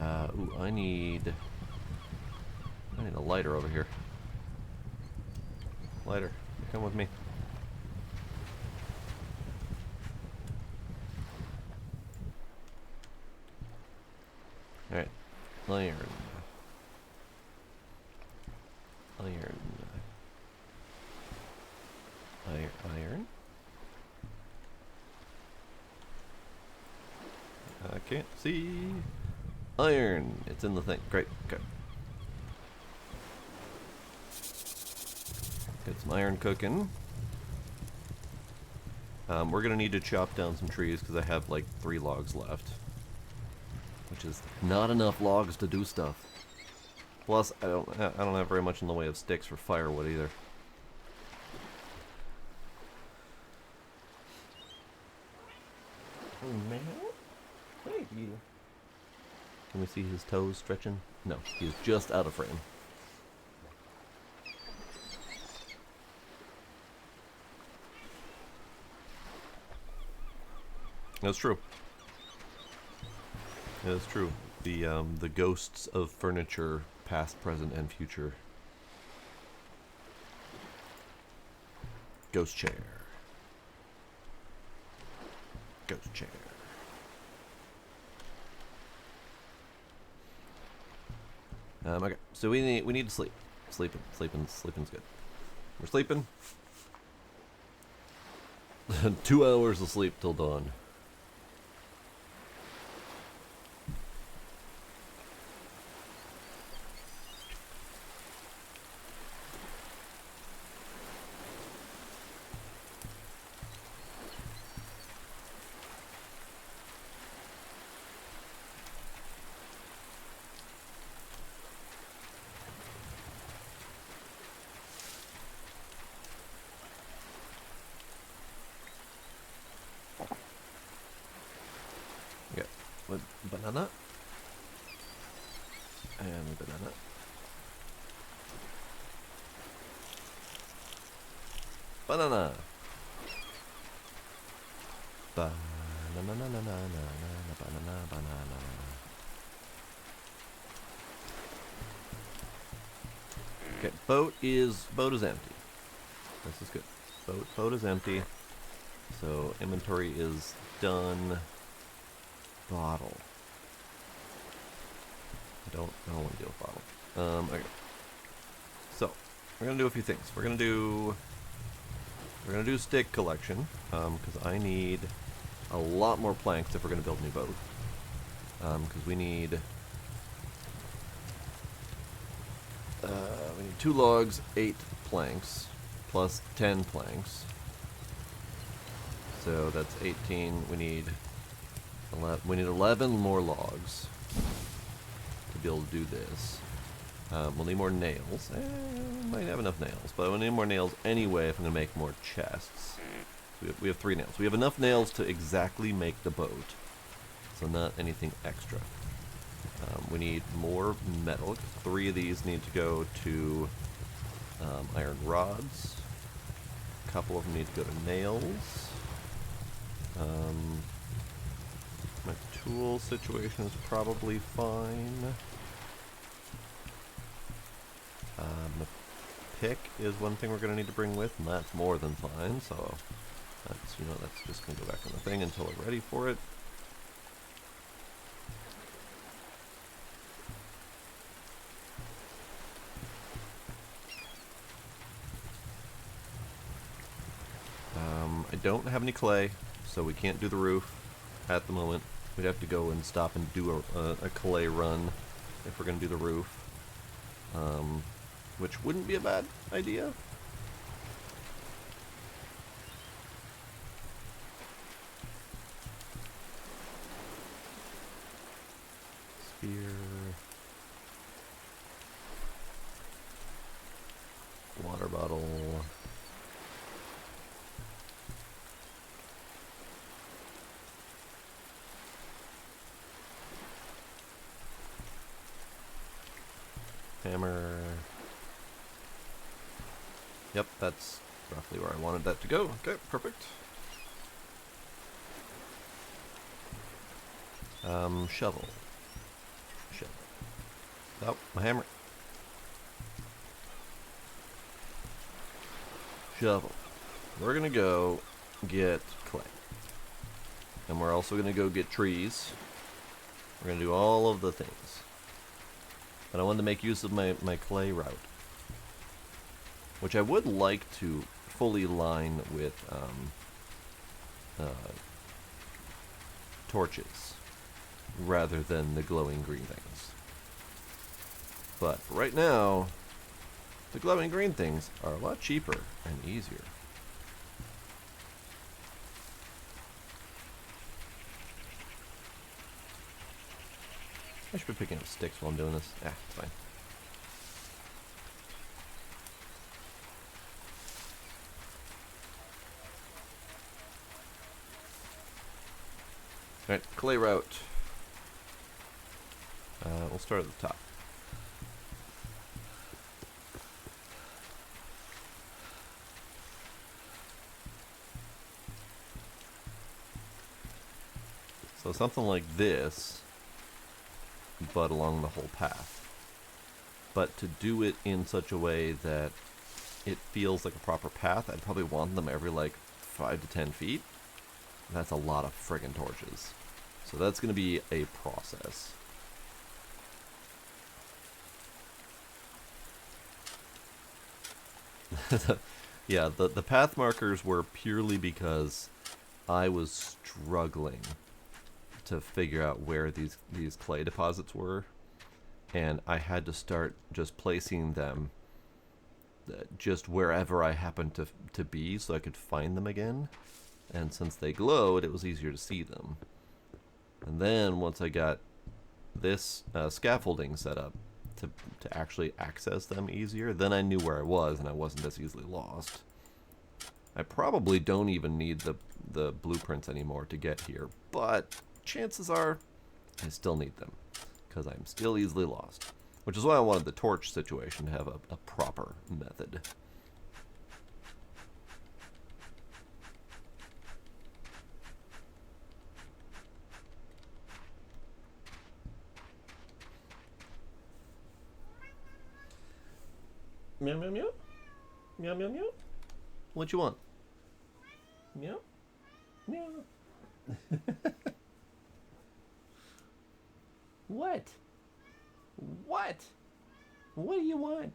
Ooh, I need a lighter over here. Lighter, come with me. Alright, iron. I can't see. Iron, it's in the thing. Great, okay. Get some iron cooking. We're gonna need to chop down some trees because I have like 3 logs left, which is not enough logs to do stuff. Plus, I don't have very much in the way of sticks for firewood either. Can we see his toes stretching? No, he's just out of frame. That's true. That's true. The ghosts of furniture, past, present, and future. Ghost chair. Ghost chair. Okay, so we need to sleep. Sleeping's good. We're sleeping. 2 hours of sleep till dawn. Banana. And banana. Banana. Banana. Okay, boat is empty. This is good. Boat is empty. So inventory is done. Bottle. I don't want to deal with bottle. Okay. So we're gonna do a few things. We're gonna do stick collection because I need a lot more planks if we're gonna build a new boat. Because we need 2 logs, 8 planks, plus 10 planks. So that's 18. We need 11 more logs to be able to do this. We'll need more nails. Might have enough nails, but we'll need more nails anyway if I'm going to make more chests. So we have 3 nails. We have enough nails to exactly make the boat, so not anything extra. We need more metal. 3 of these need to go to iron rods. A couple of them need to go to nails. My tool situation is probably fine. The pick is one thing we're going to need to bring with, and that's more than fine, so that's just going to go back on the thing until we're ready for it. I don't have any clay, so we can't do the roof at the moment. We'd have to go and stop and do a clay run if we're going to do the roof, which wouldn't be a bad idea. Spear. Water bottle. Hammer. Yep, that's roughly where I wanted that to go. Okay, perfect. Shovel. Oh, my hammer. Shovel. We're gonna go get clay. And we're also gonna go get trees. We're gonna do all of the things. But I wanted to make use of my clay route, which I would like to fully line with torches rather than the glowing green things. But right now, the glowing green things are a lot cheaper and easier. I should be picking up sticks while I'm doing this. It's fine. Alright, clay route. We'll start at the top. So something like this, but along the whole path. But to do it in such a way that it feels like a proper path, I'd probably want them every like 5 to 10 feet. That's a lot of friggin' torches. So that's going to be a process. Yeah, the path markers were purely because I was struggling to figure out where these clay deposits were, and I had to start just placing them just wherever I happened to be so I could find them again. And since they glowed, it was easier to see them. And then once I got this scaffolding set up to actually access them easier, then I knew where I was and I wasn't as easily lost. I probably don't even need the blueprints anymore to get here, but chances are I still need them because I'm still easily lost, which is why I wanted the torch situation to have a proper method. Meow meow meow. Meow meow meow. What you want? Meow. Meow. What? What? What do you want?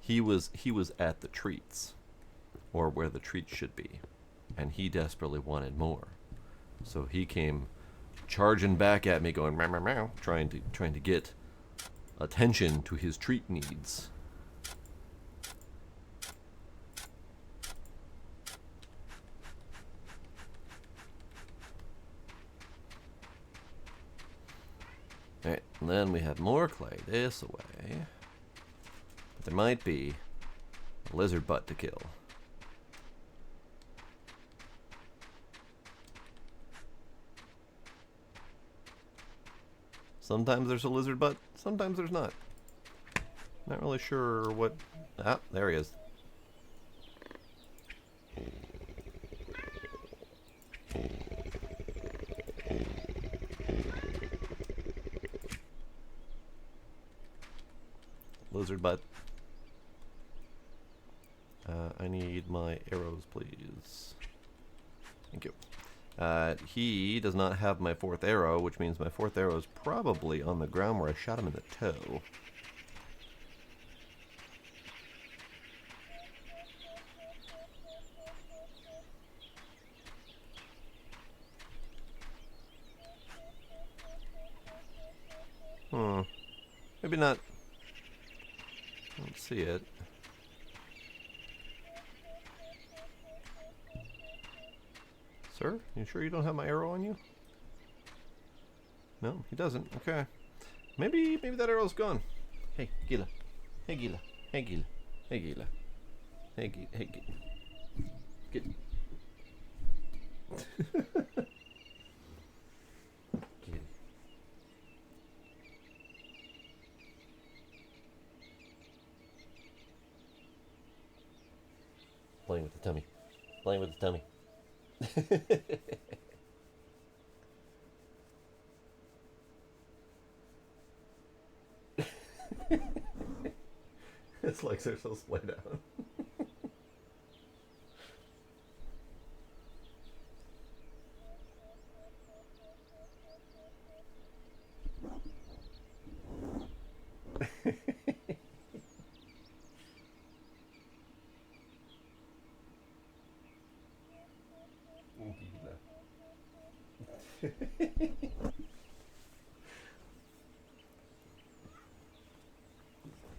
He was at the treats, or where the treats should be, and he desperately wanted more. So he came charging back at me, going meow meow meow, trying to get attention to his treat needs. Alright, and then we have more clay this way. But there might be a lizard butt to kill. Sometimes there's a lizard butt, sometimes there's not. Not really sure what... Ah, there he is. Lizard butt. I need my arrows, please. Thank you. He does not have my fourth arrow, which means my fourth arrow is probably on the ground where I shot him in the toe. Maybe not. I don't see it. Sir, you sure you don't have my arrow on you? No, he doesn't. Okay. Maybe that arrow's gone. Hey, Gila. Hey, Gila. Hey, Gila. Hey, Gila. Hey, Gila. Hey, Gila. Get. Get. Playing with the tummy. Playing with the tummy. His legs are so splayed out.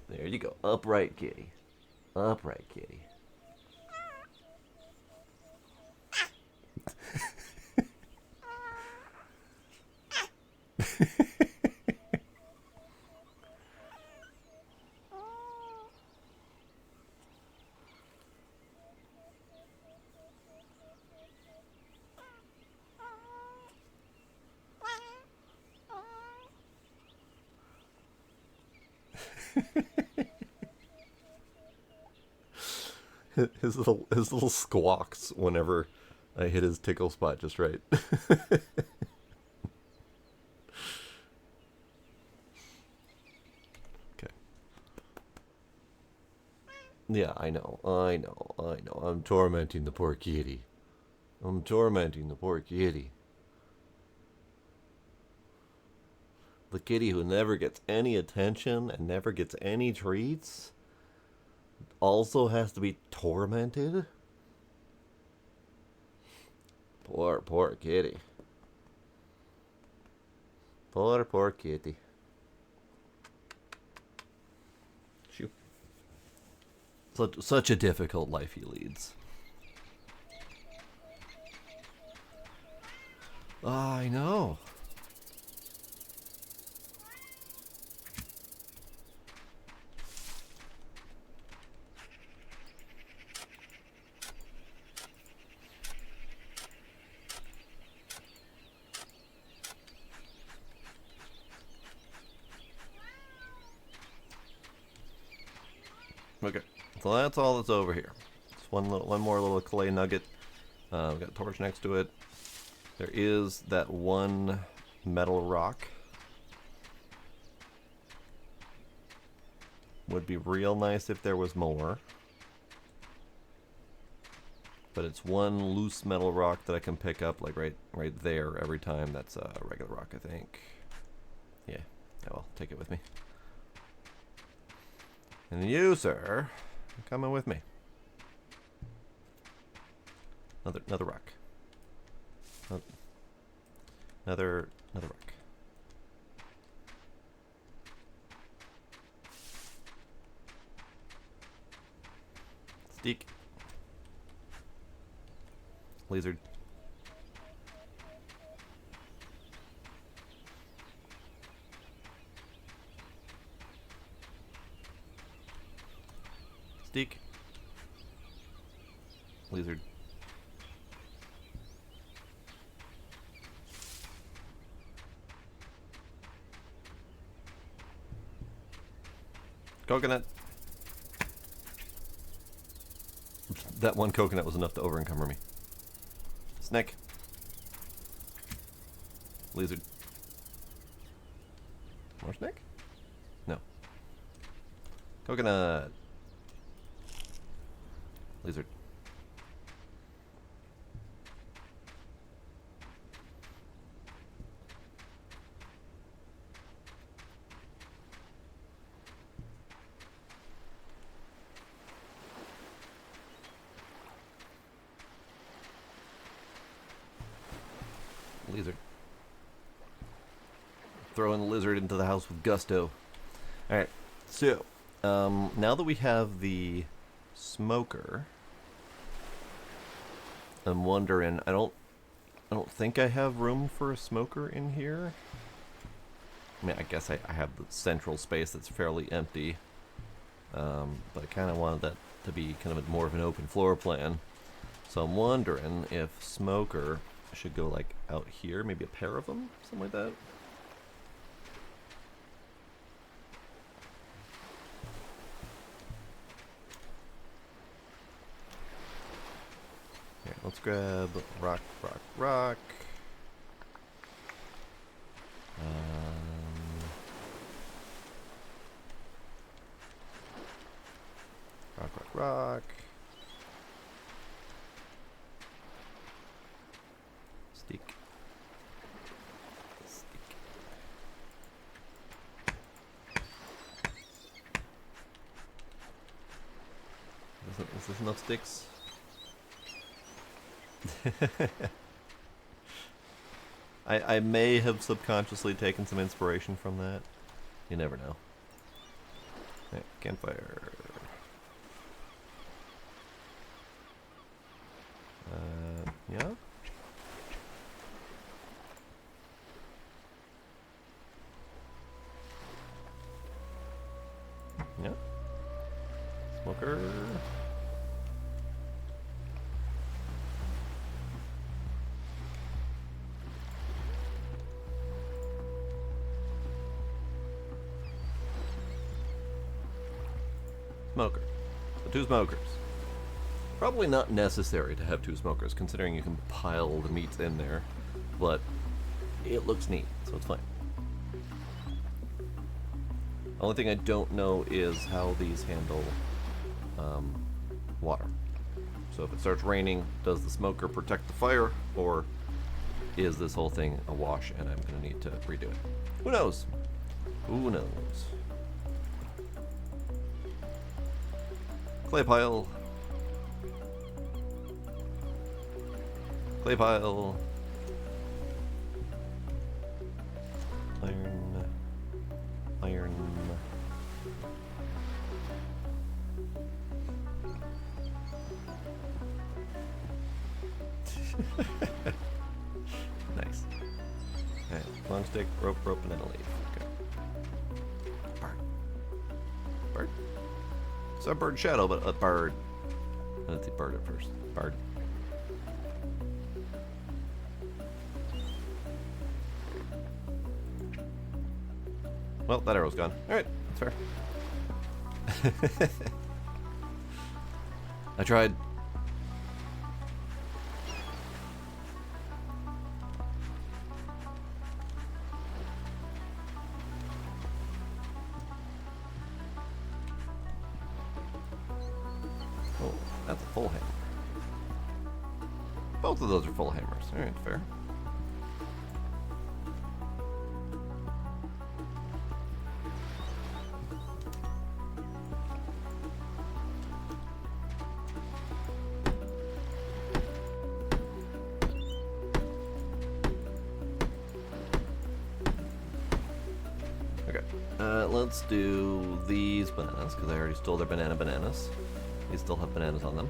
There you go. Upright kitty. Upright kitty. his little squawks whenever I hit his tickle spot just right. Okay. Yeah, I know. I'm tormenting the poor kitty. I'm tormenting the poor kitty. The kitty who never gets any attention and never gets any treats also has to be tormented? Poor kitty. Poor kitty. Shoo. Such a difficult life he leads. I know. Okay, so that's all that's over here. Just one more little clay nugget. We got a torch next to it. There is that one metal rock. Would be real nice if there was more. But it's one loose metal rock that I can pick up, like right there every time. That's a regular rock, I think. Yeah, well, take it with me. And you, sir, are coming with me. Another rock. Another rock. Steak. Lizard. Steak. Lizard. Coconut. That one coconut was enough to over-encumber me. Snake. Lizard. More snake? No. Coconut. Lizard. Lizard. Throwing the lizard into the house with gusto. Alright, so now that we have the smoker, I'm wondering, I don't think I have room for a smoker in here. I mean, I guess I have the central space that's fairly empty, but I kind of wanted that to be kind of more of an open floor plan. So I'm wondering if smoker should go like out here, maybe a pair of them, something like that. Here, let's grab rock. Rock. Steak. Is this enough sticks? I may have subconsciously taken some inspiration from that. You never know. Right, campfire. Yeah? Yeah? Smoker. smoker. So 2 smokers. Probably not necessary to have 2 smokers, considering you can pile the meats in there, but it looks neat, so it's fine. Only thing I don't know is how these handle water. So if it starts raining, does the smoker protect the fire, or is this whole thing awash and I'm going to need to redo it? Who knows? Who knows? Clay pile. Clay pile. Iron. Iron. Nice. Alright, long stick, rope, and then a leaf. Okay. Bird. Bird. Saw a bird shadow, but a bird. I didn't see bird at first. Bird. Well, that arrow's gone. Alright, that's fair. I tried. Oh, that's a full hammer. Both of those are full hammers. Alright, fair. Let's do these bananas, because I already stole their bananas. These still have bananas on them.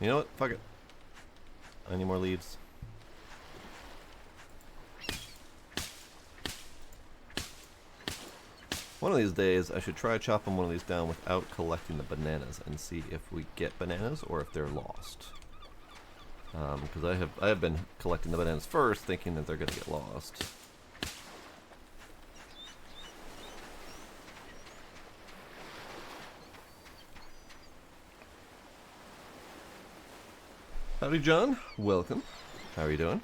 You know what? Fuck it. I need more leaves. One of these days, I should try chopping one of these down without collecting the bananas and see if we get bananas or if they're lost. Because I have been collecting the bananas first, thinking that they're going to get lost. Howdy, John. Welcome. How are you doing?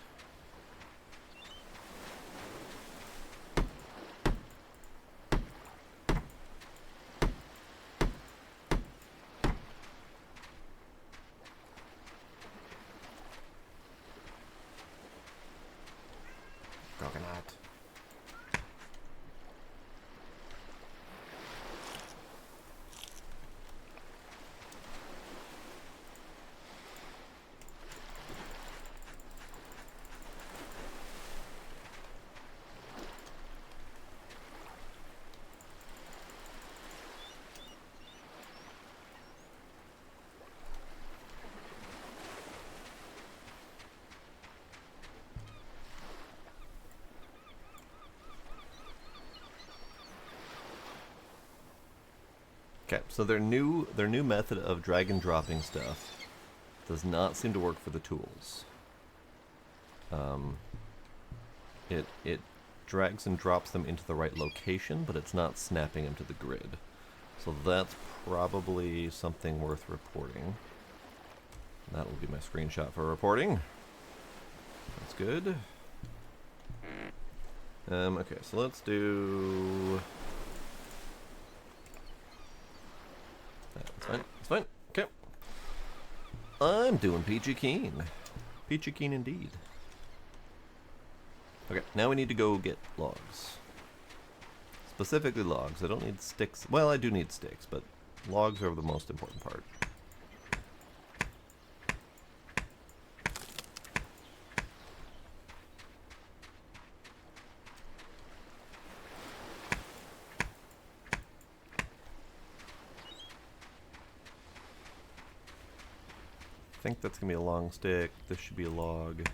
Coconut. Okay, so their new method of drag and dropping stuff does not seem to work for the tools. It drags and drops them into the right location, but it's not snapping them to the grid. So that's probably something worth reporting. That will be my screenshot for reporting. That's good. Okay, so let's do... That's fine. That's fine. Okay. I'm doing peachy keen. Peachy keen indeed. Okay, now we need to go get logs. Specifically logs. I don't need sticks. Well, I do need sticks, but logs are the most important part. I think that's gonna be a long stick. This should be a log.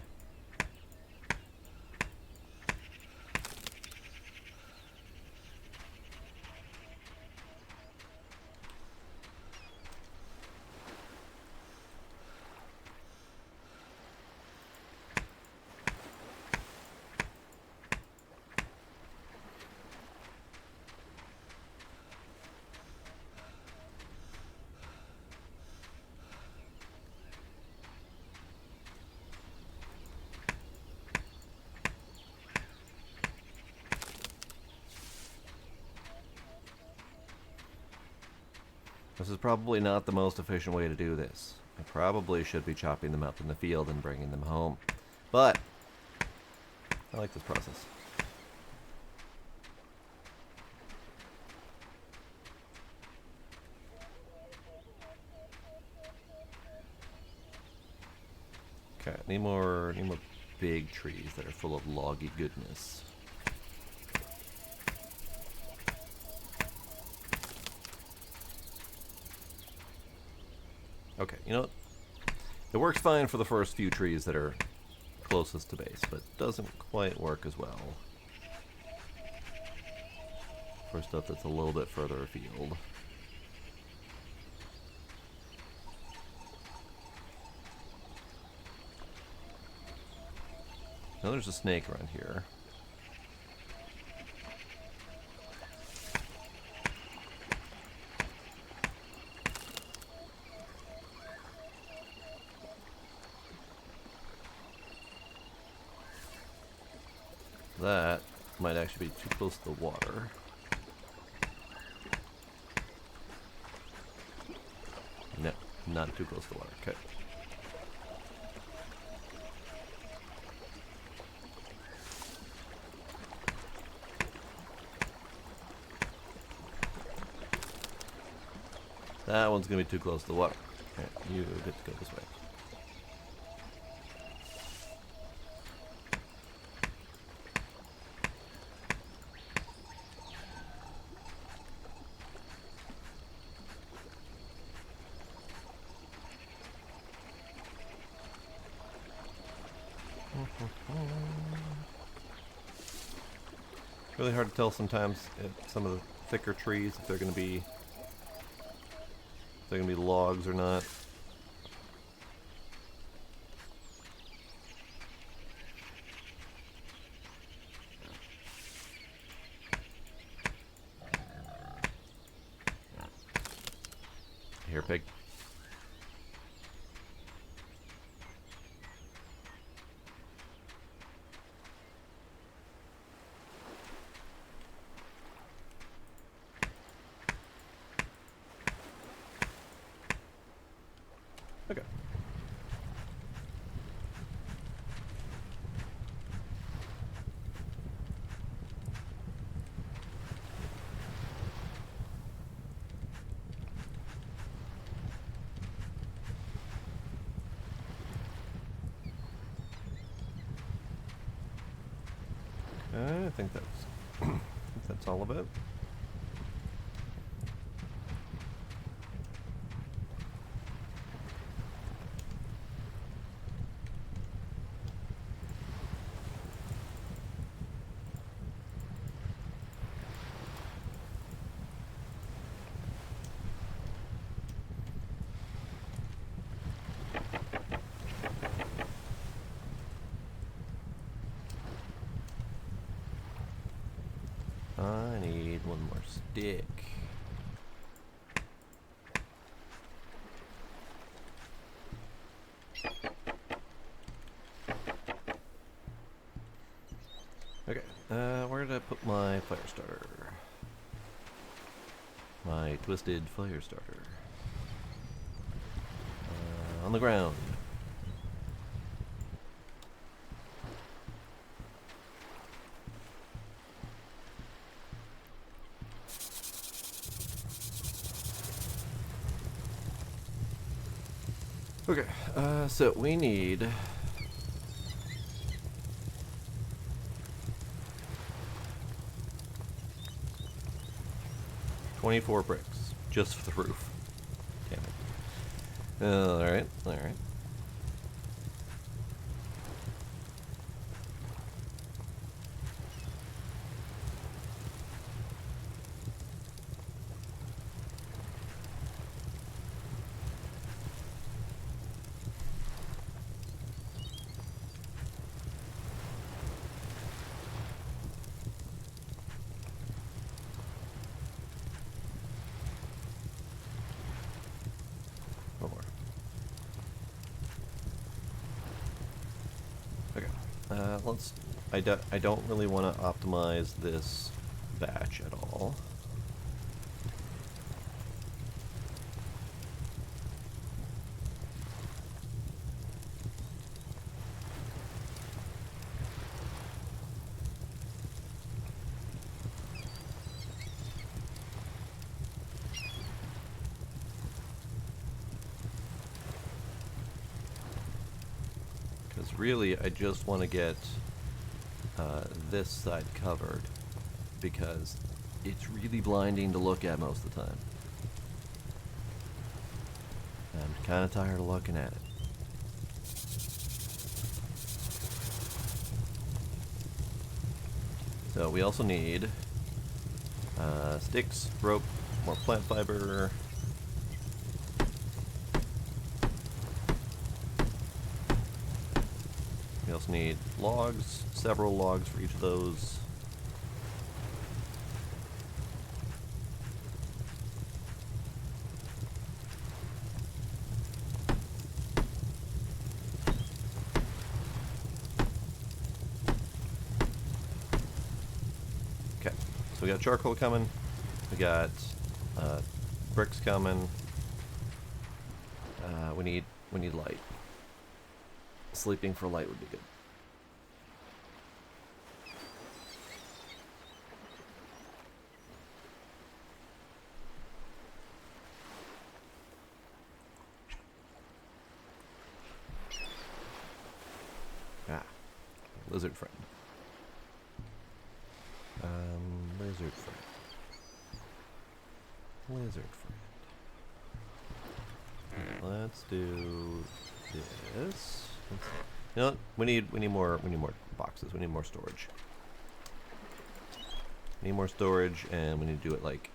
This is probably not the most efficient way to do this. I probably should be chopping them up in the field and bringing them home. But I like this process. Okay, need more big trees that are full of loggy goodness. Okay, you know what? It works fine for the first few trees that are closest to base, but doesn't quite work as well for stuff that's a little bit further afield. Now there's a snake around here. That might actually be too close to the water. No, not too close to the water. Okay. That one's gonna be too close to the water. Okay, you get to go this way. Really hard to tell sometimes if some of the thicker trees if they're gonna be logs or not. Here, pig. Okay. I think that's all of it. I need one more stick. Okay, where did I put my fire starter? My twisted fire starter. On the ground. Okay, so we need 24 bricks just for the roof. Damn it. Alright, alright. One more. Okay. Let's. I don't really want to optimize this batch at all. really, I just want to get this side covered because it's really blinding to look at most of the time. I'm kind of tired of looking at it. So we also need sticks, rope, more plant fiber. We also need logs, several logs for each of those. Okay, so we got charcoal coming, we got bricks coming. We need light. Sleeping for light would be good. Ah, lizard friend. Lizard friend. Lizard friend. Let's do this. You know what? We need more boxes. We need more storage. We need more storage, and we need to do it like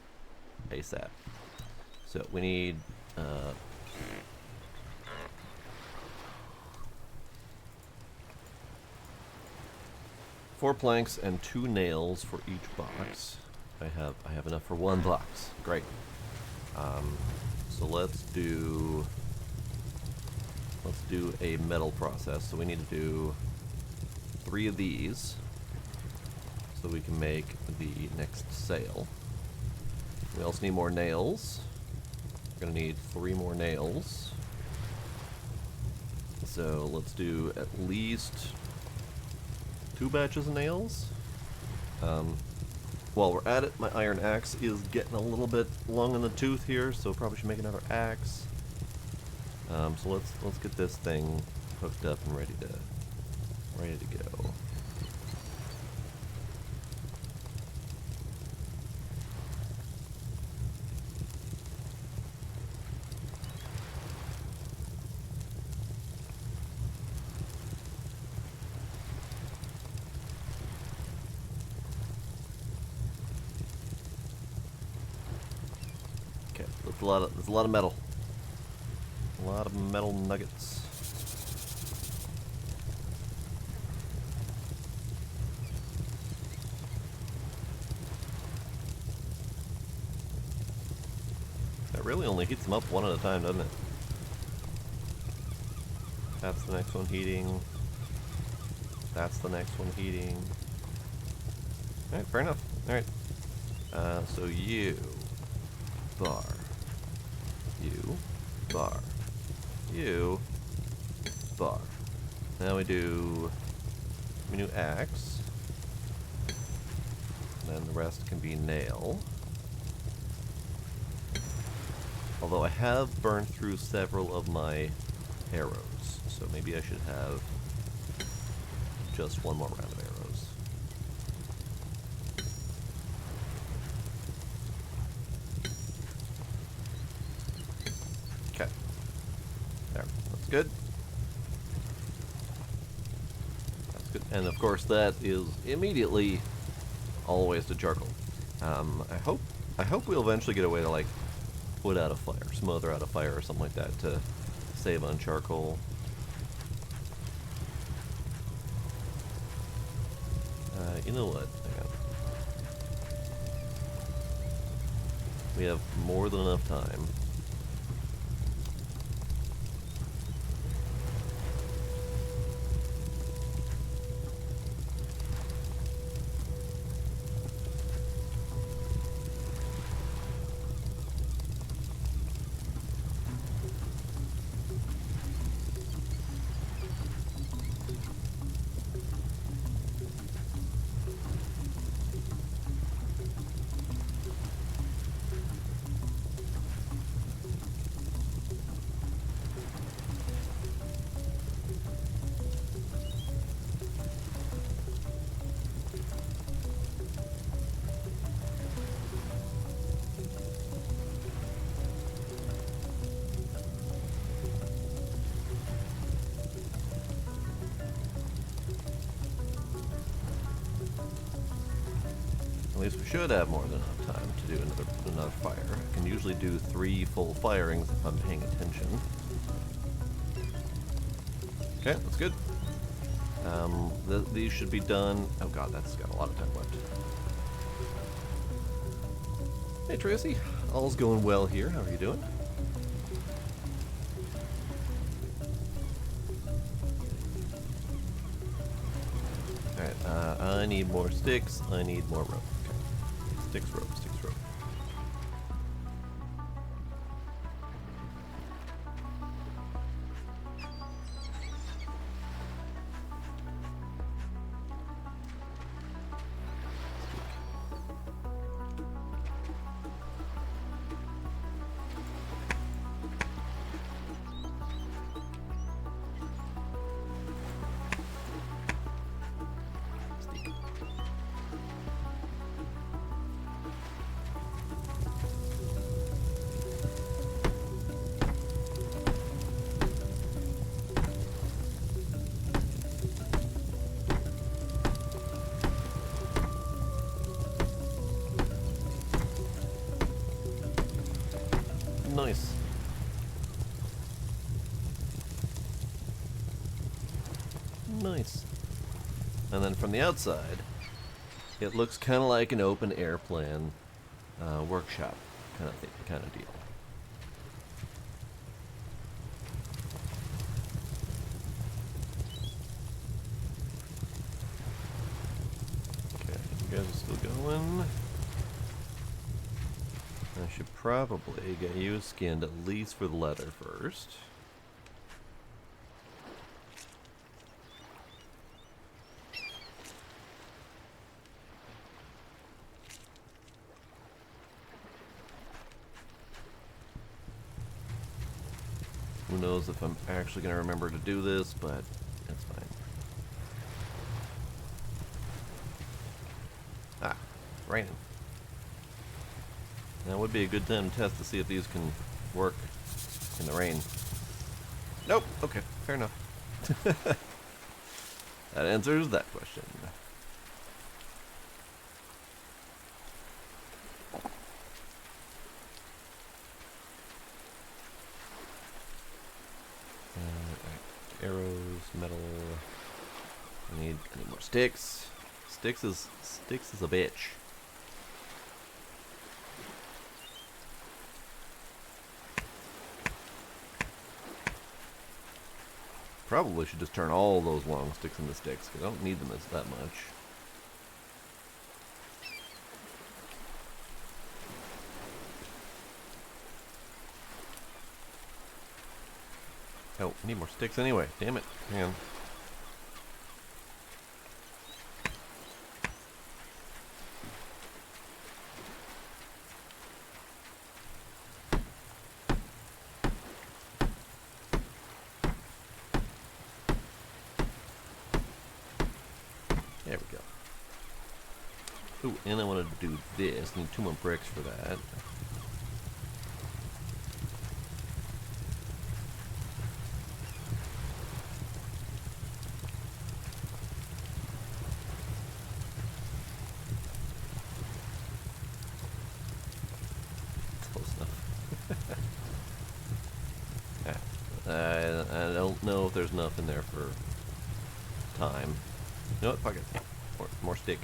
ASAP. So we need 4 planks and 2 nails for each box. I have enough for 1 box. Great. So let's do a metal process. So we need to do 3 of these so we can make the next sail. We also need more nails. We're gonna need 3 more nails. So let's do at least 2 batches of nails. While we're at it, my iron axe is getting a little bit long in the tooth here, so probably should make another axe. So let's get this thing hooked up and ready to go. Okay, there's a lot of metal. A lot of metal nuggets. That really only heats them up one at a time, doesn't it? That's the next one heating. That's the next one heating. Alright, fair enough. Alright. So you, bar. You, bar. You, bar. Now we do axe. And then the rest can be nail. Although I have burned through several of my arrows, so maybe I should have just 1 more round of arrows. Okay. There. That's good. That's good. And of course that is immediately all the ways to charcoal. I hope we'll eventually get a way to like put out a fire, smother out a fire or something like that to save on charcoal. You know what? Hang on. We have more than enough time. least we should have more than enough time to do another fire. I can usually do 3 full firings if I'm paying attention. Okay, that's good. These should be done. Oh god, that's got a lot of time left. Hey Tracy, all's going well here. How are you doing? Alright, I need more sticks. I need more rope. Okay. Sticks, rope, sticks, rope. Nice. Nice. And then from the outside, it looks kind of like an open air plan workshop kind of deal. Okay, you guys are still going. I should probably get you skinned at least for the leather first. Who knows if I'm actually going to remember to do this, but it's fine. Ah, raining. Now would be a good time to test to see if these can work in the rain. Nope. Okay, fair enough. That answers that question. Right. Arrows, metal. I need more sticks. Sticks is a bitch. Probably should just turn all those long sticks into sticks, because I don't need them as that much. Oh, I need more sticks anyway. Damn it. Hang on. There we go. Ooh, and I want to do this. Need 2 more bricks for that. Close enough. I don't know if there's enough in there for time. You know what? Fuck it. More stick.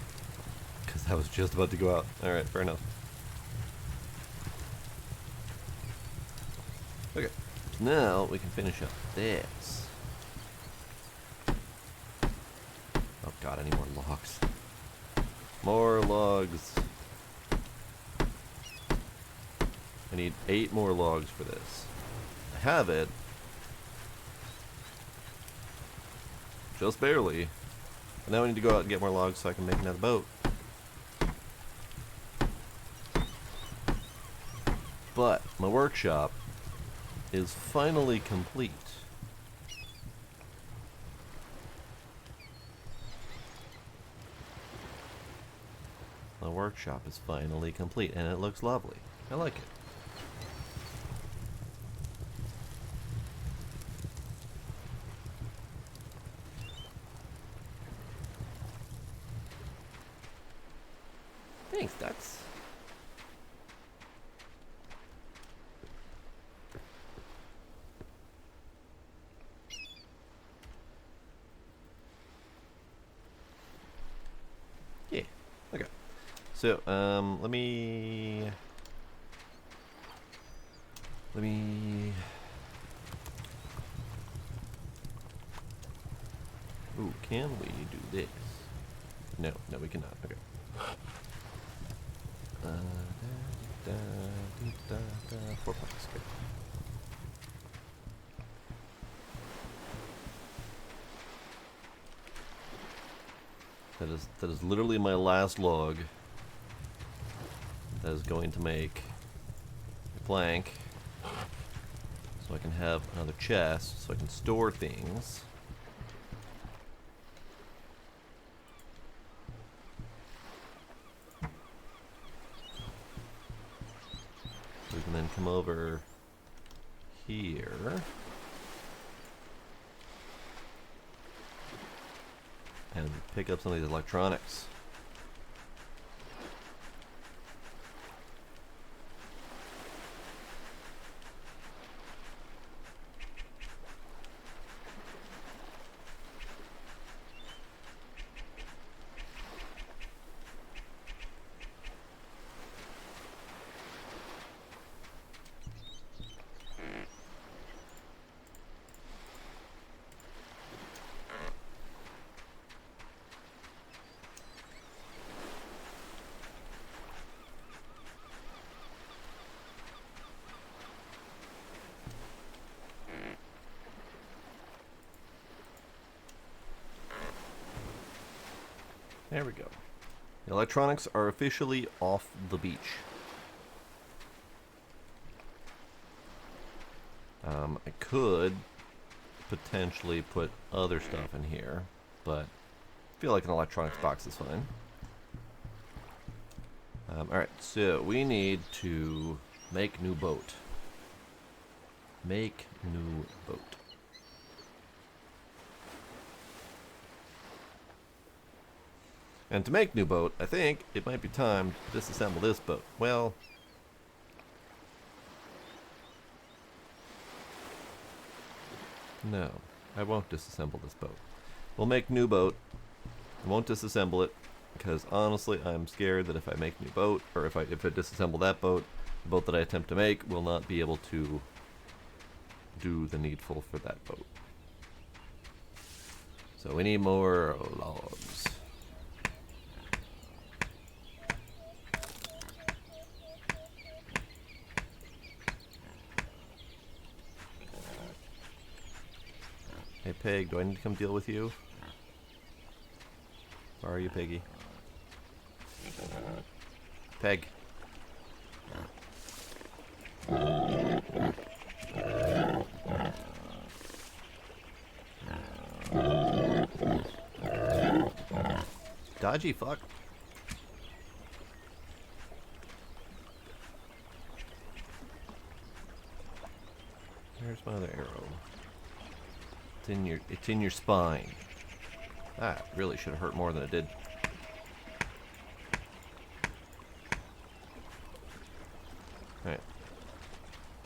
Because I was just about to go out. Alright, fair enough. Okay. Now we can finish up this. Oh god, I need more logs. More logs. I need 8 more logs for this. I have it. Just barely. And now I need to go out and get more logs so I can make another boat. But my workshop is finally complete. My workshop is finally complete and it looks lovely. I like it. Thanks, ducks. Yeah. Okay. So, let me. Ooh, can we do this? No, we cannot. Okay. Da, da, da, 4 points. Okay. That is literally my last log. That is going to make a plank, so I can have another chest, so I can store things. We can then come over here. And pick up some of these electronics. There we go. The electronics are officially off the beach. I could potentially put other stuff in here, but I feel like an electronics box is fine. Alright, so we need to make new boat. Make new boat. And to make new boat, I think it might be time to disassemble this boat. Well, no, I won't disassemble this boat. We'll make new boat. I won't disassemble it, because honestly, I'm scared that if I make new boat, or if I disassemble that boat, the boat that I attempt to make will not be able to do the needful for that boat. So we need more logs. Hey Peg, do I need to come deal with you? Where are you, Peggy? Peg. Dodgy fuck. Here's my other arrow. It's in your spine. That really should have hurt more than it did. Alright.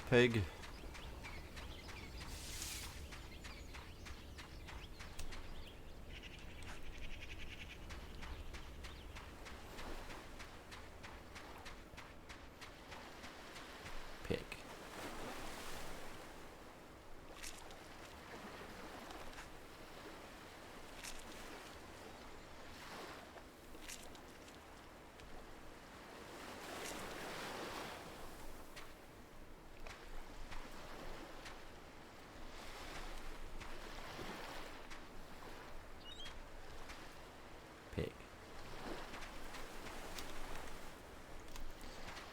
Peg. Pig. Pig.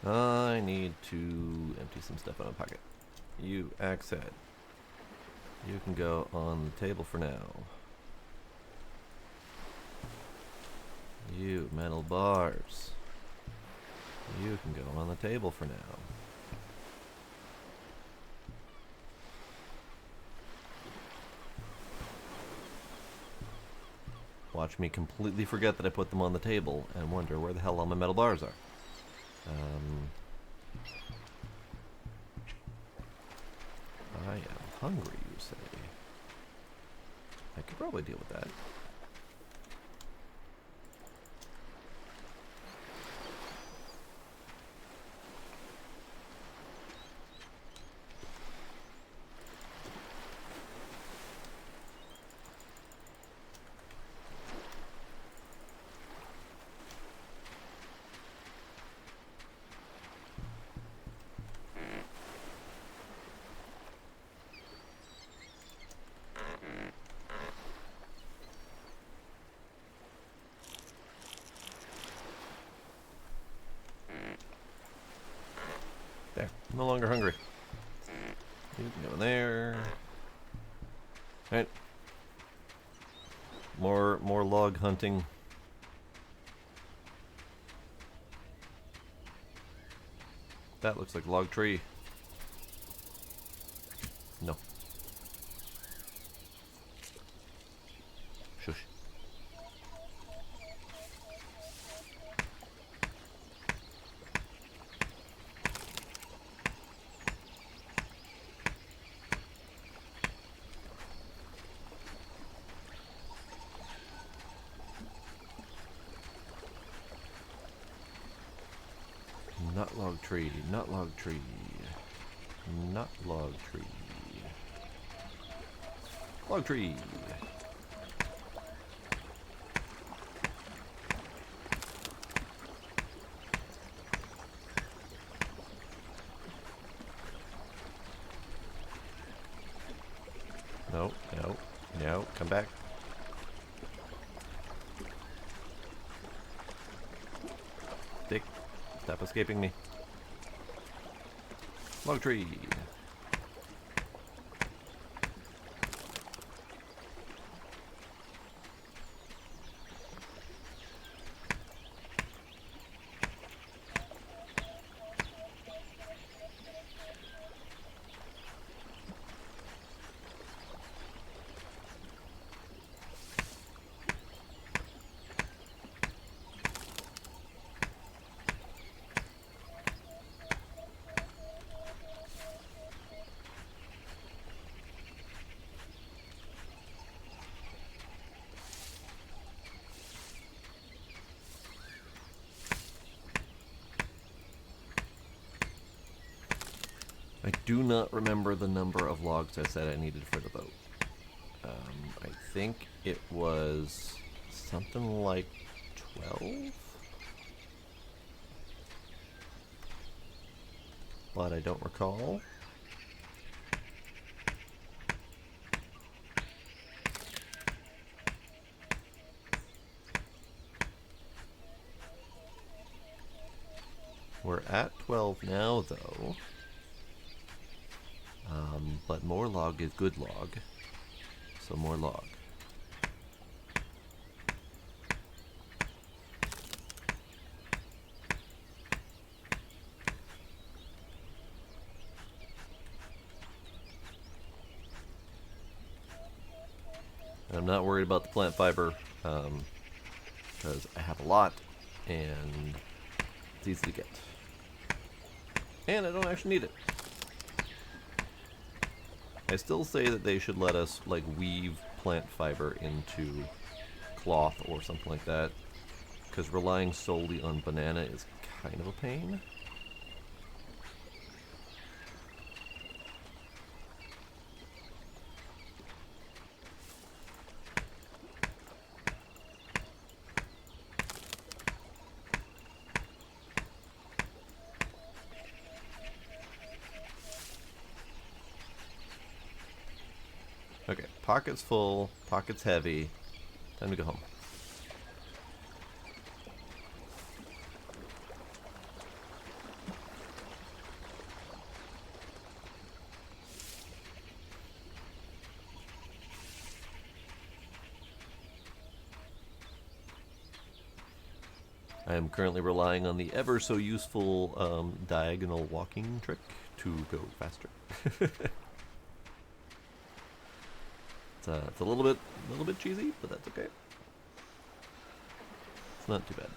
I need to empty some stuff out of my pocket. You, axe head. You can go on the table for now. You, metal bars. You can go on the table for now. Watch me completely forget that I put them on the table and wonder where the hell all my metal bars are. I am hungry, you say. I could probably deal with that. There, no longer hungry. You can go in there. Alright. More log hunting. That looks like a log tree. No. Shush. Not log tree, not log tree. Not log tree. Log tree. No, no, no, come back. Dick, stop escaping me. Log tree. I do not remember the number of logs I said I needed for the boat. I think it was something like 12? But I don't recall. We're at 12 now, though. But more log is good log. So more log. And I'm not worried about the plant fiber, because I have a lot, and it's easy to get. And I don't actually need it. I still say that they should let us, like, weave plant fiber into cloth or something like that, because relying solely on banana is kind of a pain. Okay, pocket's full, pocket's heavy. Time to go home. I am currently relying on the ever so useful diagonal walking trick to go faster. It's a little bit cheesy, but that's okay. Not too bad.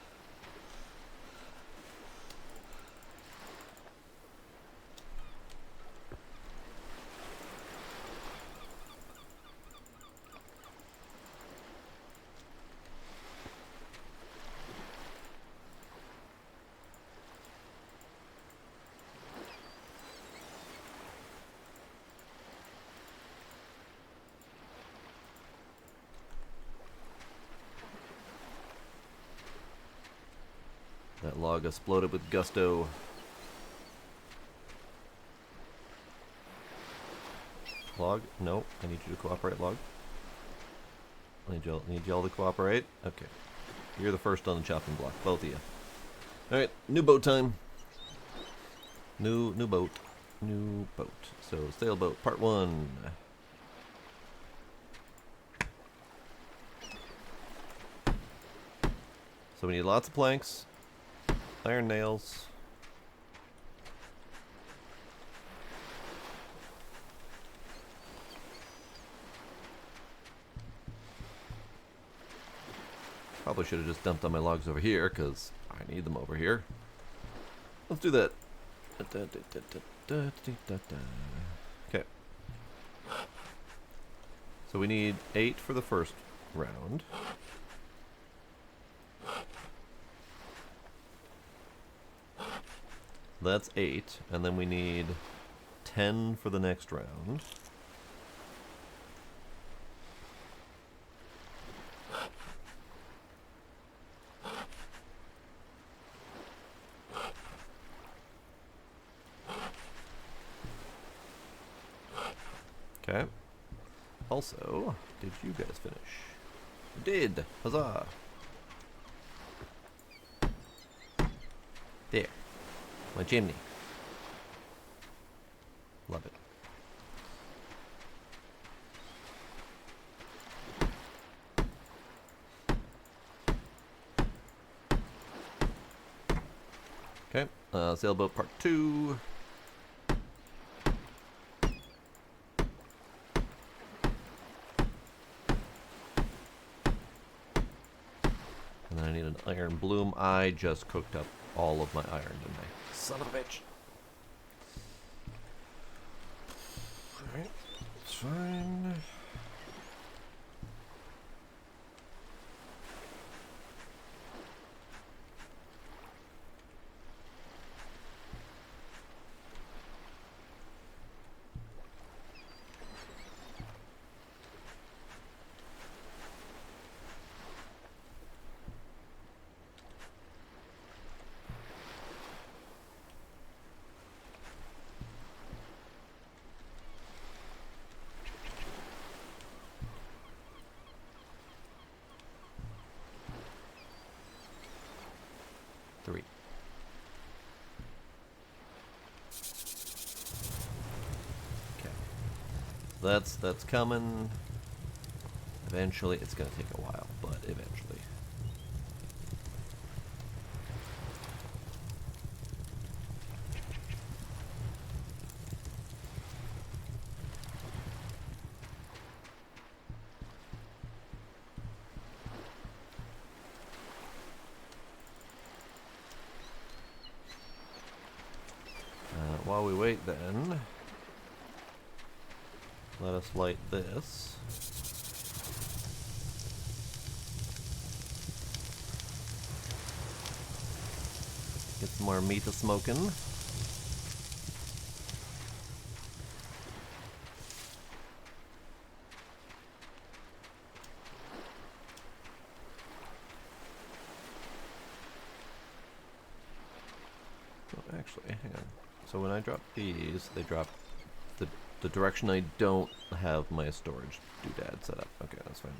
That log exploded with gusto. Log? No, I need you to cooperate, Log. I need y'all to cooperate. Okay. You're the first on the chopping block, both of you. Alright, new boat time. New boat. New boat. So, sailboat, part 1. So we need lots of planks. Iron nails. Probably should have just dumped all my logs over here, because I need them over here. Let's do that. Okay. So we need 8 for the first round. That's 8, and then we need 10 for the next round. Okay. Also, did you guys finish? You did! Huzzah! There. My chimney. Love it. Okay, sailboat part 2. And then I need an iron bloom. I just cooked up all of my iron, didn't I? Son of a bitch. Alright, it's fine. That's coming. Eventually, it's gonna take a while, but eventually. While we wait then, let us light this. Get some more meat a-smoking. Oh, actually, hang on. So when I drop these, they drop the direction I don't have my storage doodad set up. Okay, that's fine.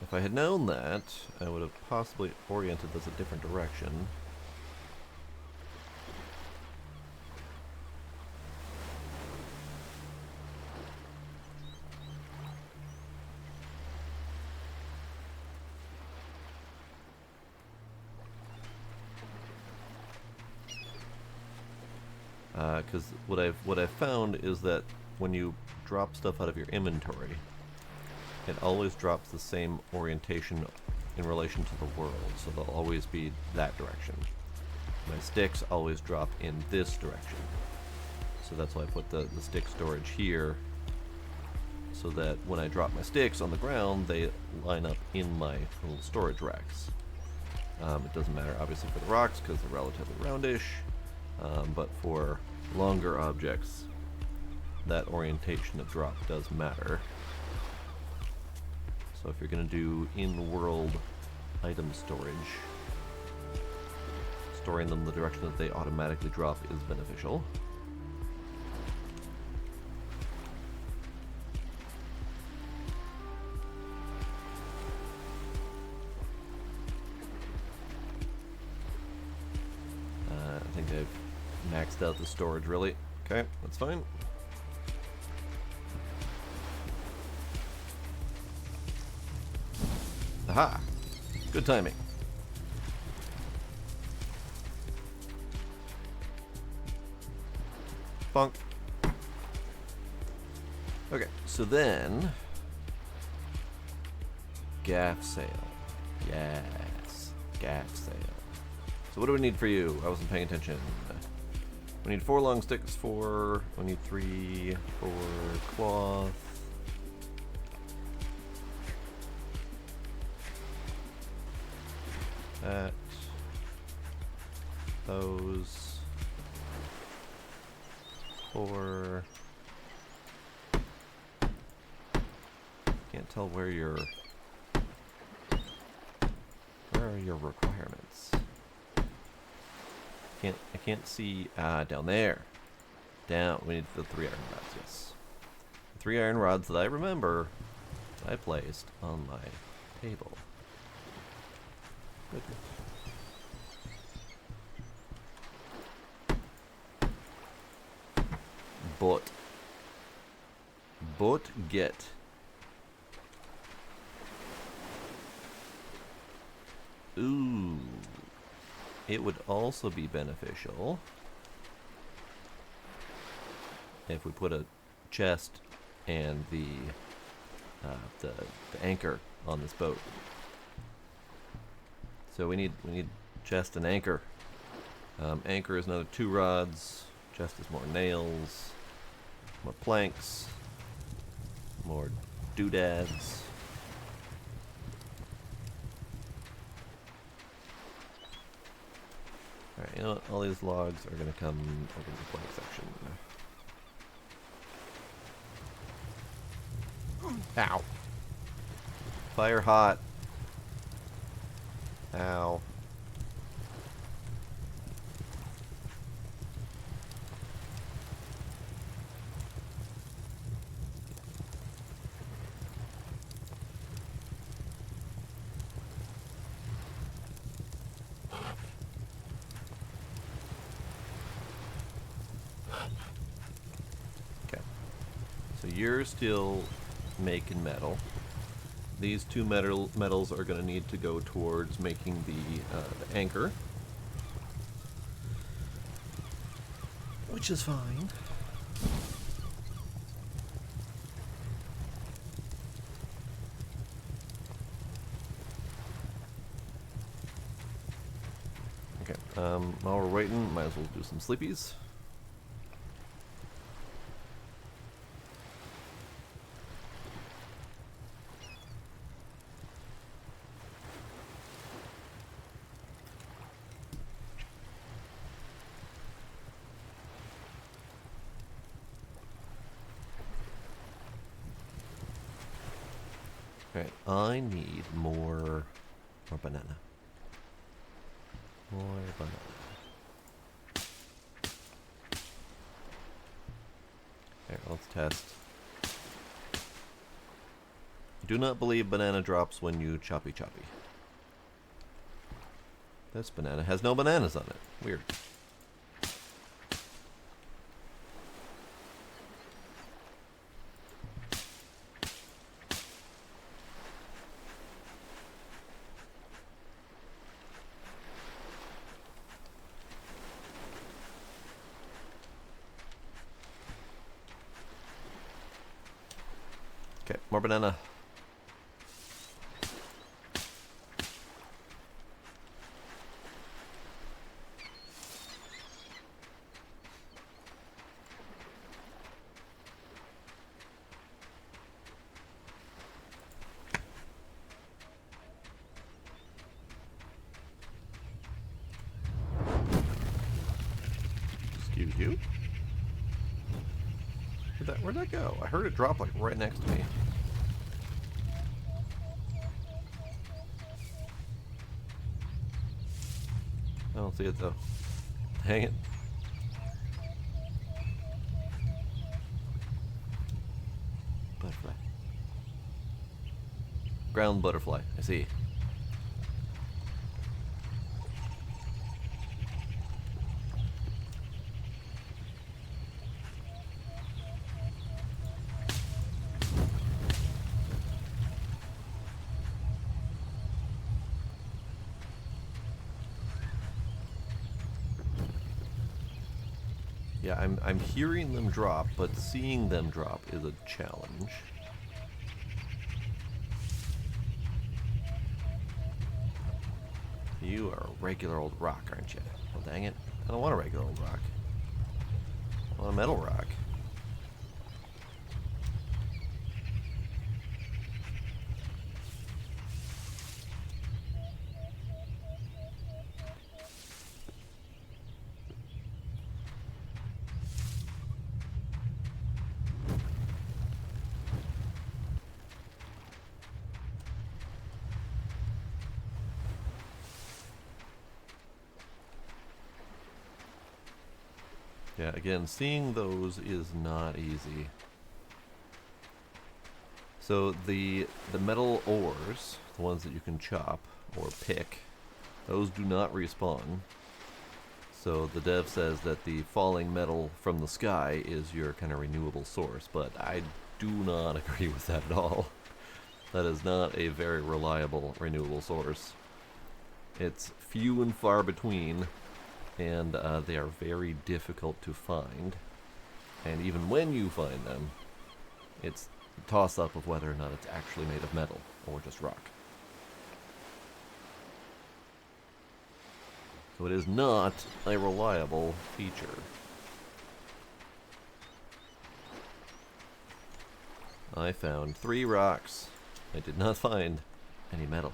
If I had known that, I would have possibly oriented this a different direction. Because what I've found is that when you drop stuff out of your inventory, it always drops the same orientation in relation to the world, so they'll always be that direction. My sticks always drop in this direction. So that's why I put the stick storage here, so that when I drop my sticks on the ground, they line up in my little storage racks. It doesn't matter, obviously, for the rocks, because they're relatively roundish, but for longer objects, that orientation of drop does matter. So if you're going to do in-world item storage, storing them the direction that they automatically drop is beneficial. I think I've maxed out the storage, really. Okay, that's fine. Aha! Good timing. Bonk. Okay, so then... gaff sail. Yes, gaff sail. So what do we need for you? I wasn't paying attention. We need 4 long sticks for... we need 3 for cloth. That. Those. 4. Can't tell where your... where are your requirements? I can't see... down there. Down. We need the 3 iron rods, yes. The 3 iron rods that I remember that I placed on my table. Good. But get. Ooh. It would also be beneficial if we put a chest and the anchor on this boat. So we need chest and anchor. Anchor is another 2 rods. Chest is more nails, more planks, more doodads. Alright, you know what? All these logs are going to come over the plank section. Ow. Fire hot. Ow. Okay. So you're still making metal. These 2 metals are going to need to go towards making the anchor, which is fine. Okay, while we're waiting, might as well do some sleepies. Alright, I need more banana. More banana. Here, let's test. Do not believe banana drops when you choppy. This banana has no bananas on it. Weird. Okay, more banana. Excuse you. Where'd that go? I heard it drop like right next to me. I don't see it though. Dang it. Butterfly. Ground butterfly. I see. Yeah, I'm hearing them drop, but seeing them drop is a challenge. You are a regular old rock, aren't you? Well, dang it. I don't want a regular old rock. I want a metal rock. Yeah, again, seeing those is not easy. So the metal ores, the ones that you can chop or pick, those do not respawn. So the dev says that the falling metal from the sky is your kind of renewable source, but I do not agree with that at all. That is not a very reliable renewable source. It's few and far between, and they are very difficult to find. And even when you find them, it's a toss-up of whether or not it's actually made of metal or just rock. So it is not a reliable feature. I found 3 rocks. I did not find any metal.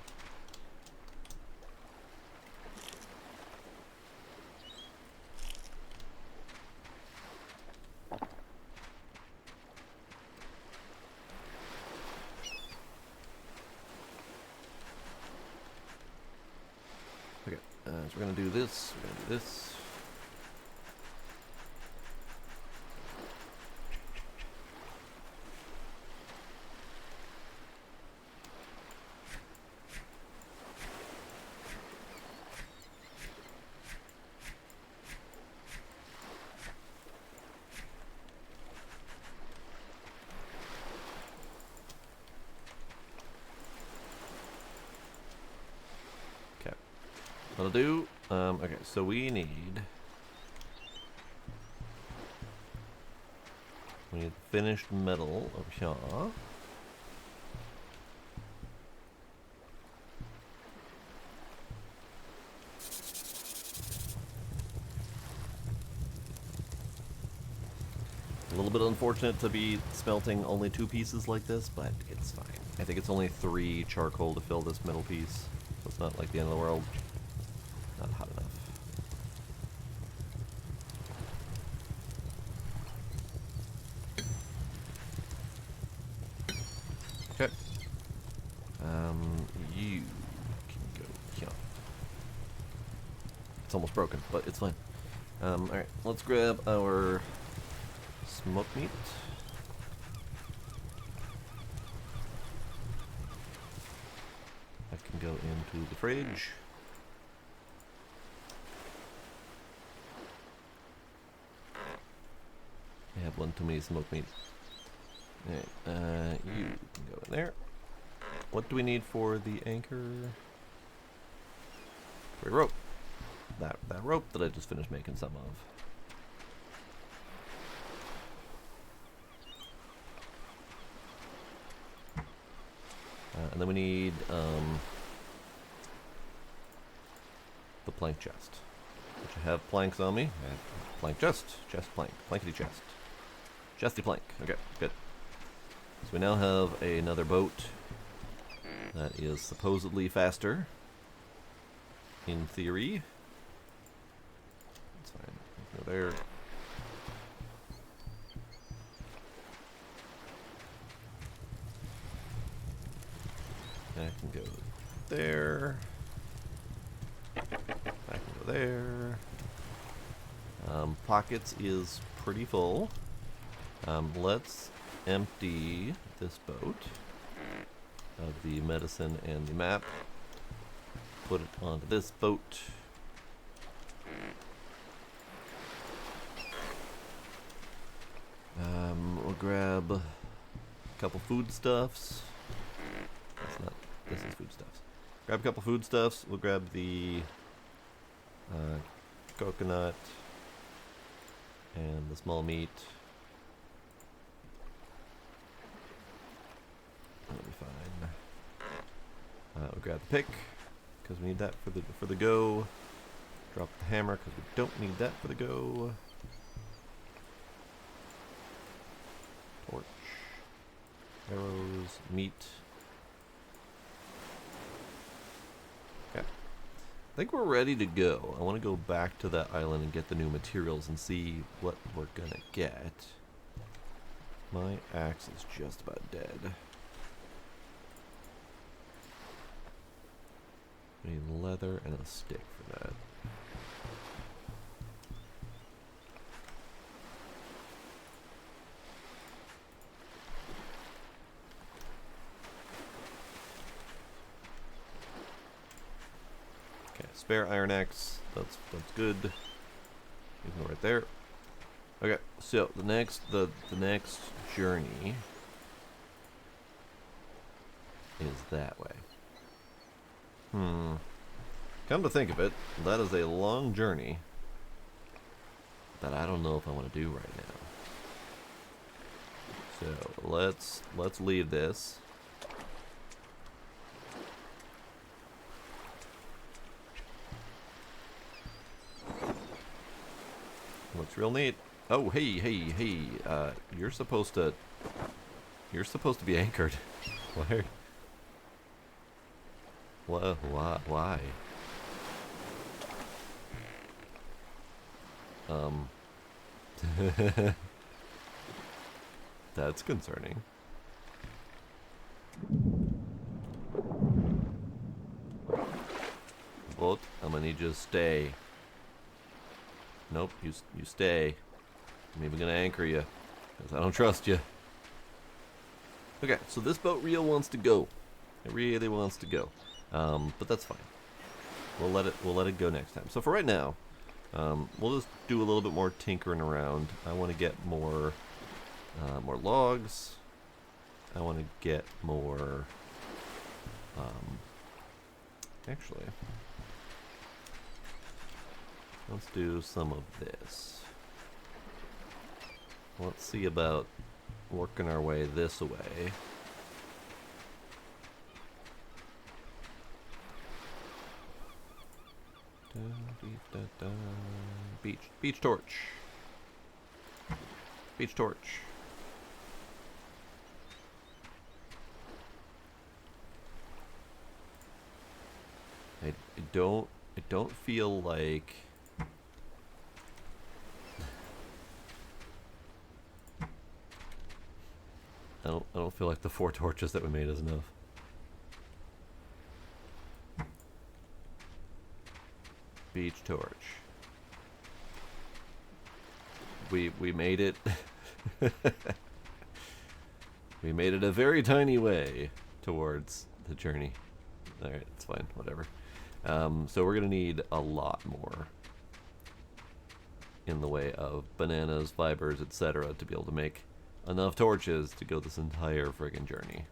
Okay, so we're gonna do this, we're gonna do this. That'll do. Okay, so we need finished metal over here. A little bit unfortunate to be smelting only 2 pieces like this, but it's fine. I think it's only 3 charcoal to fill this middle piece, so it's not like the end of the world. Not hot enough. Okay. You can go here. It's almost broken, but it's fine. Alright, let's grab our smoked meat. That can go into the fridge. I have one too many smoked meat. Alright, you can go in there. What do we need for the anchor? For a rope. That rope that I just finished making some of. And then we need the plank chest, which I have planks on me. Plank chest plank, plankety chest, chesty plank. Okay, good. So we now have another boat that is supposedly faster, in theory. That's fine. Go there. there. I can go there. Pockets is pretty full. Let's empty this boat of the medicine and the map. Put it onto this boat. We'll grab a couple foodstuffs. This is foodstuffs. Grab a couple foodstuffs. We'll grab the coconut and the small meat. That'll be fine. We'll grab the pick because we need that for the go. Drop the hammer because we don't need that for the go. Torch, arrows, meat. Okay. I think we're ready to go. I want to go back to that island and get the new materials and see what we're gonna get. My axe is just about dead. I need leather and a stick for that. Okay, spare iron axe. That's good. You can go right there. Okay, so the next journey is that way. Come to think of it, that is a long journey that I don't know if I want to do right now. So let's leave this. Looks real neat. Oh, hey! You're supposed to be anchored. Why? Why? That's concerning. Boat, I'm gonna need you to stay. Nope, you stay. I'm even gonna anchor you, because I don't trust you. Okay, so this boat reel wants to go. It really wants to go. But that's fine. We'll let it go next time. So for right now, we'll just do a little bit more tinkering around. I want to get more logs. I want to get more. Actually, let's do some of this. Let's see about working our way this way. Beach torch. Beach torch. I don't feel like I don't feel like the 4 torches that we made is enough. Beach torch. We made it. We made it a very tiny way towards the journey. Alright, it's fine, whatever. So we're gonna need a lot more in the way of bananas, fibers, etc. to be able to make enough torches to go this entire friggin' journey.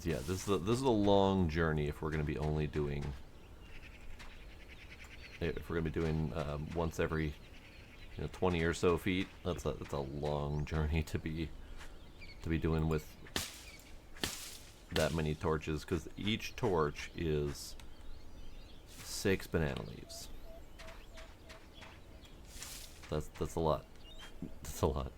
Because yeah, this is a long journey if we're going to be only doing once every 20 or so feet. That's a long journey to be doing with that many torches, because each torch is 6 banana leaves. That's a lot. That's a lot.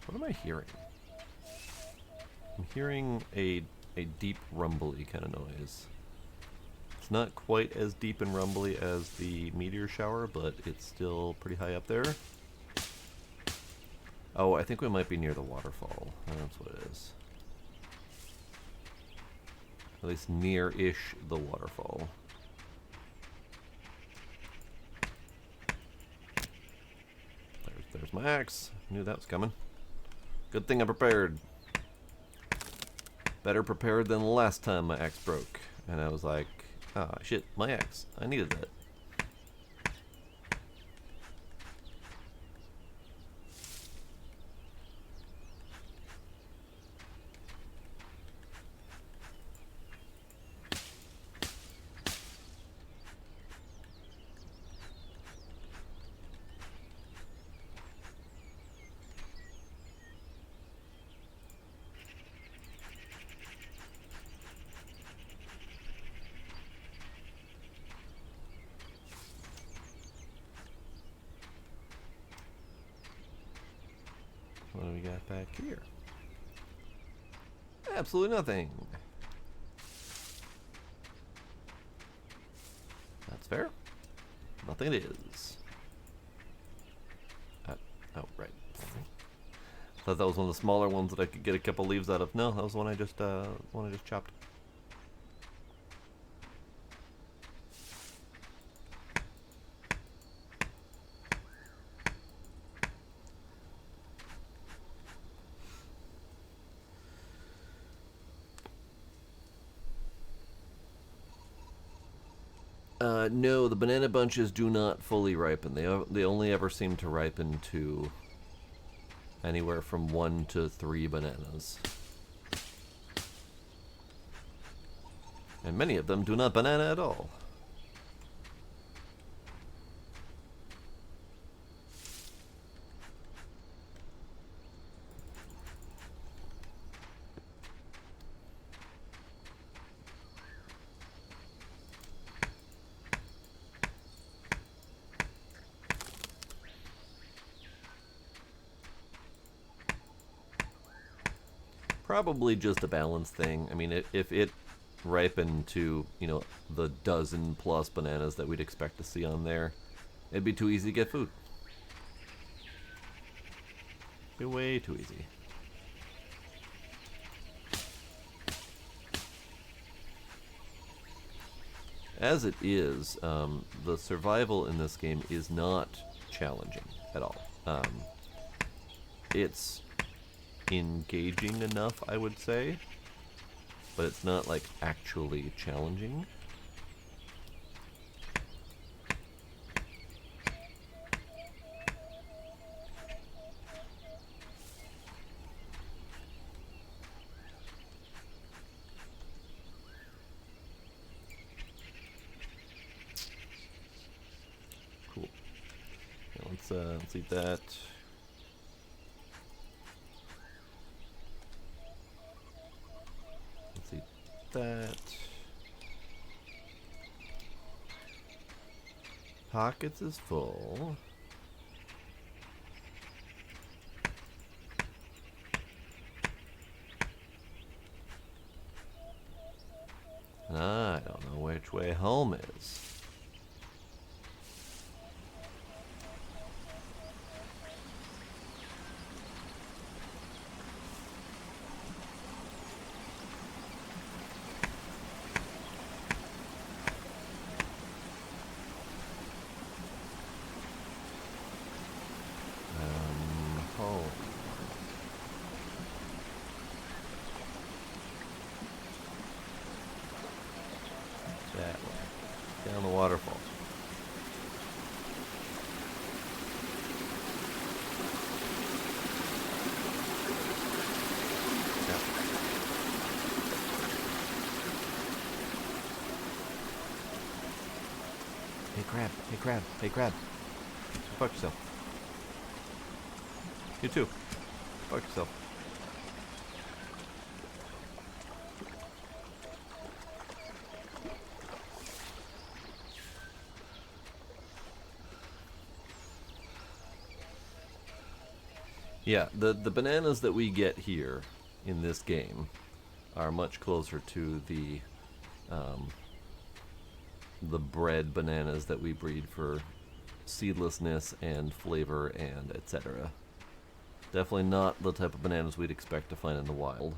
What am I hearing? I'm hearing a deep rumbly kind of noise. It's not quite as deep and rumbly as the meteor shower, but it's still pretty high up there. Oh, I think we might be near the waterfall. That's what it is. At least near-ish the waterfall. There's my axe. Knew that was coming. Good thing I prepared. Better prepared than the last time my axe broke. And I was like, ah, shit, my axe. I needed that. What do we got back here? Absolutely nothing. That's fair. Nothing it is. Oh, right. Thought that was one of the smaller ones that I could get a couple leaves out of. No, that was the one I just chopped. No, the banana bunches do not fully ripen. They only ever seem to ripen to anywhere from 1 to 3 bananas. And many of them do not banana at all. Probably just a balance thing. I mean, if it ripened to, the dozen plus bananas that we'd expect to see on there, it'd be too easy to get food. Be way too easy. As it is, the survival in this game is not challenging at all. It's engaging enough, I would say, but it's not like actually challenging. Cool. Now let's eat that. That pockets is full. I don't know which way home is. Home. down the waterfall. Hey crab, hey crab, hey crab. Fuck yourself. You too. Fuck yourself. Yeah, the bananas that we get here in this game are much closer to the bred bananas that we breed for seedlessness and flavor and etc. Definitely not the type of bananas we'd expect to find in the wild.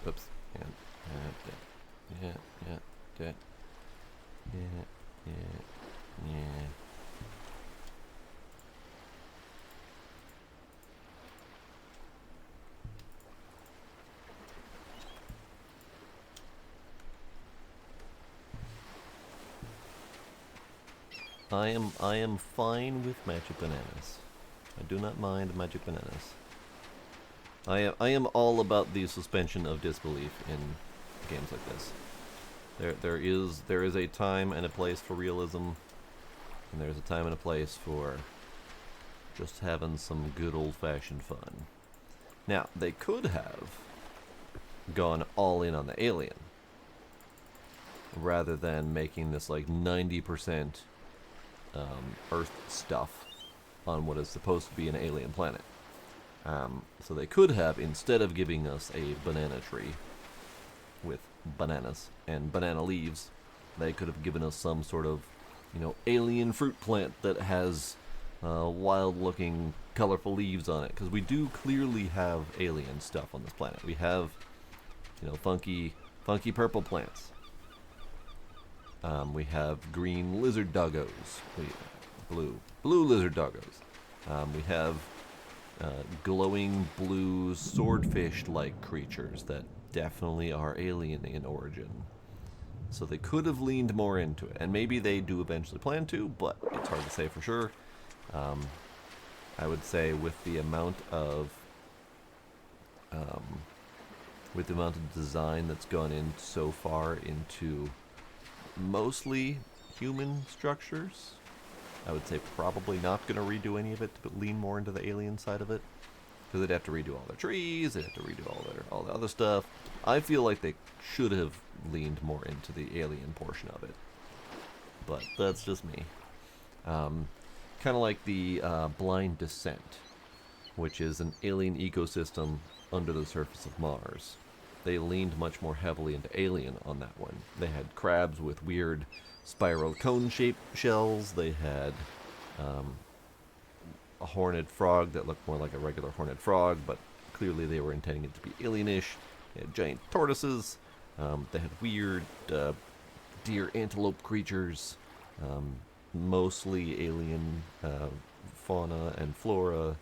Oops. Yeah. I am fine with magic bananas. I do not mind magic bananas. I am all about the suspension of disbelief in games like this. There is a time and a place for realism, and there's a time and a place for just having some good old-fashioned fun. Now, they could have gone all in on the alien, rather than making this like 90% Earth stuff on what is supposed to be an alien planet. So they could have, instead of giving us a banana tree with bananas and banana leaves, they could have given us some sort of, alien fruit plant that has wild-looking, colorful leaves on it. Because we do clearly have alien stuff on this planet. We have, funky purple plants. We have green lizard doggos. Blue lizard doggos. We have glowing blue swordfish-like creatures that definitely are alien in origin. So they could have leaned more into it, and maybe they do eventually plan to, but it's hard to say for sure. I would say with the amount of design that's gone in so far into mostly human structures, I would say probably not going to redo any of it, but lean more into the alien side of it. Because they'd have to redo all their trees, they'd have to redo all the other stuff. I feel like they should have leaned more into the alien portion of it. But that's just me. Kind of like the Blind Descent, which is an alien ecosystem under the surface of Mars. They leaned much more heavily into alien on that one. They had crabs with weird spiral cone-shaped shells. They had a horned frog that looked more like a regular horned frog, but clearly they were intending it to be alienish. They had giant tortoises. They had weird deer antelope creatures, mostly alien fauna and flora.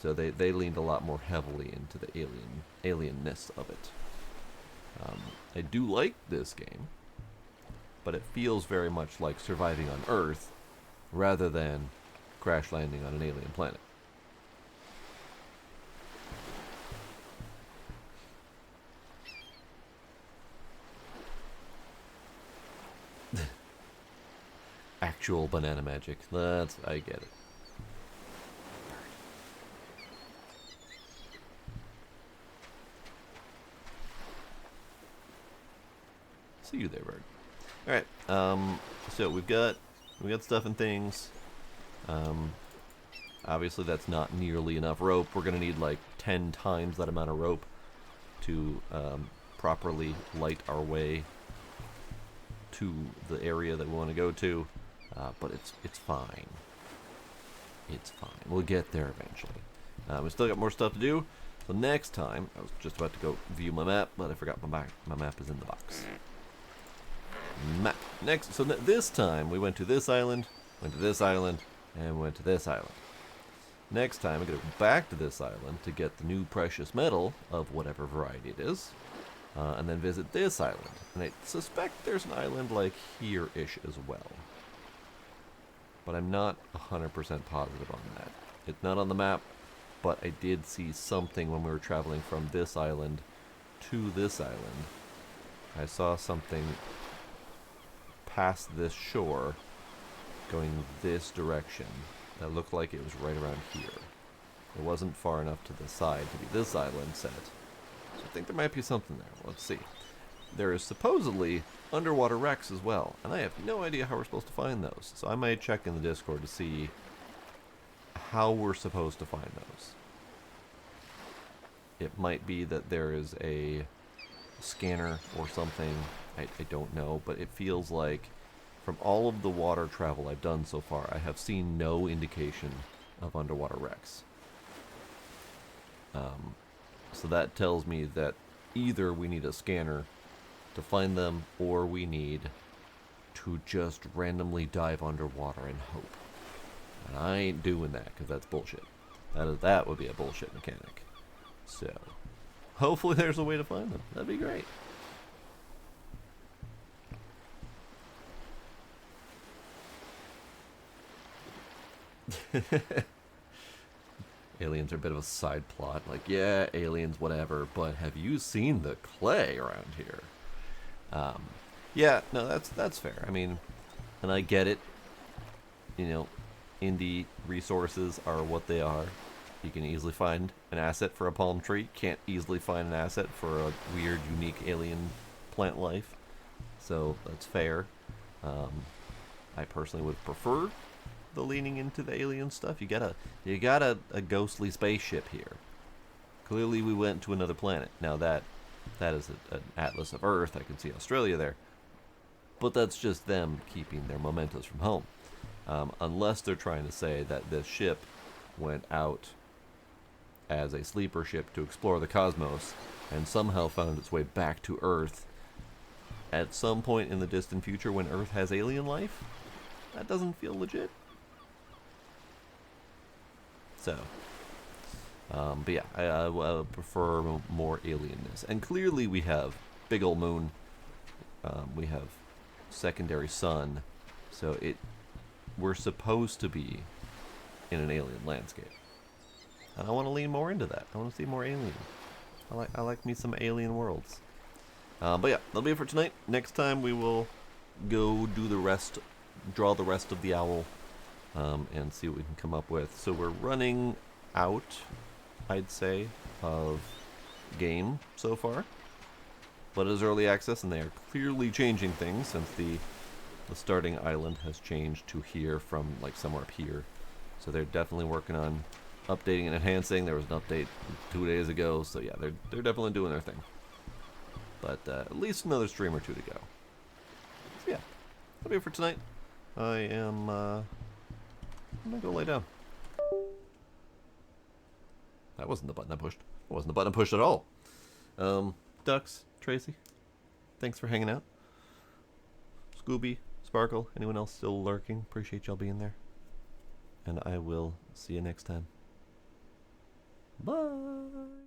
So they leaned a lot more heavily into the alienness of it. I do like this game, but it feels very much like surviving on Earth rather than crash landing on an alien planet. Actual banana magic. I get it. See you there, bird. Alright, so we've got stuff and things. Obviously that's not nearly enough rope. We're going to need like 10 times that amount of rope to properly light our way to the area that we want to go to. But it's fine. It's fine. We'll get there eventually. We still got more stuff to do. So next time, I was just about to go view my map, but I forgot my map is in the box. Map. Next, so this time we went to this island, went to this island, and went to this island. Next time we go back to this island to get the new precious metal of whatever variety it is, and then visit this island. And I suspect there's an island like here-ish as well. But I'm not 100% positive on that. It's not on the map, but I did see something when we were traveling from this island to this island. I saw something past this shore going this direction that looked like it was right around here. It wasn't far enough to the side to be this island set. So I think there might be something there. Let's see. There is supposedly underwater wrecks as well, and I have no idea how we're supposed to find those. So I might check in the Discord to see how we're supposed to find those. It might be that there is a scanner or something. I don't know, but it feels like from all of the water travel I've done so far, I have seen no indication of underwater wrecks. So that tells me that either we need a scanner to find them, or we need to just randomly dive underwater and hope. And I ain't doing that, because that's bullshit. That would be a bullshit mechanic. So, hopefully there's a way to find them. That'd be great. Aliens are a bit of a side plot. Like, yeah, aliens, whatever, but have you seen the clay around here? Yeah, no, that's fair. I mean, and I get it. You know, indie resources are what they are. You can easily find an asset for a palm tree. Can't easily find an asset for a weird, unique alien plant life. So that's fair. I personally would prefer the leaning into the alien stuff. You got a ghostly spaceship here. Clearly, we went to another planet. Now that is an atlas of Earth. I can see Australia there, but that's just them keeping their mementos from home. Unless they're trying to say that this ship went out as a sleeper ship to explore the cosmos and somehow found its way back to Earth at some point in the distant future when Earth has alien life. That doesn't feel legit. So, but yeah, I prefer more alienness. And clearly we have big old moon. We have secondary sun. So we're supposed to be in an alien landscape. And I want to lean more into that. I want to see more alien. I like me some alien worlds. But yeah, that'll be it for tonight. Next time we will go do the rest, draw the rest of the owl, and see what we can come up with. So we're running out, I'd say, of game so far. But it is early access, and they are clearly changing things since the starting island has changed to here from like somewhere up here. So they're definitely working on updating and enhancing. There was an update 2 days ago, so yeah, they're definitely doing their thing. But at least another stream or two to go. So yeah, that'll be it for tonight. I'm gonna go lay down. That wasn't the button I pushed. It wasn't the button I pushed at all. Ducks, Tracy, thanks for hanging out. Scooby, Sparkle, anyone else still lurking? Appreciate y'all being there. And I will see you next time. Bye.